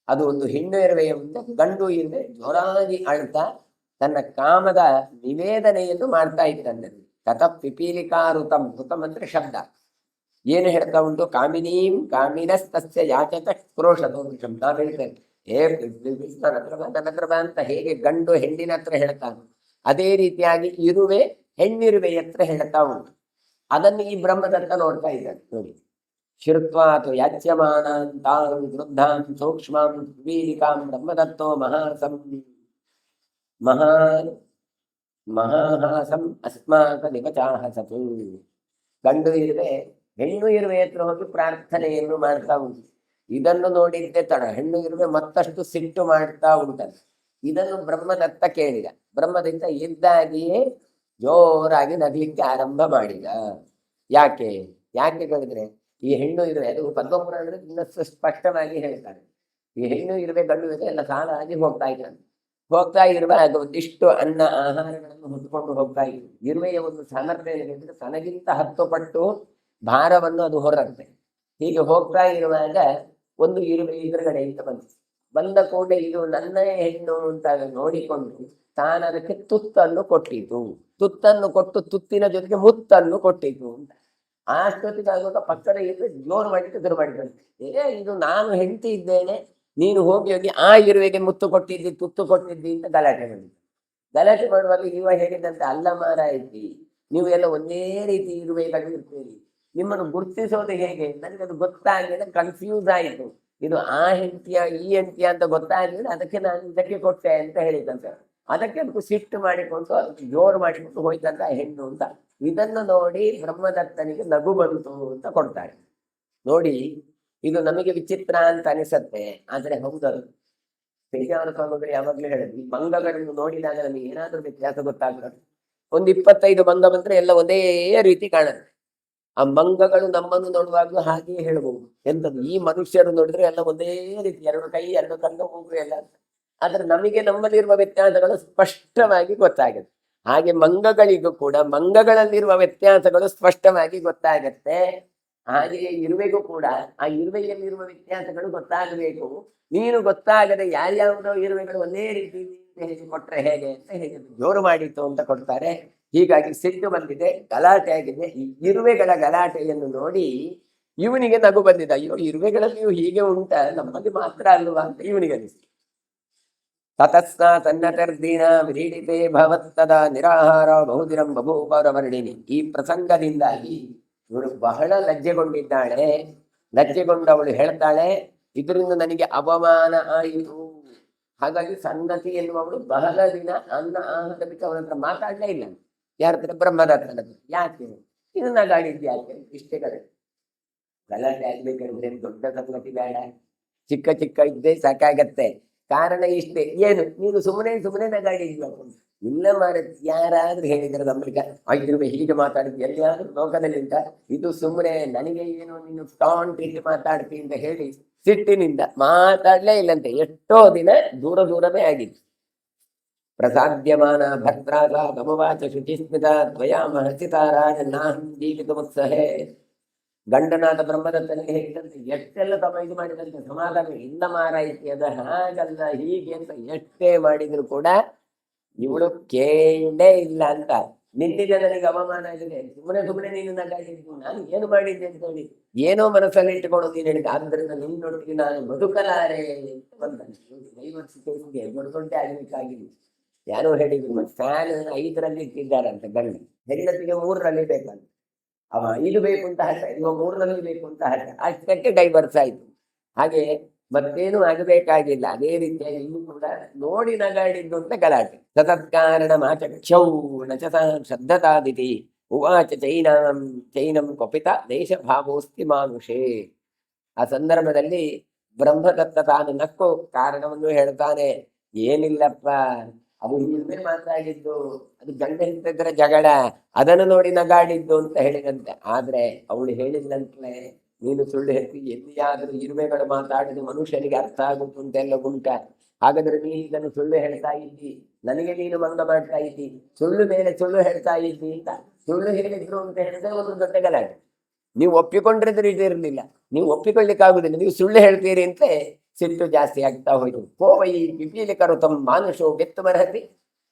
S1: ಅದು ಒಂದು ಹೆಣ್ಣು ಇರುವೆಯ ಮುಂದೆ ಗಂಡು ಇರುವೆ ಜೋರಾಗಿ ಅಳ್ತಾ ತನ್ನ ಕಾಮದ ನಿವೇದನೆಯನ್ನು ಮಾಡ್ತಾ ಇದ್ದಂತೆ. ತತಃ ಪಿಪೀಲಿಕಾಋತಂ. ಋತಂ ಅಂದ್ರೆ ಶಬ್ದ. ಏನು ಹೇಳ್ತಾ ಉಂಟು? ಕಾಮಿನೀಂ ಕಾಮಿನಸ್ತಸ್ಯ ಯಾಚತ ಕ್ರೋಶತೋ ವೃಷಂ. ನಾವು ಹೇಳ್ತೇವೆ ನನ್ನ ಹತ್ರ ಬಾ ನನ್ನ ಹತ್ರ ಬಾ ಅಂತ ಹೇಗೆ ಗಂಡು ಹೆಣ್ಣಿನ ಹತ್ರ ಹೇಳ್ತಾನೆ, ಅದೇ ರೀತಿಯಾಗಿ ಇರುವೆ ಹೆಣ್ಣಿರುವೆ ಹತ್ರ ಹೇಳ್ತಾ ಉಂಟು. ಅದನ್ನು ಈ ಬ್ರಹ್ಮದತ್ತ ನೋಡ್ತಾ ಇದ್ದಾನೆ ನೋಡಿ. ಶ್ರುತ್ವಾತು ಯಾಚ್ಯಮಾನಾನ್ ತಾನ್ ವೃದ್ಧಾಂ ಸೂಕ್ಷ್ಮಾಂ ವೀರಿಕಾಂ ಬ್ರಹ್ಮದತ್ತೋ ಮಹಾ ಮಹಾಹಾಸಂ ಅಸ್ಮಾಕ ನಿವಚಾಹಸತು. ಗಂಡು ಇರುವೆ ಹೆಣ್ಣು ಇರುವೆ ಹತ್ರ ಹೋಗಿ ಪ್ರಾರ್ಥನೆಯನ್ನು ಮಾಡ್ತಾ ಉಂಟು. ಇದನ್ನು ನೋಡಿದ್ದೆ ತಡ ಹೆಣ್ಣು ಇರುವೆ ಮತ್ತಷ್ಟು ಸಿಟ್ಟು ಮಾಡ್ತಾ ಉಂಟಂತೆ. ಇದನ್ನು ಬ್ರಹ್ಮದತ್ತ ಕೇಳಿದ. ಬ್ರಹ್ಮದತ್ತ ಇದ್ದಾಗಿಯೇ ಜೋರಾಗಿ ನಗಲಿಕ್ಕೆ ಆರಂಭ ಮಾಡಿದ. ಯಾಕೆ ಹೇಳಿದ್ರೆ ಈ ಹೆಣ್ಣು ಇರುವೆ, ಅದು ಪದ್ಮಪುರಾಣದಲ್ಲಿ ಇನ್ನಷ್ಟು ಸ್ಪಷ್ಟವಾಗಿ ಹೇಳ್ತಾರೆ. ಈ ಹೆಣ್ಣು ಇರುವೆ ಗಂಡು ಇರುವೆ ಎಲ್ಲ ಸಾಲಾಗಿ ಹೋಗ್ತಾ ಇರುವಾಗ ಒಂದಿಷ್ಟು ಅನ್ನ ಆಹಾರಗಳನ್ನು ಹೊತ್ಕೊಂಡು ಹೋಗ್ತಾ ಇದ್ರು. ಇರುವೆಯ ಒಂದು ಸಾಮರ್ಥ್ಯ ಏನಿದ್ರೆ ತನಗಿಂತ 10 ಪಟ್ಟು ಭಾರವನ್ನು ಅದು ಹೊರತ್ತೆ. ಹೀಗೆ ಹೋಗ್ತಾ ಇರುವಾಗ ಒಂದು ಇರುವೆ ಎದುರುಗಡೆಯಿಂದ ಬಂದ ಕೂಡಲೇ ಇದು ನನ್ನ ಹೆಣ್ಣು ಅಂತ ನೋಡಿಕೊಂಡು ತಾನದಕ್ಕೆ ತುತ್ತನ್ನು ಕೊಟ್ಟಿತು. ತುತ್ತನ್ನು ಕೊಟ್ಟು ತುತ್ತಿನ ಜೊತೆಗೆ ಮುತ್ತನ್ನು ಕೊಟ್ಟಿತು ಅಂತ. ಅಷ್ಟೊತ್ತಿಗೆ ಆಗುವಾಗ ಪಕ್ಕದ ಇರುವೆ ಜೋರು ಮಾಡಿಟ್ಟು ಶುರು ಮಾಡಿದಂತೆ, ಇದು ನಾನು ಹೆಂಡತಿ ಇದ್ದೇನೆ, ನೀನು ಹೋಗಿ ಆ ಇರುವೆಗೆ ಮುತ್ತು ಕೊಟ್ಟಿದ್ದಿ ತುತ್ತು ಕೊಟ್ಟಿದ್ದಿ ಅಂತ ಗಲಾಟೆ ಮಾಡುವಾಗ ಇವ ಹೇಳಿದಂತೆ, ಅಲ್ಲ ಮಾರಾಯಿತಿ, ನೀವು ಎಲ್ಲ ಒಂದೇ ರೀತಿ ಇರುವೆಗಳು ಇರ್ತೀರಿ, ನಿಮ್ಮನ್ನು ಗುರುತಿಸೋದು ಹೇಗೆ? ನನಗೆ ಅದು ಗೊತ್ತಾಗಿದೆ, ಕನ್ಫ್ಯೂಸ್ ಆಯಿತು. ಇದು ಆ ಹೆಂಡತಿಯ ಈ ಹೆಂಡತಿಯ ಅಂತ ಗೊತ್ತಾಗಲಿಲ್ಲ, ಅದಕ್ಕೆ ನಾನು ಇದಕ್ಕೆ ಕೊಟ್ಟೆ ಅಂತ ಹೇಳಿದಂತೆ. ಅದಕ್ಕೆ ಅದಕ್ಕೂ ಸಿಟ್ಟು ಮಾಡಿಕೊಂಡು ಅದಕ್ಕೆ ಜೋರು ಮಾಡಿಕೊಂಡು ಹೋಯ್ತಂತ ಹೆಣ್ಣು ಅಂತ. ಇದನ್ನು ನೋಡಿ ಬ್ರಹ್ಮದತ್ತನಿಗೆ ನಗು ಬಂತು ಅಂತ ಕೊಡ್ತಾರೆ. ನೋಡಿ, ಇದು ನಮಗೆ ವಿಚಿತ್ರ ಅಂತ ಅನಿಸತ್ತೆ, ಆದ್ರೆ ಹೌದದು. ಪೇಜಾವರ ಸ್ವಾಮಿಗಳು ಯಾವಾಗ್ಲೂ ಹೇಳಿದ್ರು, ಈ ಮಂಗಗಳನ್ನು ನೋಡಿದಾಗ ನಮಗೆ ಏನಾದ್ರೂ ವ್ಯತ್ಯಾಸ ಗೊತ್ತಾಗ್ತದೆ. ಒಂದು 25 ಮಂಗ ಬಂದ್ರೆ ಎಲ್ಲ ಒಂದೇ ರೀತಿ ಕಾಣುತ್ತೆ. ಆ ಮಂಗಗಳು ನಮ್ಮನ್ನು ನೋಡುವಾಗಲೂ ಹಾಗೆಯೇ ಹೇಳ್ಬಹುದು. ಎಂತದ್ದು, ಈ ಮನುಷ್ಯರು ನೋಡಿದ್ರೆ ಎಲ್ಲ ಒಂದೇ ರೀತಿ, 2 ಕೈ 2 ಕಣ್ಣು ಮೂಗು ಎಲ್ಲ. ಆದ್ರೆ ನಮಗೆ ನಮ್ಮಲ್ಲಿರುವ ವ್ಯತ್ಯಾಸಗಳು ಸ್ಪಷ್ಟವಾಗಿ ಗೊತ್ತಾಗುತ್ತೆ. ಹಾಗೆ ಮಂಗಗಳಿಗೂ ಕೂಡ ಮಂಗಗಳಲ್ಲಿರುವ ವ್ಯತ್ಯಾಸಗಳು ಸ್ಪಷ್ಟವಾಗಿ ಗೊತ್ತಾಗತ್ತೆ. ಹಾಗೆಯೇ ಇರುವೆಗೂ ಕೂಡ ಆ ಇರುವೆಯಲ್ಲಿರುವ ವ್ಯತ್ಯಾಸಗಳು ಗೊತ್ತಾಗಬೇಕು. ನೀನು ಗೊತ್ತಾಗದೆ ಯಾರ್ಯಾವುದೋ ಇರುವೆಗಳು ಒಂದೇ ರೀತಿ ಹೇಗೆ ಕೊಟ್ರೆ ಹೇಗೆ ಅಂತ ಹೇಗೆ ಜೋರು ಮಾಡಿತ್ತು ಅಂತ ಕೊಡ್ತಾರೆ. ಹೀಗಾಗಿ ಸಿಟ್ಟು ಬಂದಿದೆ, ಗಲಾಟೆ ಆಗಿದೆ. ಈ ಇರುವೆಗಳ ಗಲಾಟೆಯನ್ನು ನೋಡಿ ಇವನಿಗೆ ನಗು ಬಂದಿದೆ. ಅಯ್ಯೋ, ಇರುವೆಗಳಲ್ಲಿಯೂ ಹೀಗೆ ಉಂಟ, ನಮ್ಮಲ್ಲಿ ಮಾತ್ರ ಅಲ್ವಾ ಅಂತ ಇವನಿಗೆ ಅನಿಸ್ತು. ತತಸ್ನ ತನ್ನಟರ್ದಿನ ವ್ರೀಡಿತೆ ಭವತ್ತದ ನಿರಾಹಾರ ಬಹುದಿನಂ ಬಭೂಪರವರ್ಣಿನಿ. ಈ ಪ್ರಸಂಗದಿಂದಾಗಿ ಇವಳು ಬಹಳ ಲಜ್ಜೆಗೊಂಡಿದ್ದಾಳೆ. ಲಜ್ಜೆಗೊಂಡವಳು ಹೇಳ್ತಾಳೆ, ಇದರಿಂದ ನನಗೆ ಅವಮಾನ ಆಯಿತು. ಹಾಗಾಗಿ ಸಂಗತಿ ಎನ್ನುವವಳು ಬಹಳ ದಿನ ಅನ್ನ ಆಹಾರ ಬಿಟ್ಟು ಅವನ ಹತ್ರ ಮಾತಾಡಲೇ ಇಲ್ಲ. ಯಾರ ಹತ್ರ? ಬ್ರಹ್ಮದತ್ತನ ಹತ್ರ. ಯಾಕೆ ಇದನ್ನ ಗಾಡಿದ್ದೆ? ಯಾಕೆ ಇಷ್ಟೇ ಕಡೆ ಗಲಾಟೆ ಆಗ್ಬೇಕಂದ್ರೆ ದೊಡ್ಡ ಸಂಗತಿ ಬೇಡ, ಚಿಕ್ಕ ಚಿಕ್ಕ ಇದ್ದೇ ಸಾಕಾಗತ್ತೆ. ಕಾರಣ ಇಷ್ಟೇ, ಏನು ನೀನು ಸುಮ್ಮನೆ ನಗಾಡಿದ್ಬೇಕು ಇಲ್ಲ ಮಾರ. ಯಾರಾದ್ರೂ ಹೇಳಿದ್ರೆ ನಮ್ಗೆ ಆಗಿರುವೆ ಹೀಗೆ ಮಾತಾಡಿದ್ವಿ ಎಲ್ಲಿಯಾದ್ರೂ ಲೋಕದಲ್ಲಿ ಉಂಟ? ಇದು ಸುಮ್ಮನೆ ನನಗೆ ಏನು ನೀನು ಟಾಂಟ್ ಇಟ್ಟು ಮಾತಾಡ್ತೀನಿ ಅಂತ ಹೇಳಿ ಸಿಟ್ಟಿನಿಂದ ಮಾತಾಡ್ಲೇ ಇಲ್ಲಂತೆ. ಎಷ್ಟೋ ದಿನ ದೂರವೇ ಆಗಿತ್ತು. ಪ್ರಸಾದ್ಯಮಾನ ಭದ್ರಾಗ ಗಮವಾಚ ಶುಚಿಸ್ಮಿತ ದ್ವಯಾ ಮಹಸಿತಾರಾಜ ನಾಹಂ ಜೀವಿತಮುತ್ಸಹೇ. ಗಂಡನಾದ ಬ್ರಹ್ಮದತ್ತನಿಗೆ ಹೇಳಿದಂತೆ ಎಷ್ಟೆಲ್ಲ ತಮ್ಮ ಇದು ಮಾಡಿದಂತೆ ಸಮಾಧಾನ ಇಲ್ಲ ಮಾರಾಯಿತಿ, ಅದ ಹಾಗಲ್ಲ ಹೀಗೆ ಅಂತ ಎಷ್ಟೇ ಮಾಡಿದ್ರು ಕೂಡ ಇವಳು ಕೇಳೇ ಇಲ್ಲ ಅಂತ. ನಿನ್ನಿಂದ ನನಗೆ ಅವಮಾನ ಆಗಿದೆ, ಸುಮ್ಮನೆ ನೀನು ನಗಾಡಿದ್ದು, ನಾನು ಏನು ಮಾಡಿದ್ದೆ ಅಂತ ಹೇಳಿ ಏನೋ ಮನಸ್ಸಲ್ಲಿ ಇಟ್ಟುಕೊಂಡು ನೀನು ಹೇಳಿದೆ, ಆದ್ದರಿಂದ ನಿನ್ನೊಟ್ಟಿಗೆ ನಾನು ಬದುಕಲಾರೆ ಅಂತ ಬಂದ ಬದುಕೊಂಡೆ ಆಗ್ಲಿಕ್ಕಾಗಿಲ್ಲ. ಯಾರೋ ಹೇಳಿದ್ರು, ಫ್ಯಾನ್ 5ರಲ್ಲಿ ಇಟ್ಟಿದ್ದಾರಂತ ಗಂಡು, ಹೆಂಡತಿಗೆ 3ರಲ್ಲಿ ಬೇಕಂತ. ಅವ 5 ಬೇಕು ಅಂತ ಹಠ, ಇವ 3ರಲ್ಲಿ ಬೇಕು ಅಂತ ಹಠ, ಅಷ್ಟಕ್ಕೆ ಡೈವರ್ಸ್ ಆಯ್ತು. ಹಾಗೆ ಮತ್ತೇನು ಆಗಬೇಕಾಗಿಲ್ಲ. ಅದೇ ರೀತಿಯಾಗಿ ಇನ್ನು ಕೂಡ ನೋಡಿ ನಗಾಡಿದ್ದು ಅಂತ ಗಲಾಟೆ. ತತ್ಕಾರಣ ಮಾಚಕ್ಷೌ ನಚ ಶ್ರದ್ಧತಾದಿತಿ ಉವಾಚ ಚೈನಂ ಕೊಪಿತ ದೇಶ ಭಾವೋಸ್ತಿ ಮಾನುಷೇ. ಆ ಸಂದರ್ಭದಲ್ಲಿ ಬ್ರಹ್ಮದತ್ತ ತಾನು ನಕ್ಕು ಕಾರಣವನ್ನು ಹೇಳ್ತಾನೆ. ಏನಿಲ್ಲಪ್ಪ, ಅದು ಇಲ್ಲದೆ ಮಾತಾಡಿದ್ದು, ಅದು ಗಂಡ ಹೆಂಡತಿದ್ರ ಜಗಳ, ಅದನ್ನು ನೋಡಿ ನಗಾಡಿದ್ದು ಅಂತ ಹೇಳಿದಂತೆ. ಆದ್ರೆ ಅವಳು ಹೇಳಿದಂತಲೇ ನೀನು ಸುಳ್ಳು ಹೇಳ್ತಿ, ಎಲ್ಲಿಯಾದರೂ ಇರುವೆಗಳು ಮಾತಾಡಿದ ಮನುಷ್ಯನಿಗೆ ಅರ್ಥ ಆಗುತ್ತು ಅಂತೆಲ್ಲ ಉಂಟ. ಹಾಗಾದ್ರೆ ನೀನು ಇದನ್ನು ಸುಳ್ಳು ಹೇಳ್ತಾ ಇದ್ದಿ, ನನಗೆ ನೀನು ಭಂಗ ಮಾಡ್ತಾ ಇದ್ದಿ, ಸುಳ್ಳು ಮೇಲೆ ಸುಳ್ಳು ಹೇಳ್ತಾ ಇದ್ದಿ ಅಂತ. ಸುಳ್ಳು ಹೇಳಿದ್ರು ಅಂತ ಹೇಳಿದ್ರೆ ಒಂದು ದೊಡ್ಡ ಗಲಾಟೆ. ನೀವು ಒಪ್ಪಿಕೊಂಡ್ರಿದ್ರೆ ಇದಿರಲಿಲ್ಲ, ನೀವು ಒಪ್ಪಿಕೊಳ್ಳಿಕ್ಕಾಗುದಿಲ್ಲ, ನೀವು ಸುಳ್ಳು ಹೇಳ್ತೀರಿ ಅಂತ ಸಿಟ್ಟು ಜಾಸ್ತಿ ಆಗ್ತಾ ಹೋಯ್ತು. ಕೋವೈ ಪಿಪೀಲಿಕರು ತಮ್ಮ ಮಾನುಷವು ಬೆತ್ತು ಬರಹತಿ.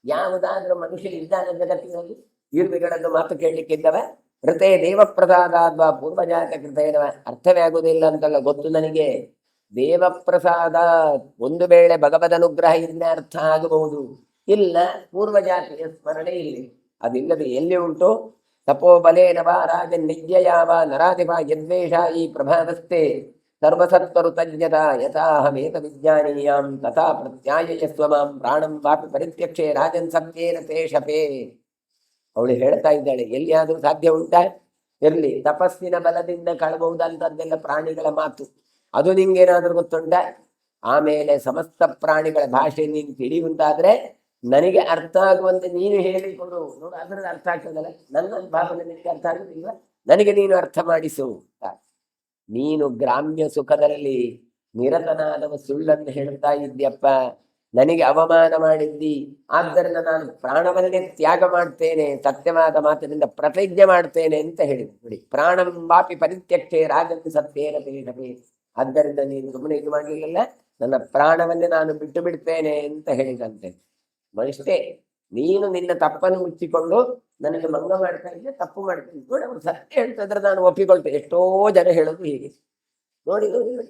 S1: ಯಾವುದಾದ್ರೂ ಮನುಷ್ಯ ಇದ್ದಾನೆ ಜಗತ್ತಿನಲ್ಲಿ ಇರುವೆಗಳನ್ನು ಮಾತು ಕೇಳಲಿಕ್ಕಿದ್ದವ? ಹೃದಯ ದೇವ ಪ್ರಸಾದಾದ್ವಾ ಪೂರ್ವಜಾತ ಕೃತೇನವ. ಅರ್ಥವೇ ಆಗುವುದಿಲ್ಲ ಅಂತಲ್ಲ ಗೊತ್ತು ನನಗೆ. ದೇವಪ್ರಸಾದ. ಒಂದು ವೇಳೆ ಭಗವದನುಗ್ರಹ ಇದನ್ನೇ ಅರ್ಥ ಆಗಬಹುದು, ಇಲ್ಲ ಪೂರ್ವಜಾತಿಯ ಸ್ಮರಣೆ ಇಲ್ಲಿ ಅದಿಲ್ಲದೆ ಎಲ್ಲಿ ಉಂಟು? ತಪೋಬಲೇನವ ರಾಜನ್ ನಿಜ್ಯಯಾವ ನರಾಧಿಪ ಯದ್ವೇಷ ಈ ಪ್ರಭಾವಸ್ತೆ ಸರ್ವಸತ್ವರು ತಜ್ಞತ ಯಥಾಹಮೇತ ವಿಜ್ಞಾನೀಯಾಂ ತಥಾ ಪ್ರತ್ಯಾಯಸ್ವ ಮಾಂ ಪ್ರಾಣಂ ವಾಪಿ ಪರಿತ್ಯಕ್ಷೆ ರಾಜನ್ ಸತ್ಯೇನ ತೇ ಶಪೇ. ಅವಳು ಹೇಳ್ತಾ ಇದ್ದಾಳೆ, ಎಲ್ಲಿಯಾದರೂ ಸಾಧ್ಯ ಉಂಟಾ? ಇರಲಿ, ತಪಸ್ಸಿನ ಬಲದಿಂದ ಕಳಬಹುದಂತದ್ದೆಲ್ಲ ಪ್ರಾಣಿಗಳ ಮಾತು, ಅದು ನಿಂಗೇನಾದ್ರೂ ಗೊತ್ತುಂಟ? ಆಮೇಲೆ ಸಮಸ್ತ ಪ್ರಾಣಿಗಳ ಭಾಷೆ ನೀನು ತಿಳಿಯುವಂತಾದ್ರೆ ನನಗೆ ಅರ್ಥ ಆಗುವಂತೆ ನೀನು ಹೇಳಿಕೊಡು. ನೋಡು, ಅದ್ರಲ್ಲಿ ಅರ್ಥ ಆಗ್ತದಲ್ಲ, ನನ್ನ ಭಾವನೆ ನಿನಗೆ ಅರ್ಥ ಆಗುದಿಲ್ವ? ನನಗೆ ನೀನು ಅರ್ಥ ಮಾಡಿಸು. ನೀನು ಗ್ರಾಮ್ಯ ಸುಖದಲ್ಲಿ ನಿರತನಾದವ ಸುಳ್ಳನ್ನು ಹೇಳ್ತಾ ಇದ್ಯಪ್ಪ, ನನಗೆ ಅವಮಾನ ಮಾಡಿದ್ದಿ, ಆದ್ದರಿಂದ ನಾನು ಪ್ರಾಣವನ್ನೇ ತ್ಯಾಗ ಮಾಡ್ತೇನೆ, ಸತ್ಯವಾದ ಮಾತಿನಿಂದ ಪ್ರತಿಜ್ಞೆ ಮಾಡ್ತೇನೆ ಅಂತ ಹೇಳಿದ್ರು. ನೋಡಿ, ಪ್ರಾಣಂ ವಾಪಿ ಪರಿತ್ಯಕ್ಷೆ ರಾಜನ್ ಸತ್ಯೇನ ತೇಷಪೇ. ಆದ್ದರಿಂದ ನೀನು ಸುಮ್ಮನೆ ಇದು ಮಾಡಲಿಲ್ಲ, ನನ್ನ ಪ್ರಾಣವನ್ನೇ ನಾನು ಬಿಟ್ಟು ಬಿಡ್ತೇನೆ ಅಂತ ಹೇಳಿದಂತೆ. ಮನುಷ್ಯೇ, ನೀನು ನಿನ್ನ ತಪ್ಪನ್ನು ಮುಚ್ಚಿಕೊಂಡು ನನಗೆ ಮಂಗ ಮಾಡ್ತಾ ಇದ್ದೆ, ತಪ್ಪು ಮಾಡ್ತೀನಿ. ನೋಡಿ, ಅವ್ರು ಸತ್ಯ ಹೇಳ್ತಿದ್ರೆ ನಾನು ಒಪ್ಪಿಕೊಳ್ತೇನೆ. ಎಷ್ಟೋ ಜನ ಹೇಳೋದು ಹೀಗೆ. ನೋಡಿ,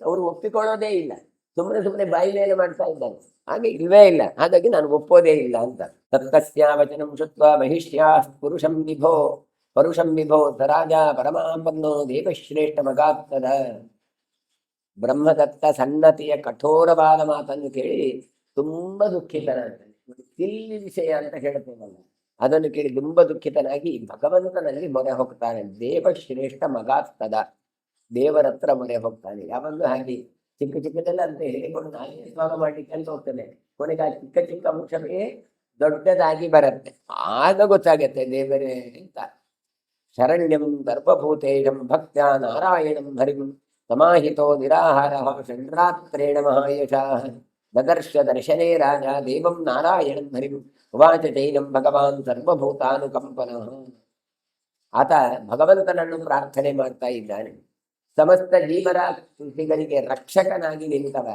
S1: ಅವರು ಒಪ್ಪಿಕೊಳ್ಳೋದೇ ಇಲ್ಲ, ಸುಮ್ಮನೆ ಬಾಯಿ ಮೇಲೆ ಮಾಡ್ತಾ ಇದ್ದಾರೆ. ಹಾಗೆ ಇಲ್ವೇ ಇಲ್ಲ, ಹಾಗಾಗಿ ನಾನು ಒಪ್ಪೋದೇ ಇಲ್ಲ ಅಂತ. ತತ್ತಸ್ಯ ವಚನಂ ಶುತ್ವ ಮಹಿಷ್ಯಾ ಪುರುಷಂ ವಿಭೋ ಸ ರಾಜ ಪರಮಾಪನ್ನೋ ದೇವಶ್ರೇಷ್ಠ ಮಗಾತ್ತದ. ಬ್ರಹ್ಮದತ್ತ ಸನ್ನತಿಯ ಕಠೋರವಾದ ಮಾತನ್ನು ಕೇಳಿ ತುಂಬಾ ದುಃಖಿತನಾಗ್ತಾನೆ. ತಿಲ್ಲಿ ವಿಷಯ ಅಂತ ಹೇಳ್ತೇವಲ್ಲ, ಅದನ್ನು ಕೇಳಿ ತುಂಬಾ ದುಃಖಿತನಾಗಿ ಭಗವಂತನಲ್ಲಿ ಮೊರೆ ಹೋಗ್ತಾನೆ. ದೇವಶ್ರೇಷ್ಠ ಮಗಾತ್ತದ, ದೇವರ ಹತ್ರ ಮೊರೆ ಹೋಗ್ತಾನೆ. ಯಾವಾಗಲೂ ಹಾಗೆ ಚಿಕ್ಕದೆಲ್ಲ ಅಂತ ಹೇಳಿಕೊಂಡು ನಾನೇ ಸ್ವಾಗ ಮಾಡ್ಲಿಕ್ಕೆ ಅಂತ ಹೋಗ್ತಾನೆ. ಕೊನೆಗೆ ಆ ಚಿಕ್ಕ ಅಂಶವೇ ದೊಡ್ಡದಾಗಿ ಬರುತ್ತೆ. ಆಗ ಗೊತ್ತಾಗತ್ತೆ ದೇವರೇ ಅಂತ. ಶರಣ್ಯಂ ಸರ್ವಭೂತೇಶಂ ಭಕ್ತ್ಯಾ ನಾರಾಯಣಂ ಹರಿಂ ಸಮಾಹಿತೋ ನಿರಾಹಾರ ಷಡ್ರಾತ್ರೇಣ ಮಹಾಯಶಃ ದದರ್ಶ ದರ್ಶನೇ ರಾಜ ದೇವಂ ನಾರಾಯಣಂ ಹರಿಂ ಉವಾಚ ಚೈನಂ ಭಗವಾನ್ ಸರ್ವಭೂತಾನುಕಂಪನಃ. ಆತ ಭಗವಂತನನ್ನು ಪ್ರಾರ್ಥನೆ ಮಾಡ್ತಾ ಇದ್ದಾನೆ. ಸಮಸ್ತ ಜೀವರಾಶಿಗಳಿಗೆ ರಕ್ಷಕನಾಗಿ ನಿಂತವ,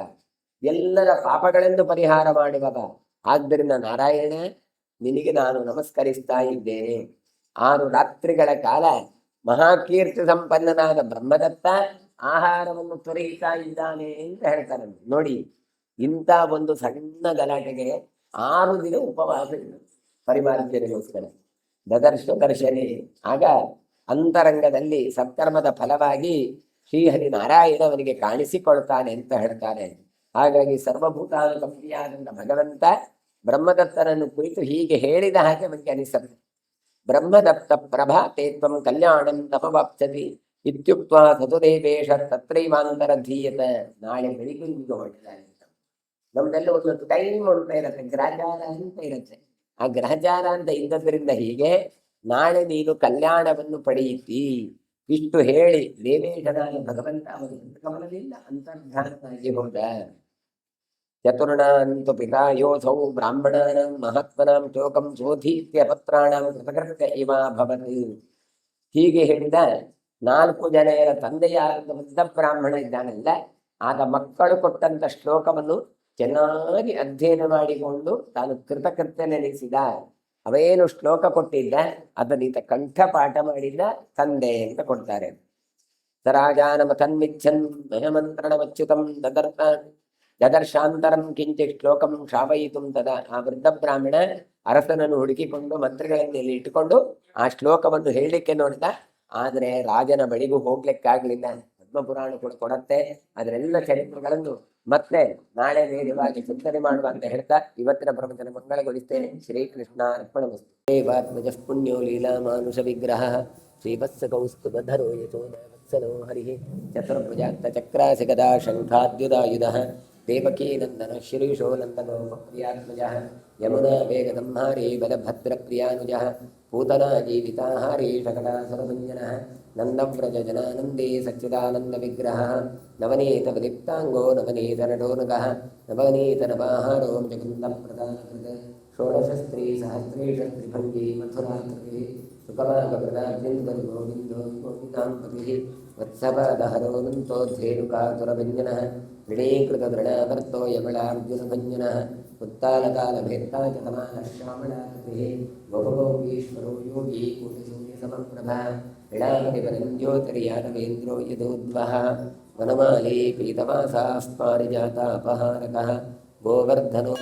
S1: ಎಲ್ಲರ ಪಾಪಗಳನ್ನು ಪರಿಹಾರ ಮಾಡುವವ. ಆದ್ದರಿಂದ ನಾರಾಯಣ, ನಿನಗೆ ನಾನು ನಮಸ್ಕರಿಸ್ತಾ ಇದ್ದೇನೆ. 6 ರಾತ್ರಿಗಳ ಕಾಲ ಮಹಾಕೀರ್ತಿ ಸಂಪನ್ನನಾದ ಬ್ರಹ್ಮದತ್ತ ಆಹಾರವನ್ನು ತೊರೆಯುತ್ತಾ ಇದ್ದಾನೆ ಅಂತ ಹೇಳ್ತಾರೆ. ನೋಡಿ, ಇಂಥ ಒಂದು ಸಣ್ಣ ಗಲಾಟೆಗೆ 6 ದಿನ ಉಪವಾಸ ಪರಿಮಾರ್ಜನೆಗೋಸ್ಕರ ದರ್ಶನೆ. ಆಗ ಅಂತರಂಗದಲ್ಲಿ ಸತ್ಕರ್ಮದ ಫಲವಾಗಿ ಶ್ರೀಹರಿ ನಾರಾಯಣ ಅವನಿಗೆ ಕಾಣಿಸಿಕೊಳ್ತಾನೆ ಅಂತ ಹೇಳ್ತಾರೆ. ಹಾಗಾಗಿ ಸರ್ವಭೂತಾನುಕಂಪಿಯಾದಂಥ ಭಗವಂತ ಬ್ರಹ್ಮದತ್ತನನ್ನು ಕುರಿತು ಹೀಗೆ ಹೇಳಿದ ಹಾಗೆ ಅವನಿಗೆ ಅನಿಸುತ್ತೆ. ಬ್ರಹ್ಮದತ್ತ ಪ್ರಭಾತೆ ತ್ವಂ ಕಲ್ಯಾಣಂ ತಪವಾಪ್ಸ್ಯತಿ ಇತ್ಯುಕ್ತ ಸತುದೇವೇಶ ತತ್ರೈವಾಂತರ ಧೀಯತ. ನಾಳೆ ಬೆಳಿಗ್ಗೆ ನಿಮಗೆ ಹೊರಟಿದ್ದಾರೆ. ನಮ್ದೆಲ್ಲ ಒಂದು ಟೈಮ್ ಅಂತ ಇರುತ್ತೆ, ಗ್ರಹಚಾರ ಅಂತ ಇರುತ್ತೆ. ಆ ಗ್ರಹಚಾರ ಅಂತ ಇದ್ದದ್ರಿಂದ ಹೀಗೆ ನಾಳೆ ನೀನು ಕಲ್ಯಾಣವನ್ನು ಪಡೆಯುತ್ತಿ. ಇಷ್ಟು ಹೇಳಿ ದೇವೇಶನಾದ ಭಗವಂತ ಅವನ ಕಮಲದಿಂದ ಅಂತರ್ಧಾನನಾಗಿ ಹೋದ. ಚತುರ್ಣಾಂತು ಪಿತಾಯೋಸೌ ಬ್ರಾಹ್ಮಣಾನಾಂ ಮಹಾತ್ಮನಾಂ ಶೋಕಂ ಶೋಧೀತ್ಯ ಪತ್ರಾಣಾಂ ಕೃತಕೃತ್ಯ ಇವಾಭವತ್. ಹೀಗೆ ಹೇಳಿದ 4 ಜನರ ತಂದೆಯಾದ ವೃದ್ಧ ಬ್ರಾಹ್ಮಣ ಇದ್ದಾನಲ್ಲ, ಆಗ ಮಕ್ಕಳು ಕೊಟ್ಟಂತ ಶ್ಲೋಕವನ್ನು ಚೆನ್ನಾಗಿ ಅಧ್ಯಯನ ಮಾಡಿಕೊಂಡು ತಾನು ಕೃತಕೃತ್ಯನೆನಿಸಿದ. ಅವೇನು ಶ್ಲೋಕ ಕೊಟ್ಟಿದ್ದ ಅದನ್ನೀತ ಕಂಠಪಾಠ ಮಾಡಿದ ತಂದೆ ಅಂತ ಕೊಡ್ತಾರೆ. ಸರಾಜಾನಮ ತನ್ಮಿಚ್ಛನ್ ಮಹಮಂತ್ರಣಮಚ್ಯುತಂ ದದರ್ಶಾಂತರಂ ಕಿಂಚಿತ್ ಶ್ಲೋಕಂ ಶ್ರಾವಯಿತು ತದ. ಆ ವೃದ್ಧ ಬ್ರಾಹ್ಮಣ ಅರಸನನ್ನು ಹುಡುಕಿಕೊಂಡು ಮಂತ್ರಿಗಳಲ್ಲಿ ಇಟ್ಟುಕೊಂಡು ಆ ಶ್ಲೋಕವನ್ನು ಹೇಳಲಿಕ್ಕೆ ನೋಡಿದ. ಆದರೆ ರಾಜನ ಬಳಿಗೂ ಹೋಗ್ಲಿಕ್ಕಾಗ್ಲಿಲ್ಲ. ಪದ್ಮಪುರಾಣ ಕೂಡ ಕೊಡತ್ತೆ. ಅದರೆಲ್ಲ ಚರಿತ್ರೆಗಳನ್ನು ಮತ್ತೆ ನಾಳೆ ನೇರವಾಗಿ ಚಿಂತನೆ ಮಾಡುವ ಅಂತ ಹೇಳ್ತಾ ಇವತ್ತಿನ ಪ್ರವಚನ ಮಂಗಳಗೊಳಿಸ್ತೇನೆ. ಶ್ರೀಕೃಷ್ಣ ಅರ್ಪಣಮಸ್ತು. ದೇವಾತ್ಮಜ ಪುಣ್ಯೋ ಲೀಲಾ ಮಾನುಷ ವಿಗ್ರಹ ಶ್ರೀವತ್ಸ ಕೌಸ್ತುಭಧರೋ ಯಶೋಧ ವತ್ಸಲೋ ಹರಿ ಚತುರ್ಭುಜಾತ್ತ ಚಕ್ರಾಸಿ ಗದಾ ಶಂಖಾದ್ಯುಧಾಯುಧ ದೇವಕೀ ನಂದನ ಶಿರೀಶೋ ನಂದನೋ ಪ್ರಿಯಾತ್ಮಜ ಯಮುನಾ ವೇಗದಂಹಾರಿ ಬಲಭದ್ರ ಪ್ರಿಯಾನುಜ पूतना जीविताहारी शकटासुरभञ्जनः नन्दव्रज जनानन्दे सच्चिदानन्दविग्रहः नवनीतविदीप्ताङ्गो नवनीतनडोनुगः नवनीतनवाहारो जगन्दप्रदाकृत् षोडशस्त्रीसहस्रेषत्रिभङ्गी मथुराकृतिः सुकमागप्रदार्जिन्दर्गोविन्दो गोविन्दाम्पतिः वत्सपादहरोऽनन्तोद्धेनुकातुरभञ्जनः विणीकृतदृढावर्तो यमलार्जुनभञ्जनः उत्तालकालभेत्ता च तमाः श्यामलाकृतिः बहुगोपीश्वरो योगी कूटशून्यसमप्रभा विडामतिवनं ज्योतिर्यादवेन्द्रो यदोद्वः वनमाली पीतवासाः पारिजातापहारकः गोवर्धनो